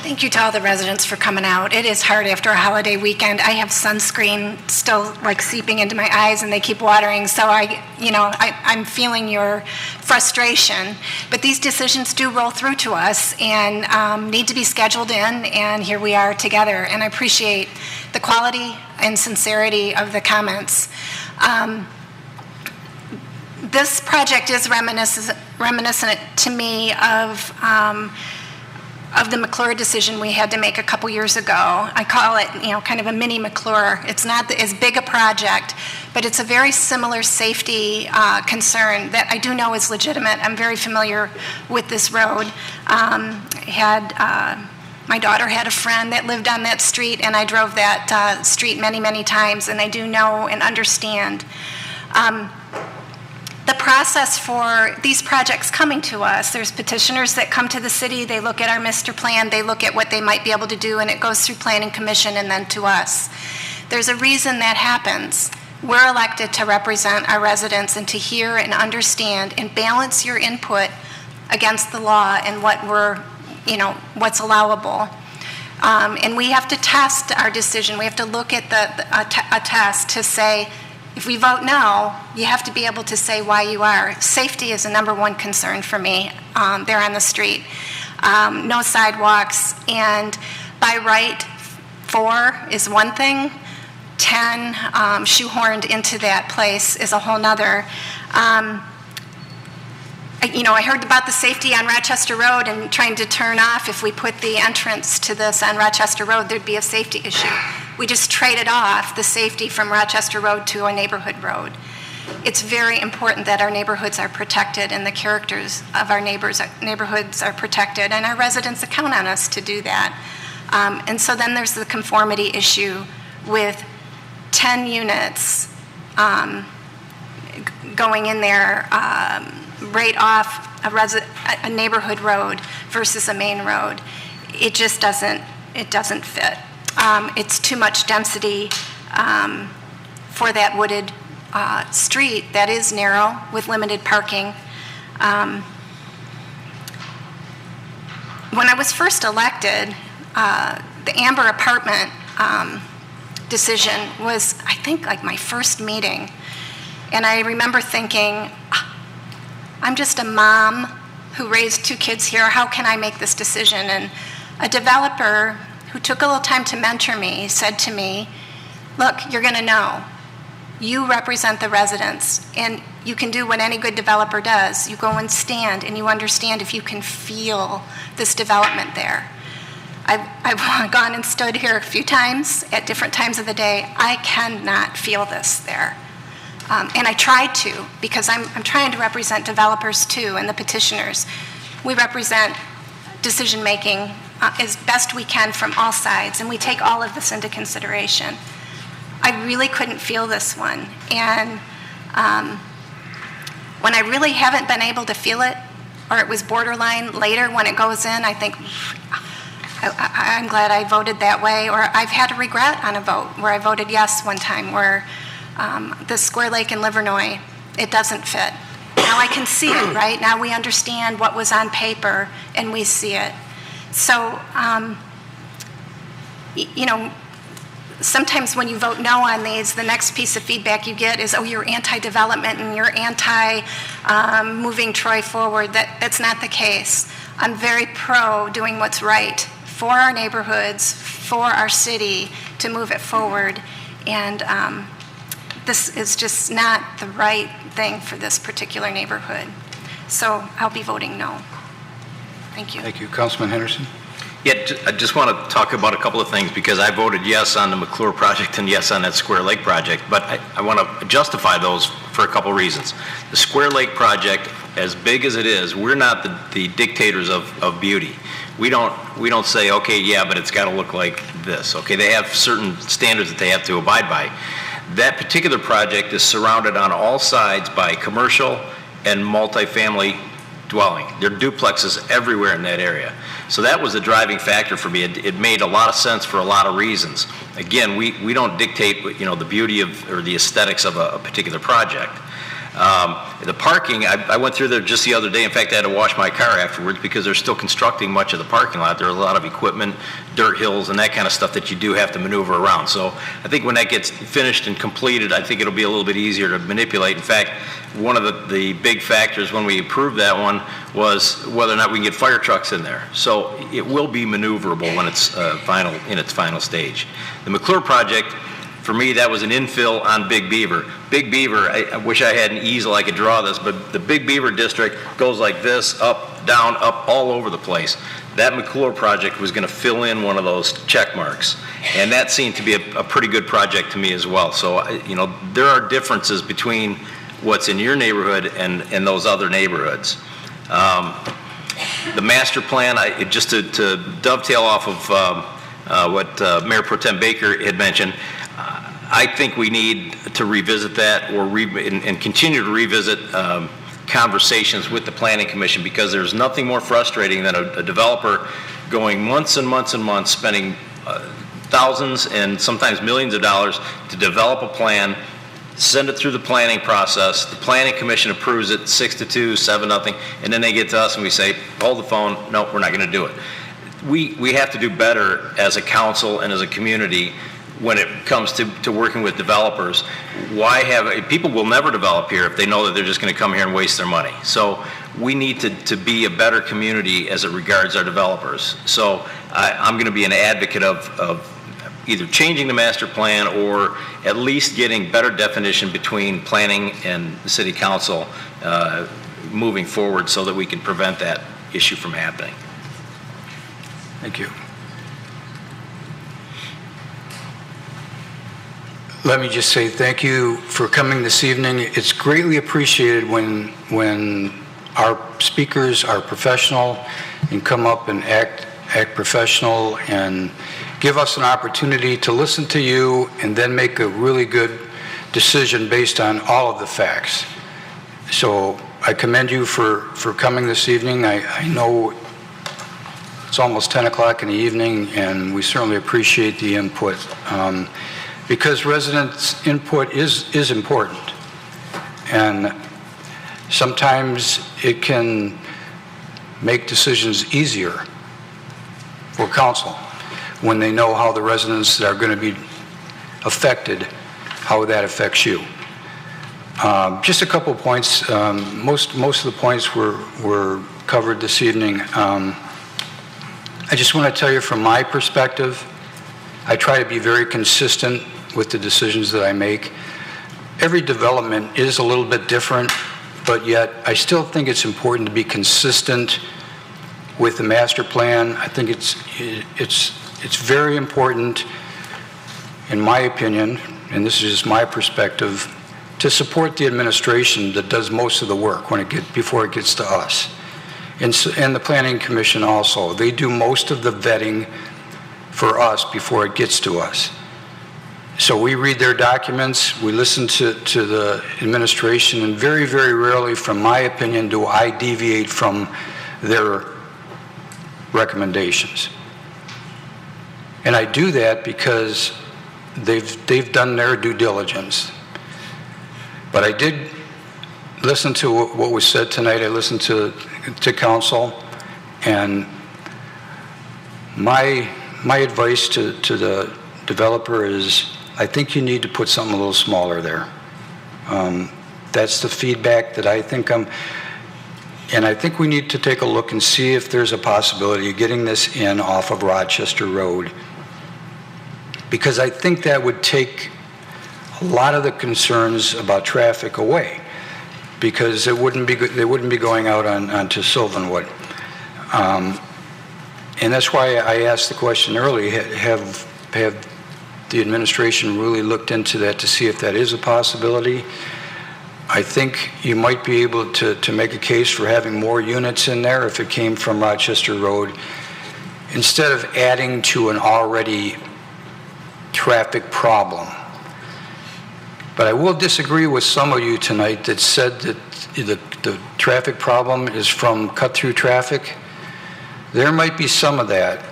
Thank you to all the residents for coming out. It is hard after a holiday weekend. I have sunscreen still seeping into my eyes and they keep watering, so I'm feeling your frustration. But these decisions do roll through to us and need to be scheduled in, and here we are together. And I appreciate the quality and sincerity of the comments. This project is reminiscent to me of the McClure decision we had to make a couple years ago. I call it, kind of a mini McClure. It's not as big a project, but it's a very similar safety concern that I do know is legitimate. I'm very familiar with this road. My daughter had a friend that lived on that street, and I drove that street many, many times, and I do know and understand. The process for these projects coming to us. There's petitioners that come to the city, they look at our master plan, they look at what they might be able to do, and it goes through Planning Commission and then to us. There's a reason that happens. We're elected to represent our residents and to hear and understand and balance your input against the law and what what's allowable. And we have to test our decision. We have to look at a test to say, if we vote no, you have to be able to say why you are. Safety is a #1 concern for me there on the street. No sidewalks, and by right, 4 is one thing, 10 shoehorned into that place is a whole nother. I heard about the safety on Rochester Road and trying to turn off. If we put the entrance to this on Rochester Road, there'd be a safety issue. We just traded off the safety from Rochester Road to a neighborhood road. It's very important that our neighborhoods are protected and the characters of our neighborhoods are protected, and our residents count on us to do that. And so then there's the conformity issue with 10 units going in there right off a neighborhood road versus a main road. It just doesn't fit. It's too much density for that wooded street that is narrow with limited parking. When I was first elected, the Amber apartment decision was, I think, like my first meeting. And I remember thinking, I'm just a mom who raised 2 kids here. How can I make this decision? And a developer who took a little time to mentor me said to me, look, you're going to know. You represent the residents, and you can do what any good developer does. You go and stand, and you understand if you can feel this development there. I've gone and stood here a few times at different times of the day. I cannot feel this there. And I tried to, because I'm trying to represent developers too, and the petitioners. We represent decision-making as best we can from all sides, and we take all of this into consideration. I really couldn't feel this one. And when I really haven't been able to feel it, or it was borderline later when it goes in, I think, I'm glad I voted that way. Or I've had a regret on a vote where I voted yes one time, where the Square Lake in Livernois, it doesn't fit. Now I can see it, right? Now we understand what was on paper and we see it. So, sometimes when you vote no on these, the next piece of feedback you get is, oh, you're anti-development and you're anti-moving Troy forward. That's not the case. I'm very pro doing what's right for our neighborhoods, for our city, to move it forward. And this is just not the right thing for this particular neighborhood. So I'll be voting no. Thank you. Thank you. Councilman Henderson? Yeah, I just want to talk about a couple of things, because I voted yes on the McClure project and yes on that Square Lake project, but I want to justify those for a couple of reasons. The Square Lake project, as big as it is, we're not the dictators of beauty. We don't say, okay, yeah, but it's got to look like this. Okay, they have certain standards that they have to abide by. That particular project is surrounded on all sides by commercial and multifamily dwelling. There are duplexes everywhere in that area. So that was the driving factor for me. It made a lot of sense for a lot of reasons. Again, we don't dictate, the beauty of or the aesthetics of a particular project. The parking, I went through there just the other day. In fact, I had to wash my car afterwards because they're still constructing much of the parking lot. There are a lot of equipment, dirt hills, and that kind of stuff that you do have to maneuver around. So I think when that gets finished and completed, I think it'll be a little bit easier to manipulate. In fact, one of the big factors when we approved that one was whether or not we can get fire trucks in there. So it will be maneuverable when it's in its final stage. The McClure project, for me, that was an infill on Big Beaver. Big Beaver, I wish I had an easel I could draw this, but the Big Beaver district goes like this, up, down, up, all over the place. That McClure project was going to fill in one of those check marks, and that seemed to be a pretty good project to me as well. So, there are differences between what's in your neighborhood and those other neighborhoods. The master plan, just to dovetail off of what Mayor Pro Tem Baker had mentioned, I think we need to revisit that and continue to revisit conversations with the Planning Commission, because there's nothing more frustrating than a developer going months and months and months, spending thousands and sometimes millions of dollars to develop a plan, send it through the planning process. The Planning Commission approves it 6-2, 7-0, and then they get to us and we say, hold the phone, no, we're not going to do it. We have to do better as a council and as a community when it comes to working with developers. People will never develop here if they know that they're just going to come here and waste their money. So we need to be a better community as it regards our developers. So I'm going to be an advocate of either changing the master plan or at least getting better definition between planning and the city council moving forward so that we can prevent that issue from happening. Thank you. Let me just say thank you for coming this evening. It's greatly appreciated when our speakers are professional and come up and act professional and give us an opportunity to listen to you and then make a really good decision based on all of the facts. So I commend you for coming this evening. I know it's almost 10 o'clock in the evening, and we certainly appreciate the input because residents' input is important. And sometimes it can make decisions easier for council when they know how the residents that are going to be affected, how that affects you. Just a couple of points. Most of the points were covered this evening. I just want to tell you from my perspective, I try to be very consistent with the decisions that I make. Every development is a little bit different, but yet I still think it's important to be consistent with the master plan. I think it's very important, in my opinion, and this is just my perspective, to support the administration that does most of the work before it gets to us. And the Planning Commission also. They do most of the vetting for us before it gets to us. So we read their documents, we listen to the administration, and very, very rarely, from my opinion, do I deviate from their recommendations. And I do that because they've done their due diligence. But I did listen to what was said tonight. I listened to council, and my advice to the developer is, I think you need to put something a little smaller there. That's the feedback that I think and I think we need to take a look and see if there's a possibility of getting this in off of Rochester Road, because I think that would take a lot of the concerns about traffic away, because they wouldn't be going out onto Sylvanwood. And that's why I asked the question earlier, have the administration really looked into that to see if that is a possibility? I think you might be able to make a case for having more units in there if it came from Rochester Road, instead of adding to an already traffic problem. But I will disagree with some of you tonight that said that the traffic problem is from cut-through traffic. There might be some of that,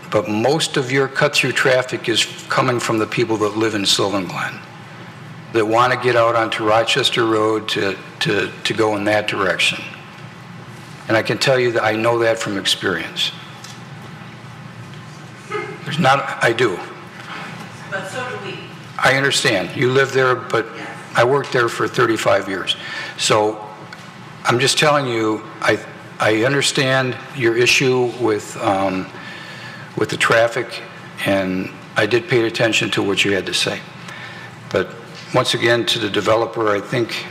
but most of your cut-through traffic is coming from the people that live in Sylvan Glen, that want to get out onto Rochester Road to go in that direction. And I can tell you that I know that from experience. I do. But so do we. I understand. You live there, but I worked there for 35 years. So I'm just telling you, I understand your issue with the traffic, and I did pay attention to what you had to say. But once again, to the developer, I think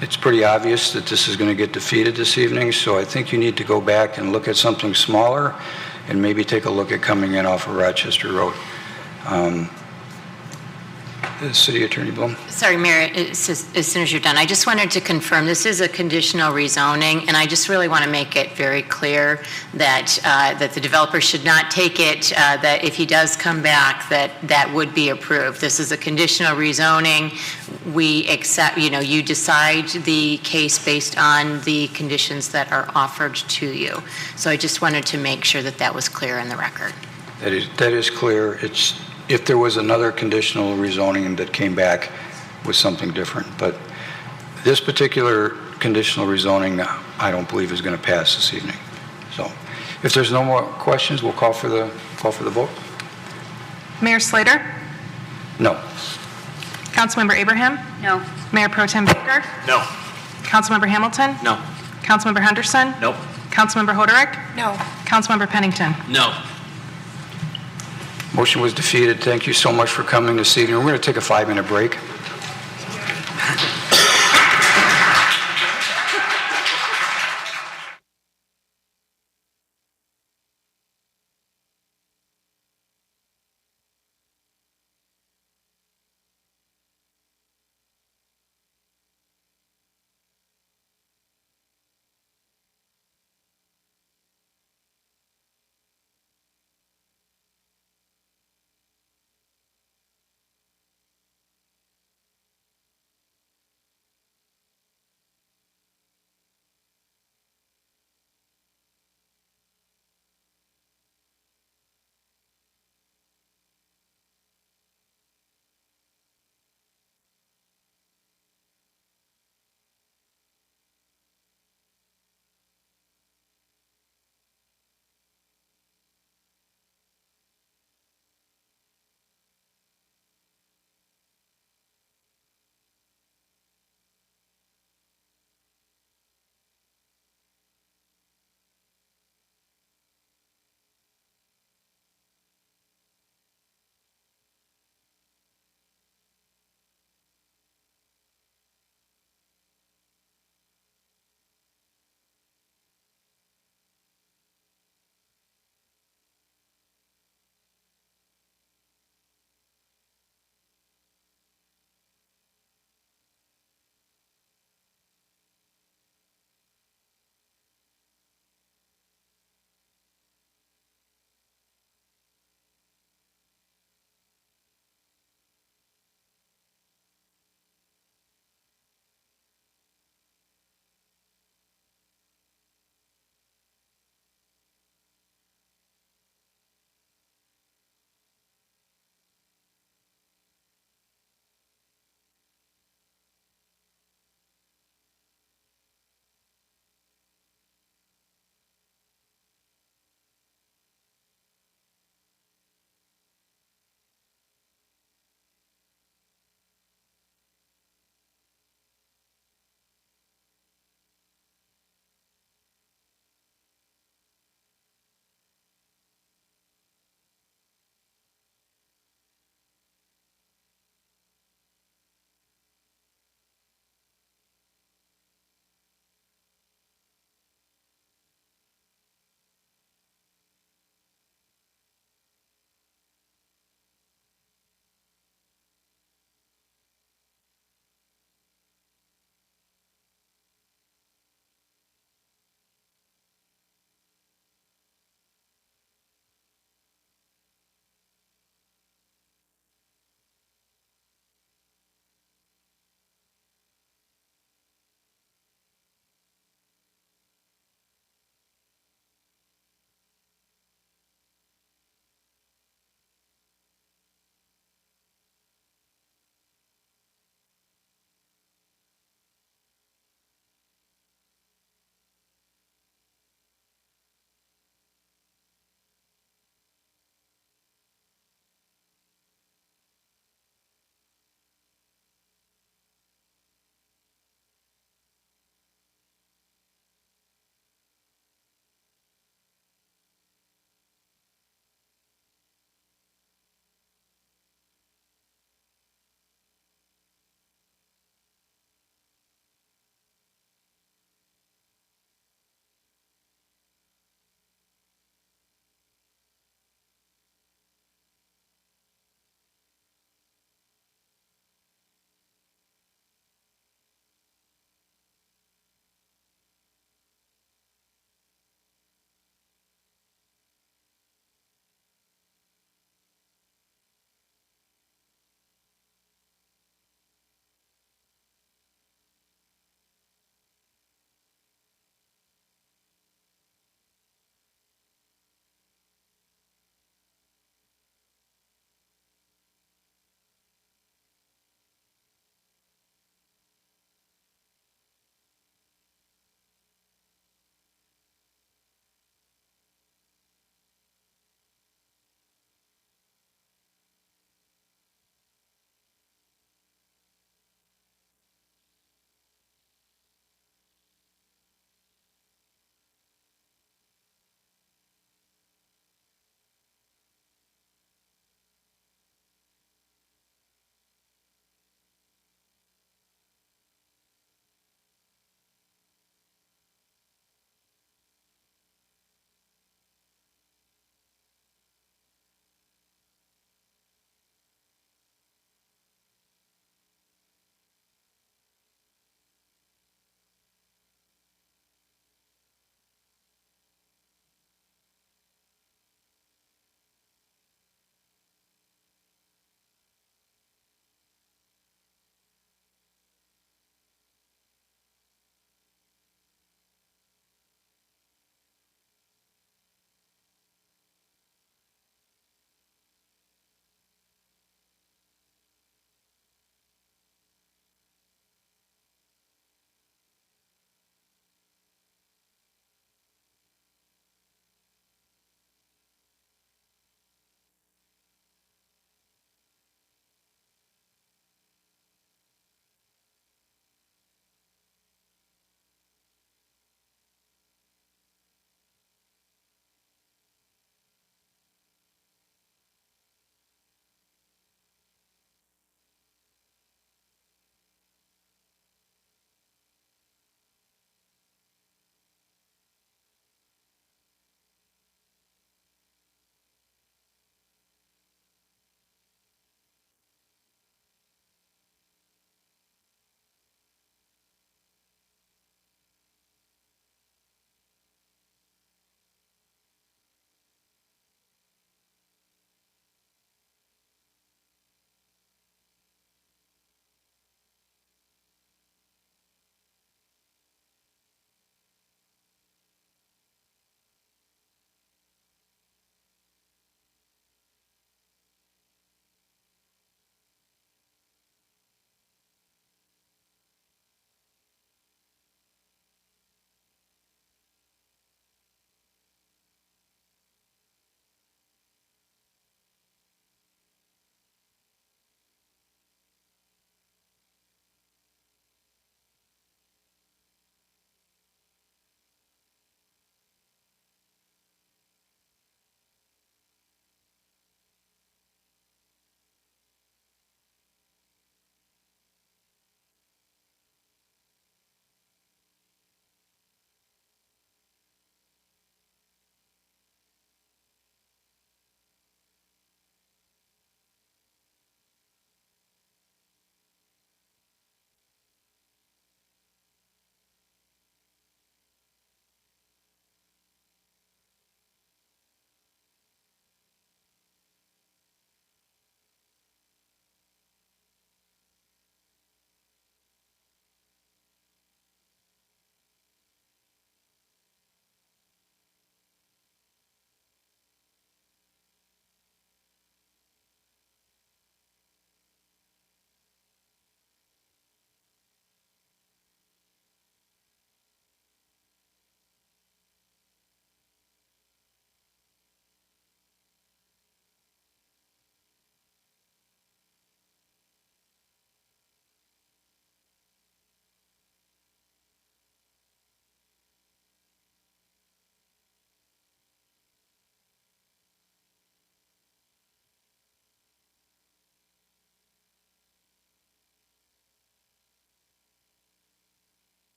it's pretty obvious that this is going to get defeated this evening, so I think you need to go back and look at something smaller and maybe take a look at coming in off of Rochester Road. City Attorney Bloom. Sorry, Mayor, as soon as you're done, I just wanted to confirm, this is a conditional rezoning, and I just really want to make it very clear that, that the developer should not take it, that if he does come back, that would be approved. This is a conditional rezoning. We accept, you decide the case based on the conditions that are offered to you. So I just wanted to make sure that that was clear in the record. That is clear. It's, if there was another conditional rezoning that came back with something different. But this particular conditional rezoning, I don't believe is going to pass this evening. So if there's no more questions, we'll call for the vote. Mayor Slater? No. Councilmember Abraham? No. Mayor Pro Tem Baker? No. Councilmember Hamilton? No. Councilmember Henderson? Nope. Councilmember Hoderick? No. Councilmember Pennington? No. Motion was defeated. Thank you so much for coming this evening. We're going to take a 5-minute break.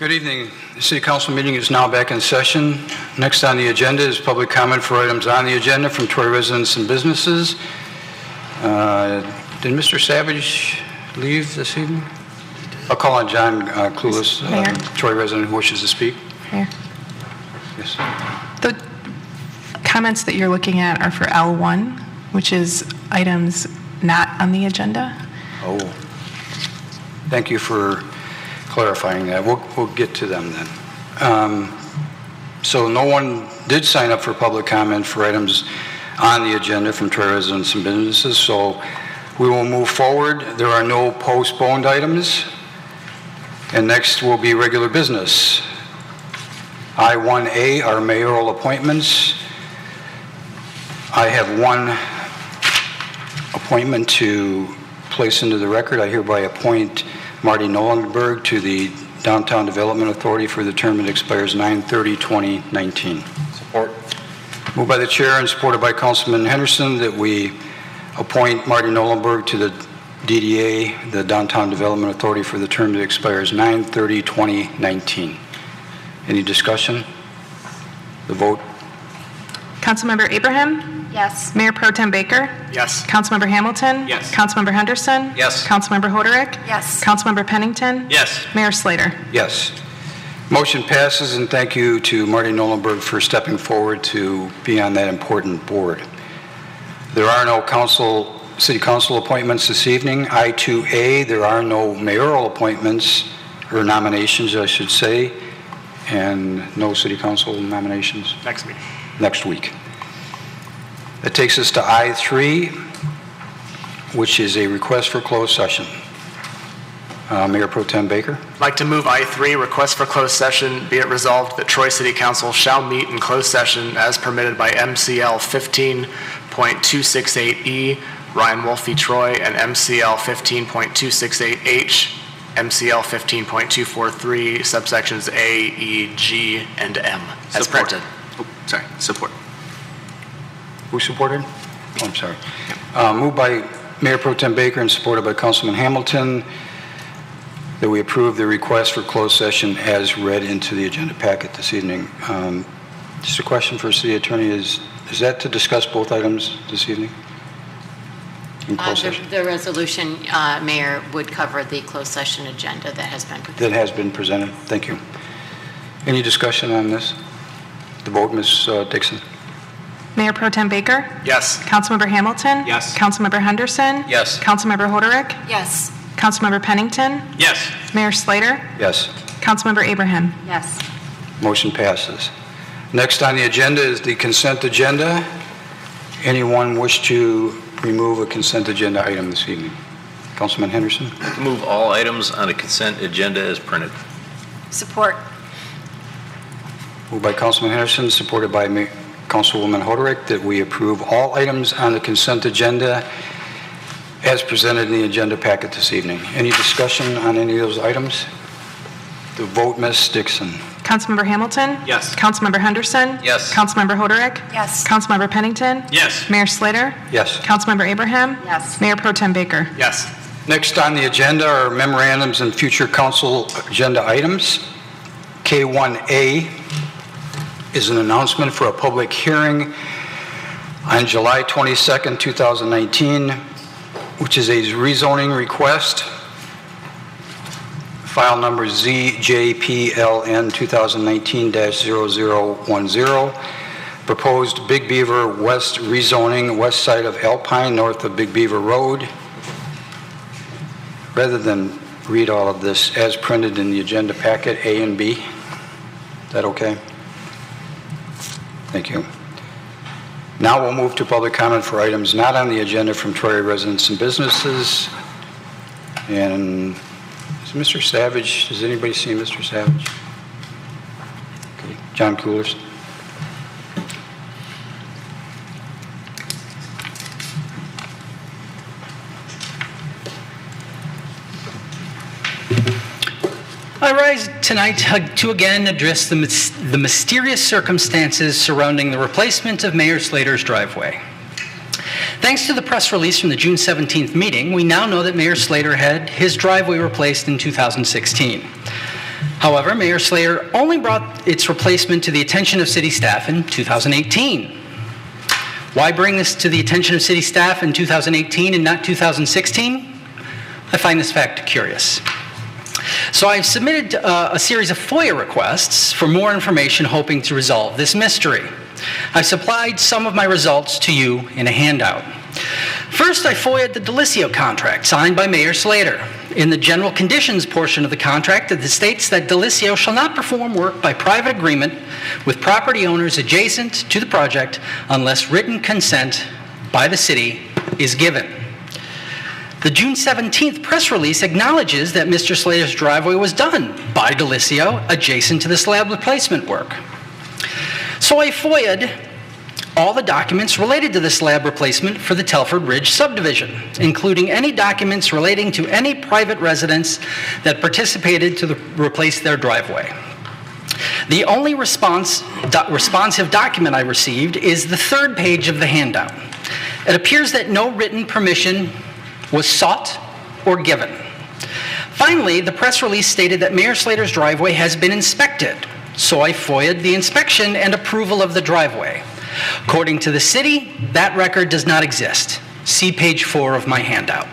Good evening. The City Council meeting is now back in session. Next on the agenda is public comment for items on the agenda from Troy residents and businesses. Did Mr. Savage leave this evening? I'll call on John Clueless, Troy resident who wishes to speak. Mayor. Yes. The comments that you're looking at are for L1, which is items not on the agenda. Oh, thank you for clarifying that. We'll get to them then. So no one did sign up for public comment for items on the agenda from Troy residents and businesses, so we will move forward. There are no postponed items. And next will be regular business. I-1A are mayoral appointments. I have one appointment to place into the record. I hereby appoint Marty Nolenberg to the Downtown Development Authority for the term that expires 9/30/2019. Support. Moved by the chair and supported by Councilman Henderson that we appoint Marty Nolenberg to the DDA, the Downtown Development Authority, for the term that expires 9/30/2019. Any discussion? The vote. Councilmember Abraham? Yes. Mayor Pro Tem Baker? Yes. Councilmember Hamilton? Yes. Councilmember Henderson? Yes. Councilmember Hoderick? Yes. Councilmember Pennington? Yes. Mayor Slater? Yes. Motion passes, and thank you to Marty Nolenberg for stepping forward to be on that important board. There are no city council appointments this evening. I-2A, there are no mayoral appointments, or nominations, I should say, and no city council nominations. Next meeting. Next week. That takes us to I-3, which is a request for closed session. Mayor Pro Tem Baker. I'd like to move I3, request for closed session. Be it resolved that Troy City Council shall meet in closed session as permitted by MCL 15.268E, Ryan Wolfe Troy, and MCL 15.268H, MCL 15.243, subsections A, E, G, and M, as Support. printed. Oh, sorry, support. Who supported? Oh, I'm sorry. Moved by Mayor Pro Tem Baker and supported by Councilman Hamilton that we approve the request for closed session as read into the agenda packet this evening. Just a question for City Attorney, is that to discuss both items this evening? In closed session? The resolution, Mayor, would cover the closed session agenda that has been presented. That has been presented. Thank you. Any discussion on this? The vote, Ms. Dixon. Mayor Pro Tem Baker? Yes. Councilmember Hamilton? Yes. Councilmember Henderson? Yes. Councilmember Hoderick? Yes. Councilmember Pennington? Yes. Mayor Slater? Yes. Councilmember Abraham? Yes. Motion passes. Next on the agenda is the consent agenda. Anyone wish to remove a consent agenda item this evening? Councilman Henderson? Move all items on the consent agenda as printed. Support. Moved by Councilman Henderson, supported by Councilwoman Hoderick, that we approve all items on the consent agenda as presented in the agenda packet this evening. Any discussion on any of those items? The vote, Ms. Dixon. Councilmember Hamilton? Yes. Councilmember Henderson? Yes. Councilmember Hoderick? Yes. Councilmember Pennington? Yes. Mayor Slater? Yes. Councilmember Abraham? Yes. Mayor Pro Tem Baker? Yes. Next on the agenda are memorandums and future council agenda items. K1A is an announcement for a public hearing on July 22nd, 2019, which is a rezoning request, file number ZJPLN 2019-0010, proposed Big Beaver West rezoning, west side of Alpine, north of Big Beaver Road. Rather than read all of this as printed in the agenda packet, A and B, is that okay? Thank you. Now we'll move to public comment for items not on the agenda from Troy residents and businesses. And is Mr. Savage, does anybody see Mr. Savage? Okay. John Coolers. I rise tonight to again address the mysterious circumstances surrounding the replacement of Mayor Slater's driveway. Thanks to the press release from the June 17th meeting, we now know that Mayor Slater had his driveway replaced in 2016. However, Mayor Slater only brought its replacement to the attention of city staff in 2018. Why bring this to the attention of city staff in 2018 and not 2016? I find this fact curious. So I've submitted a series of FOIA requests for more information, hoping to resolve this mystery. I've supplied some of my results to you in a handout. First, I FOIA'd the Delisio contract signed by Mayor Slater. In the general conditions portion of the contract, it states that Delisio shall not perform work by private agreement with property owners adjacent to the project unless written consent by the city is given. The June 17th press release acknowledges that Mr. Slater's driveway was done by Delisio adjacent to the slab replacement work. So I FOIA'd all the documents related to the slab replacement for the Telford Ridge subdivision, including any documents relating to any private residents that participated to replace their driveway. The only responsive document I received is the third page of the handout. It appears that no written permission was sought or given. Finally, the press release stated that Mayor Slater's driveway has been inspected, so I FOIA'd the inspection and approval of the driveway. According to the city, that record does not exist. See page 4 of my handout.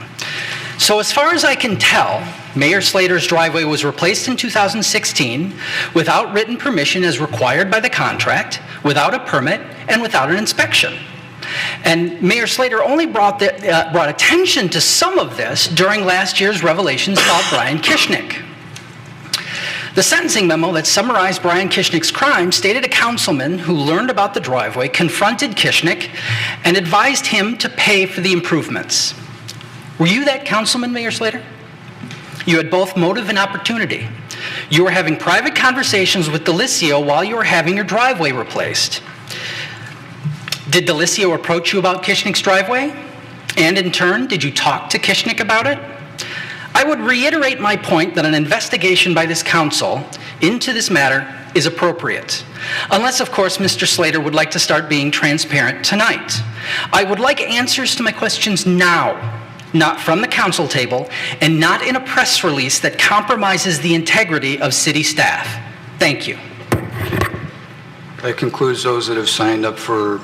So as far as I can tell, Mayor Slater's driveway was replaced in 2016 without written permission as required by the contract, without a permit, and without an inspection. And Mayor Slater only brought attention to some of this during last year's revelations about Brian Kishnick. The sentencing memo that summarized Brian Kishnick's crime stated a councilman who learned about the driveway confronted Kishnick and advised him to pay for the improvements. Were you that councilman, Mayor Slater? You had both motive and opportunity. You were having private conversations with Delisio while you were having your driveway replaced. Did Delisio approach you about Kishnick's driveway? And in turn, did you talk to Kishnick about it? I would reiterate my point that an investigation by this council into this matter is appropriate. Unless, of course, Mr. Slater would like to start being transparent tonight. I would like answers to my questions now, not from the council table, and not in a press release that compromises the integrity of city staff. Thank you. That concludes those that have signed up for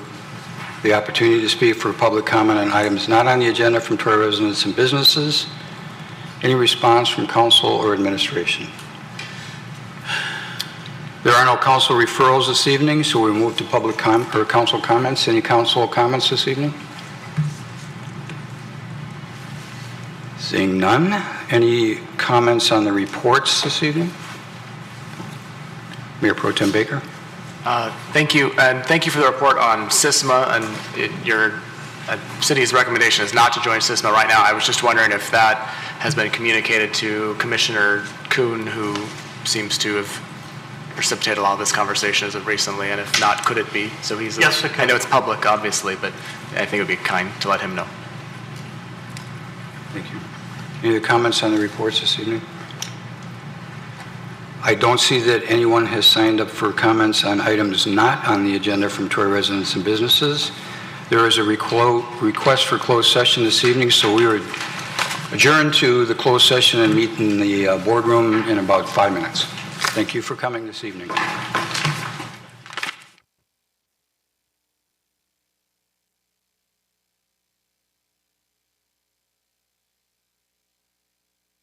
the opportunity to speak for public comment on items not on the agenda from Troy residents and businesses. Any response from council or administration? There are no council referrals this evening, so we move to public council comments. Any council comments this evening? Seeing none. Any comments on the reports this evening? Mayor Pro Tem Baker. Thank you, and thank you for the report on SISMA, and your city's recommendation is not to join SISMA right now. I was just wondering if that has been communicated to Commissioner Kuhn, who seems to have precipitated a lot of this conversation as of recently, and if not, could it be? So he's, yes, I know it's public, obviously, but I think it would be kind to let him know. Thank you. Any other comments on the reports this evening? I don't see that anyone has signed up for comments on items not on the agenda from Troy residents and businesses. There is a request for closed session this evening, so we would adjourn to the closed session and meet in the boardroom in about 5 minutes. Thank you for coming this evening.